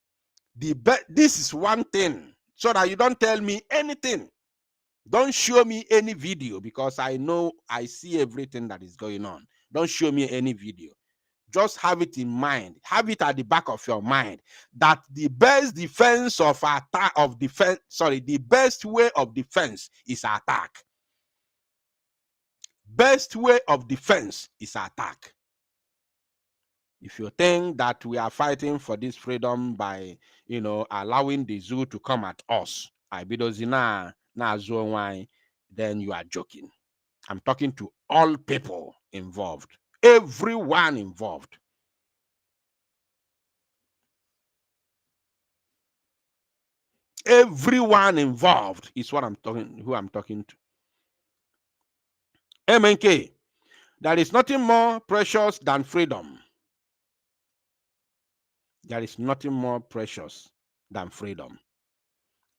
This is one thing, so that you don't tell me anything. Don't show me any video, because I know I see everything that is going on. Don't show me any video. Just have it in mind. Have it at the back of your mind that the best defense of attack of defense, the best way of defense is attack. Best way of defense is attack. If you think that we are fighting for this freedom by, allowing the zoo to come at us, then you are joking. I'm talking to all people involved, everyone involved. Everyone involved is who I'm talking to. MNK, there is nothing more precious than freedom. There is nothing more precious than freedom.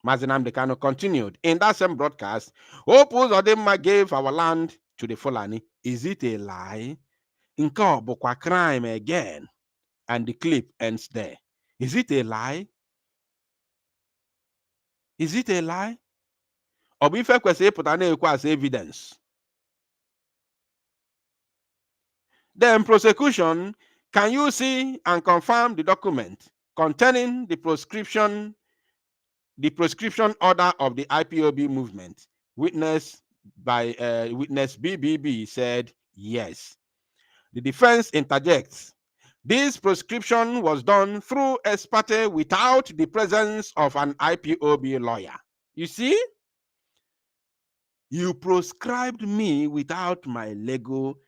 Mazinam Dekano continued. In that same broadcast, Opus Odema gave our land to the Fulani. Is it a lie? Inka bokwa crime again. And the clip ends there. Is it a lie? Is it a lie? Or if I put as evidence? Then prosecution, can you see and confirm the document containing the prescription order of the IPOB movement? Witness BBB said yes. The defense interjects. This prescription was done through ex parte without the presence of an IPOB lawyer. You see? You proscribed me without my legal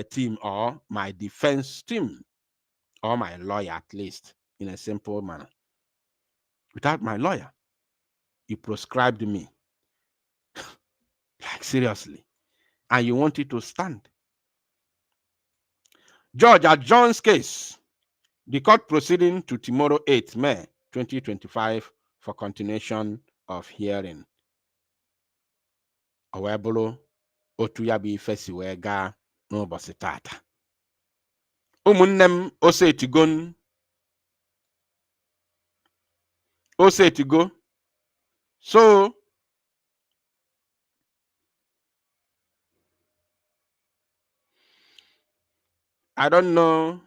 team or my defense team or my lawyer, at least in a simple manner. Without my lawyer, you proscribed me. Like, seriously. And you want it to stand. Judge adjourns case. The court proceeding to tomorrow, 8th May 2025, for continuation of hearing. Owebulu otu ya bụ ife si wee gaa n'ụbọchị tata. Ụmụnne m osetigo. So I don't know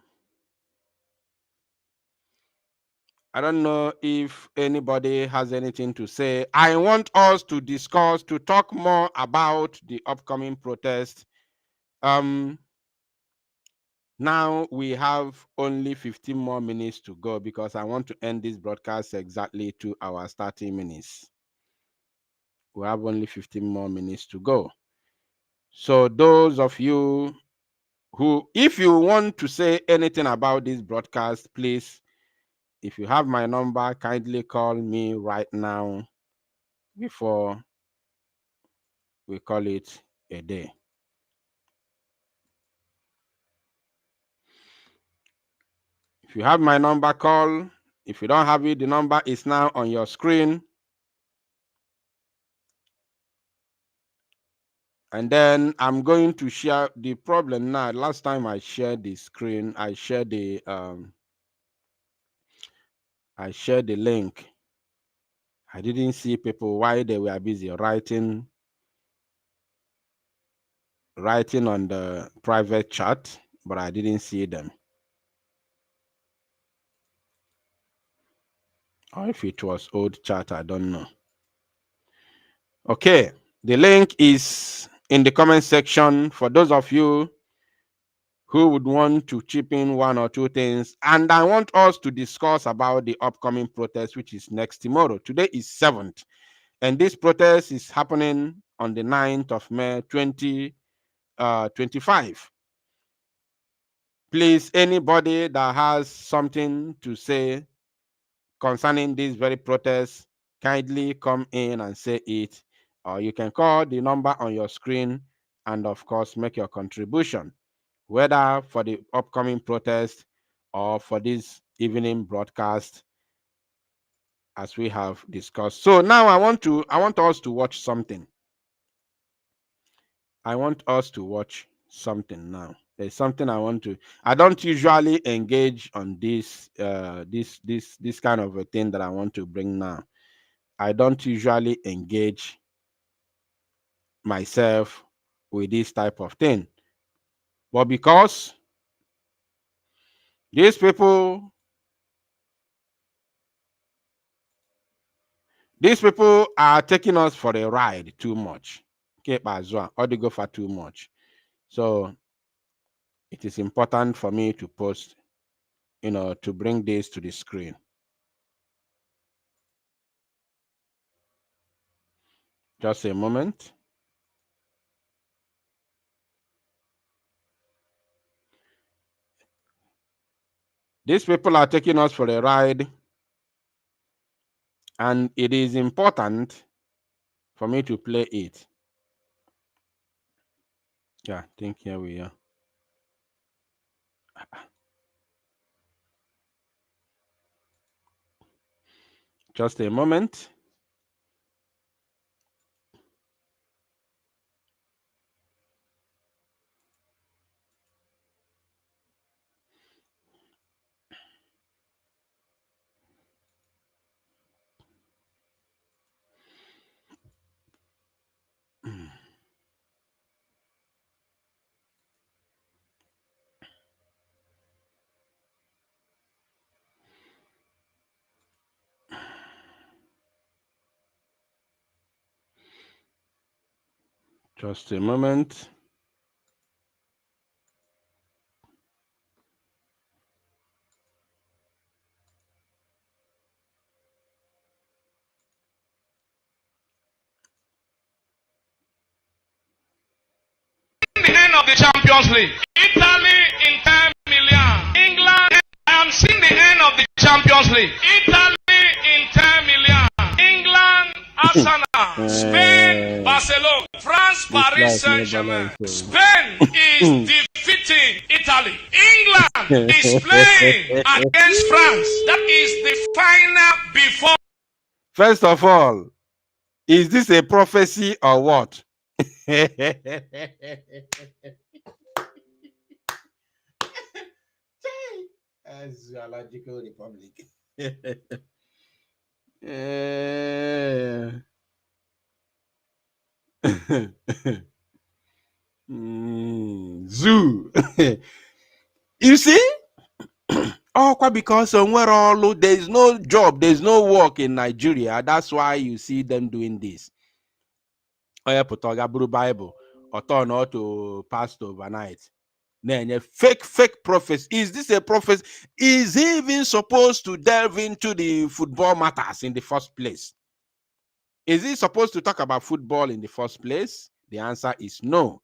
if anybody has anything to say. I want us to talk more about the upcoming protest. Now we have only 15 more minutes to go because I want to end this broadcast exactly to our 30 minutes. We have only 15 more minutes to go. So those of you who, if you want to say anything about this broadcast, please, if you have my number, kindly call me right now before we call it a day. If you have my number, call. If you don't have it, the number is now on your screen. And then I'm going to share the problem now. Last time I shared the screen, I shared the link. I didn't see people why they were busy writing on the private chat, but I didn't see them. Or if it was old chat, I don't know. Okay, the link is in the comment section for those of you who would want to chip in one or two things. And I want us to discuss about the upcoming protest, which is next tomorrow. Today is 7th. And this protest is happening on the 9th of May, 2025. Please, anybody that has something to say concerning this very protest, kindly come in and say it. Or you can call the number on your screen and, of course, make your contribution, whether for the upcoming protest or for this evening broadcast, as we have discussed. So now I want us to watch something. I want us to watch something now. There's something I don't usually engage on this kind of a thing that I want to bring now. I don't usually engage myself with this type of thing. But because these people are taking us for a ride too much. Or they go for too much. So it is important for me to post, to bring this to the screen. Just a moment. These people are taking us for a ride, and it is important for me to play it. Yeah, I think here we are. Just a moment. Just a moment. The end of the Champions League. Italy in 10 million. England. I am seeing the end of the Champions League. Italy in 10 million. England, Arsenal. Spain, Barcelona. France, Paris Saint-Germain. Spain is defeating Italy. England is playing against France. That is the final before. First of all, is this a prophecy or what? Zoological Republic. Zoo. You see? Because somewhere all there is no job, there is no work in Nigeria. That's why you see them doing this. Bible or turn out to past overnight. Fake prophecy. Is this a prophecy? Is he even supposed to delve into the football matters in the first place? Is he supposed to talk about football in the first place? The answer is no.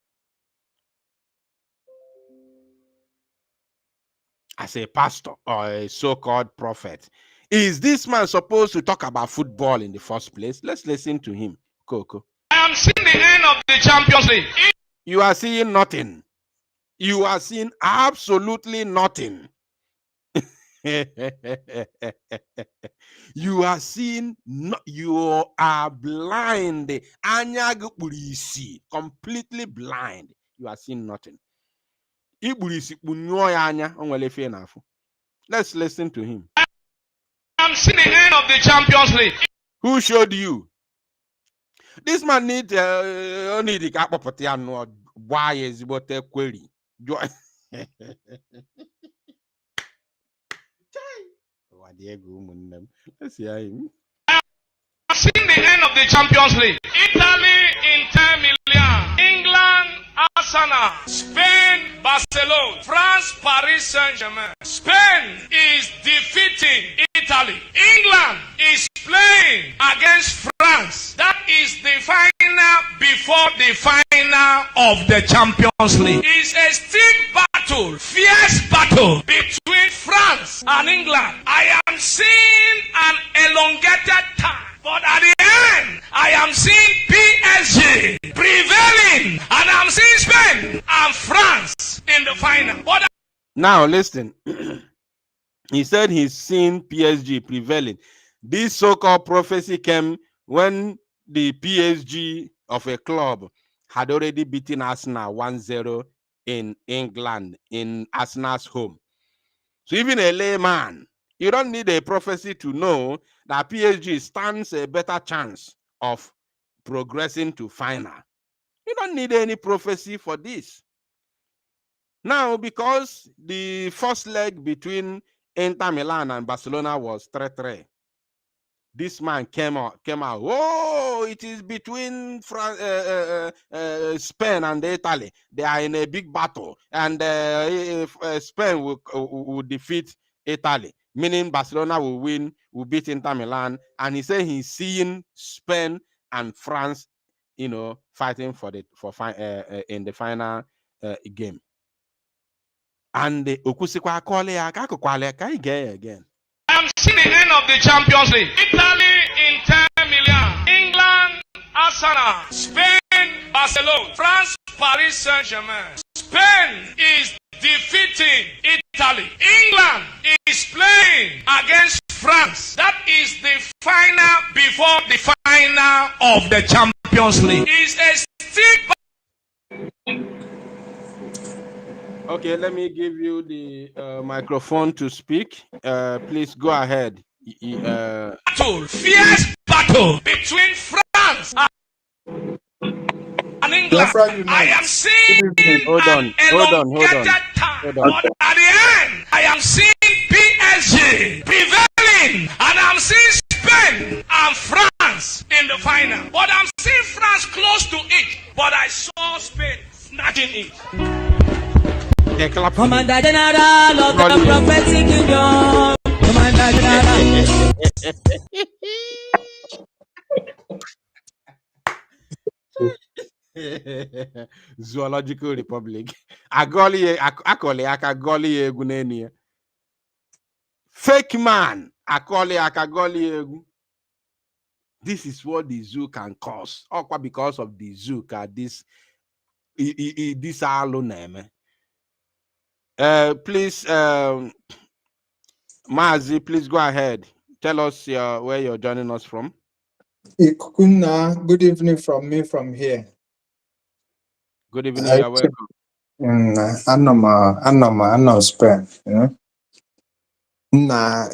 As a pastor or a so-called prophet, is this man supposed to talk about football in the first place? Let's listen to him. Coco. I am seeing the end of the Champions League. You are seeing nothing. You are seeing absolutely nothing. You are seeing, you are blind. Completely blind. You are seeing nothing. Let's listen to him. I'm seeing the end of the Champions League. Who showed you? This man need the why is what a query. Let's hear him. I'm seeing the end of the Champions League. Italy in 10 million. England, Arsenal. Spain, Barcelona. France, Paris Saint-Germain. Spain is defeating Italy. England is playing against France. That is the final before the final of the Champions League. It's a stiff battle, fierce battle between France and England. I am seeing an elongated time. But at the end, I am seeing PSG prevailing, and I'm seeing Spain and France in the final. But now listen, he said he's seen PSG prevailing. This so-called prophecy came when the PSG of a club had already beaten Arsenal 1-0 in England, in Arsenal's home. So even a layman, you don't need a prophecy to know that PSG stands a better chance of progressing to final. You don't need any prophecy for this. Now, because the first leg between Inter Milan and Barcelona was 3-3, this man came out. Oh, it is between Spain and Italy. They are in a big battle, and Spain will defeat Italy, meaning Barcelona will beat Inter Milan. And he said he's seeing Spain and France, fighting in the final game. And the Okusikwa Kwale again. I'm seeing the end of the Champions League. Italy, Inter Milan. England, Arsenal. Spain, Barcelona. France, Paris Saint-Germain. Spain is defeating Italy. England is playing against France. That is the final before the final of the Champions League. It's a stick. Okay, let me give you the microphone to speak. Please go ahead. Fierce battle between France and England. I am seeing hold on. But at the end, I am seeing PSG prevailing, and I'm seeing Spain and France in the final. But I'm seeing France close to it. But I saw Spain snatching it. Commander General of the Prophetic Union. Commander General. Zoological Republic. Akoli egwu. Fake man. Akoli. This is what the zoo can cause. Because of the zoo, this alone. Please, Mazi, please go ahead. Tell us where you're joining us from. Good evening from me from here. Good evening, you're welcome. I'm Spain. Na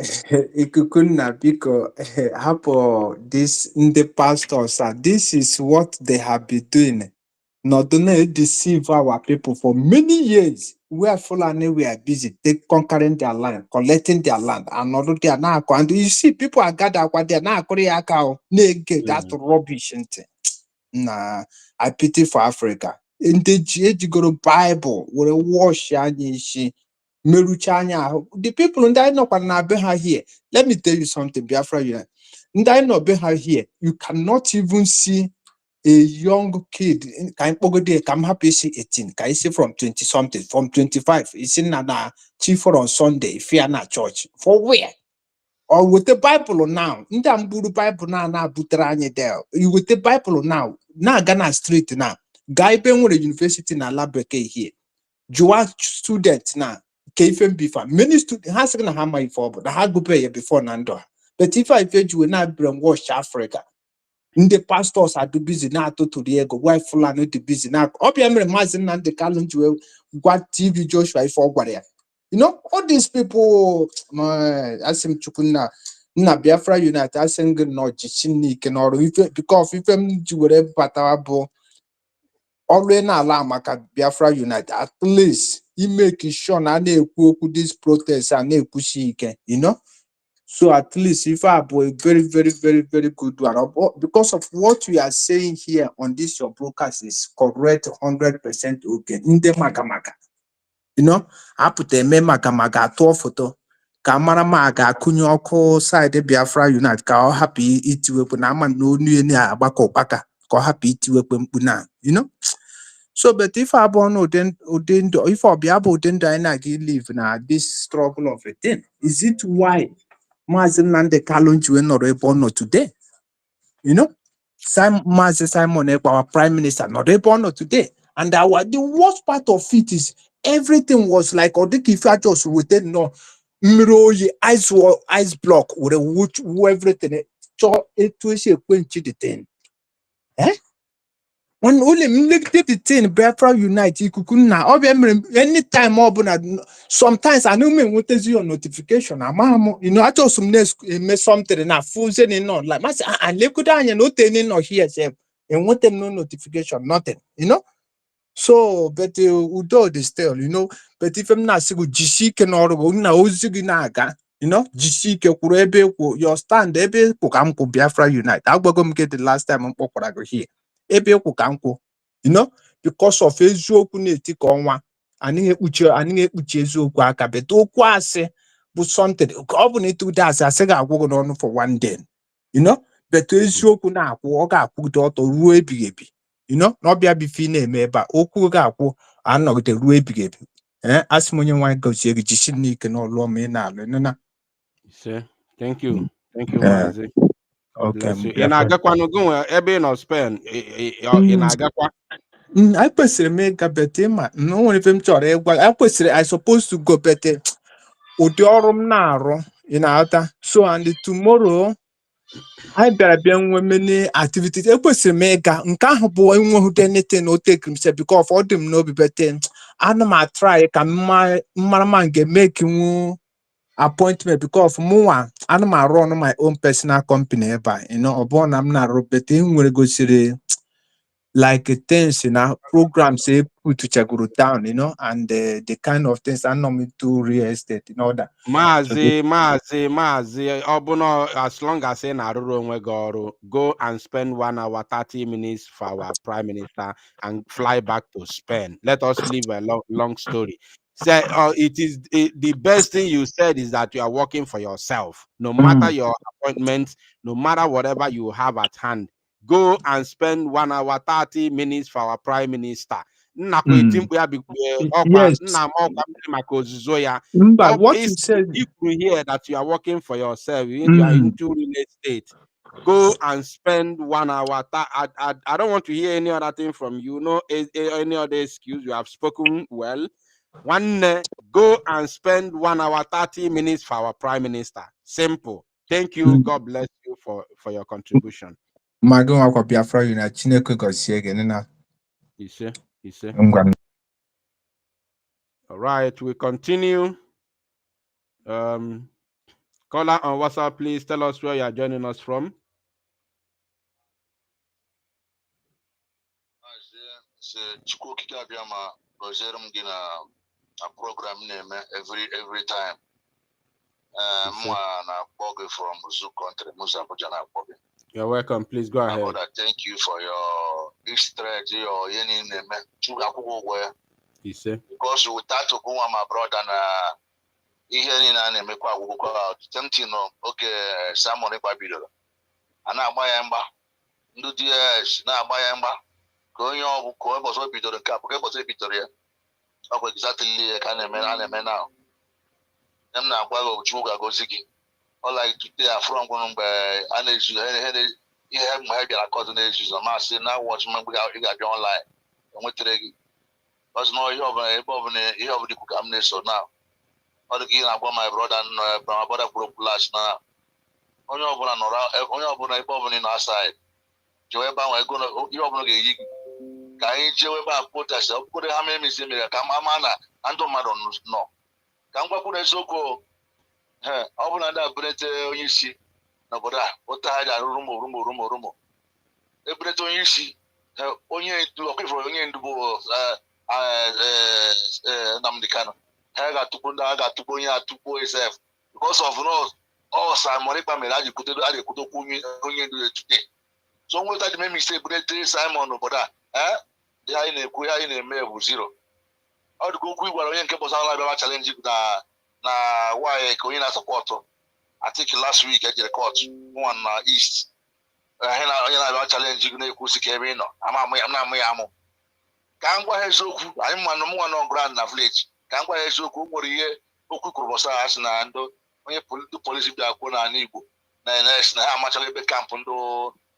Ikukuna biko hapo this in the pastors. This is what they have been doing. Not only deceive our people for many years. We are Fulani, we are busy conquering their land, collecting their land, and all of their now. And you see, people are gathered what they're now get that rubbish. Nah, I pity for Africa. In the age go to Bible, where wash she the people and I know here. Let me tell you something, Biafra. And I know here. You cannot even see a young kid come happy see 18. Can you see from 20 something, from 25? It's in a chief on Sunday, if you are not church. For where? Or with the Bible now. Ndamburu Bible now butranye there. You with the Bible now. Now Ghana Street now. Guy Ben with the university na Labeke here. Joa student now. KFM before. Many students has gonna have my for but I had to pay before Nando. But if I fed you will not brainwash Africa. The pastors are too busy now to the ego. Why full are not too busy now? Opium remazing and the calendar what TV Joshua for what. All these people, as him chukuna, na Biafra United, I sing no Jicini can or because if I'm to patabo, already na alarm Biafra United, at least he make it sure na this protest and pushing, So at least if I boy very, very, very, very good one. Because of what we are saying here on this your broadcast is correct 100% okay. In the magamaka. I put a maga 12 photo. Kamara maga kunyoko side Biafra United ka happy it weapon ama no new abako baka ko happy it weapon puna. So but if I born then if I be able then live now this struggle of a thing. Is it why Mazin Nande Kalunju no reborn today? Simon, our prime minister, not reborn today. And the worst part of it is everything was like if I just within no mirror ice block with a wood everything. So it was a quench the thing. When only did the thing, Biafra Unite, you could now anytime more sometimes I know me what is your notification. I told some next something enough fools in on like I live good and you're not telling or here. and with them no notification, nothing, So, but udo the still, but if I'm not sick with GC can or go na oziginaga, GC kwuru ebe kwu your stand ebe kwu ka m kwu Biafra Unite. Agbago m get the last time m kpọkwara gị here. Ebe kwu ka m kwu, because of eziokwu na-eti ka ọnwa, anyị ekpuchi eziokwu aka, but okwu asị bụ something, ọ bụ na ịtụgide asị ga-agwụ gị n'ọnụ for one day, but eziokwu na-akwụ, ọ ga-akwụgide ọtọ ruo ebighị ebi. N'ọbịa bife ị na-eme ebe a okwu ga-akwụ anọgide ruo ebighị ebi. Asị m onye nwaanyị gozie gị jisi n'ike n'ọlụ ọma ị na-alụ nna. Thank you Maazị. God bless you. Ị na-agakwa n'ogo ebe ị nọ Spain, ị na-agakwa? I kwesịrị m ịga bete ma na o nwere ife m chọrọ ịgwa. I supposed to go bete ụdị ọrụ m na-arụ ị na-ata, so and tomorrow anyị bịa nwe many activities ekwesịrị m ịga, nke ahụ bụ enweghị anything o take m se because ọ dị m n'obi bete ana m atry ka mara ma nke make nwu appointment because mụnwa ana m arụ on my own personal company ebe a, ọ bụrụ na m na-arụ bete nwere gosiri like things programs put chaguru down, and the kind of things I normally do real estate in order. Maazị, ọ bụ na as long as ị na-arụrụ onwe gị ọrụ, go and spend 1 hour 30 minutes for our prime minister and fly back to Spain. Let us leave a long story. Say, the best thing you said is that you are working for yourself. No matter your appointments, no matter whatever you have at hand, go and spend 1 hour 30 minutes for our prime minister. Yes. But what you said, if you hear that you are working for yourself, you are into real estate, go and spend 1 hour. I don't want to hear any other thing from you. Any other excuse. You have spoken well. Go and spend 1 hour 30 minutes for our prime minister. Simple. Thank you. God bless you for your contribution. Biafra Unite. You see. All right, we continue. Caller on WhatsApp, please tell us where you are joining us from. Every time. From Zoo country, You're welcome. Please go ahead. Brother, thank you for your strategy or any name. You see? Because without to go on my brother and ihe na emekwa agwụgwọ tempting oge Simon Ekpa bidoro a na-agba ya mgba ndị DS na-agba ya mgba ka onye ọbụ ka ụbọchị bidoro nke a bụ ụbọchị bidoro ya ọ bụ exactly ka a na-eme now m na-agwa gị Chukwu ga-agọzi gị ọla today afọ ngwụrụ mgbe a na-ezu ihe mgbe ha bịara kọtụ na-ezuzo masị na watch mgbe ị ga-abịa online enwetara gị ọzọ na ihe ọbụla ikwu ka m na-eso na ọ dị gị na-agwa my brother my brother kwuru plus na onye ọbụla ebe ọbụla ị nọ aside jewe ebe ahụ ego ihe ọbụla ga-eyi gị ka anyị jewe ebe a protest ọ bụrụ ha mee isi mere ka ama na ndụ mmadụ nọ ka m gwakwuru eziokwu ọ bụ na ndị abụrete onye isi n'obodo a ụta ha ji arụ rumo eburete onye isi onye ndu ọkụfọrọ onye ndu bụ Nnamdi Kanu ha ga-atụkpu onye atụkpu esef because of all Simon Ekpa mere a ji ekwutokwu onye ndu etute so nweta dị meme ise burete Simon n'obodo a ihe anyị na-ekwu ihe anyị na-eme bụ zero ọ dịka okwu gwara onye nke gbasara abịa chalenji na why ka onye na-asọpọtụ I think last week ejere court one na East onye na-abịa chalenji na-ekwusi ka ebe ị nọ na-amụ ya amụ ka m gwa ha eziokwu anyị mụnwa nọ grand na village ka m gwa ha eziokwu nwere ihe okwu kwuru gbasara ha si na ndị onye polisi bịa kwuo n'ala Igbo na NS na ha amachaghị ebe kampụ ndị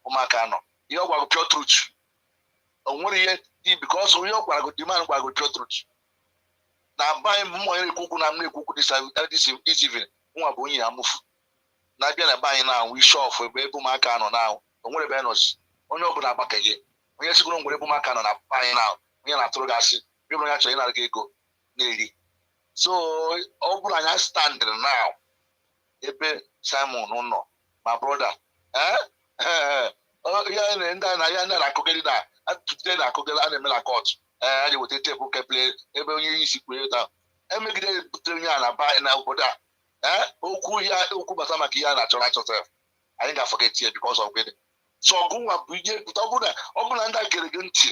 ụmụaka nọ ihe ọ gwara pure truth o nwere ihe because onye ọ gwara demand gwara pure truth na banyị mmụọ na-ekwu okwu na m na-ekwu okwu this evening nwa bụ onye ya mụfu na-abịa na banyị na-anwụ isi ọfụ ebe ụmụaka nọ na o nwere ebe nọzi onye ọbụla agbakaghị onye sigoro nwere ebe ụmụaka nọ na banyị na onye na-atụrụ gị asị ebe onye chọrọ ịnara gị ego na-eri so ọ bụrụ anya standịrị now ebe Simon nọ ma brother ya na ndị na-akụgịrị na atụtụte na-akụgịrị a na-eme na kọt a na-eweta teepu keplee ebe onye isi kwere taa emegide butere onye a na obodo a okwu gbasa maka ihe a na-achọrọ achọta anyị ga-afọgeti ya because of gịnị so ọgụnwa bụ ihe pụta ọ bụla ndị a gere gị ntị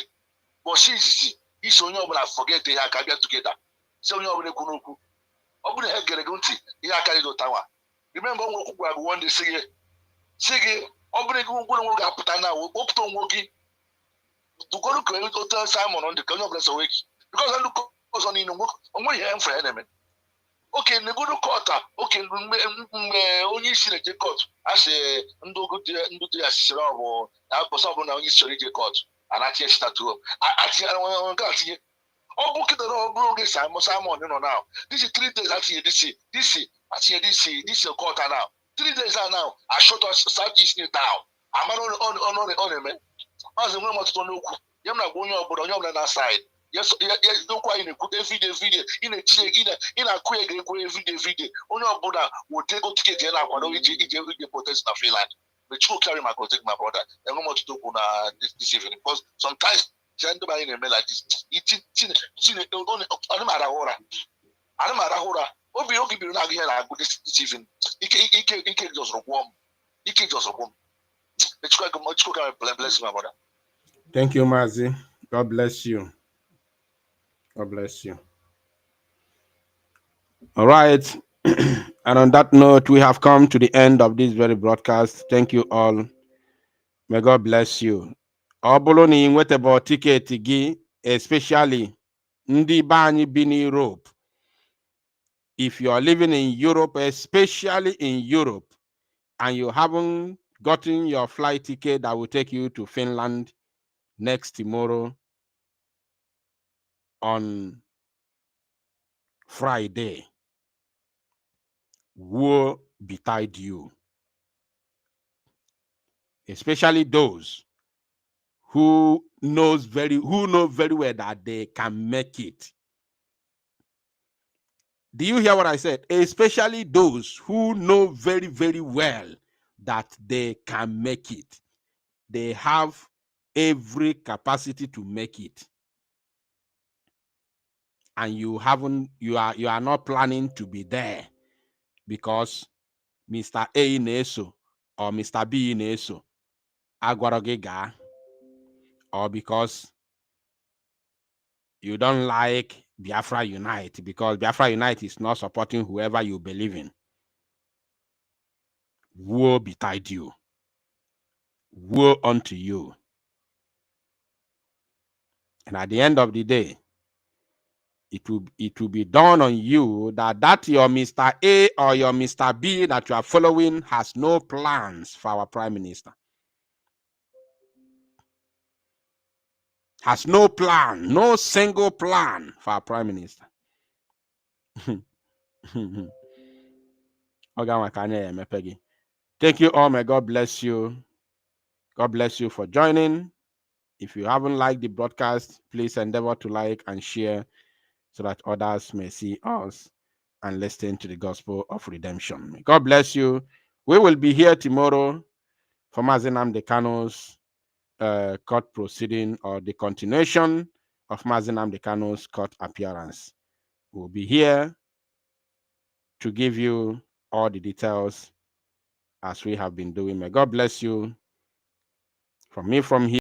bọchi izizi isi onye ọbụla fọgeti ihe aka bịa tugeda si onye ọbụla ekwu n'okwu ọ bụrụ ha gere gị ntị ihe akarị dị ụtanwa remember onwe okwu gwara gị wonde si gị ọ bụrụ gị ngwụrụ nwe ga-apụta na wepụta onwe gị dugoro ka ote Simon ndị ka onye ọbụla sowe gị because ndị ọzọ niile onwe ihe mfe ya na-eme oke negodo kọta oke mgbe onye isi na-eje kọt asị ndị dị ya sisiri ọbụ abụsị ọbụla onye isi chọrọ ije kọt anatinye statuo atinye atinye ọ bụ kịta na ọ bụrụ oge Simon nọ now this is 3 days atinye this atinye this court now 3 days now I shut us Southeast down amara ọ na-eme maazị nwere ọtụtụ n'okwu ya m na-agwa onye ọbụla na side okwu anyị na-ekwu everyday ị na-etinye ị na-akụ ya ga-ekwu everyday onye ọbụla weta ego tiketi ya na-akwado ije protest na Finland but you carry my protect my brother enwe m ọtụtụ okwu na this evening because sometimes ndị anyị na-eme like this ana m arahụ ụra oge biri na-agụ ihe na-agụ this evening ike jọsụrụ gwụọ m Chukwu ka bless my brother. Thank you, Mazi. God bless you. God bless you. All right. And on that note, we have come to the end of this very broadcast. Thank you all. May God bless you. Oboloni inwetable ticket gi, especially ndi bani bin Europe. If you are living in Europe, especially in Europe, and you haven't gotten your flight ticket that will take you to Finland next tomorrow on Friday, woe betide you. Especially those who know very well that they can make it. Do you hear what I said? Especially those who know very, very well that they can make it. They have every capacity to make it. And you are not planning to be there because Mr. A in ESO or Mr. B in ESO agwarogiga, or because you don't like Biafra Unite because Biafra Unite is not supporting whoever you believe in. Woe betide you. Woe unto you. And at the end of the day, it will be done on you that your Mr. A or your Mr. B that you are following has no plans for our Prime Minister. Has no plan, no single plan for our Prime Minister. Thank you all. May God bless you. God bless you for joining. If you haven't liked the broadcast, please endeavor to like and share so that others may see us and listen to the gospel of redemption. God bless you. We will be here tomorrow for Mazi Nnamdi Kanu's court proceeding, or the continuation of Mazi Nnamdi Kanu's court appearance. We'll be here to give you all the details as we have been doing. May God bless you. From me from here.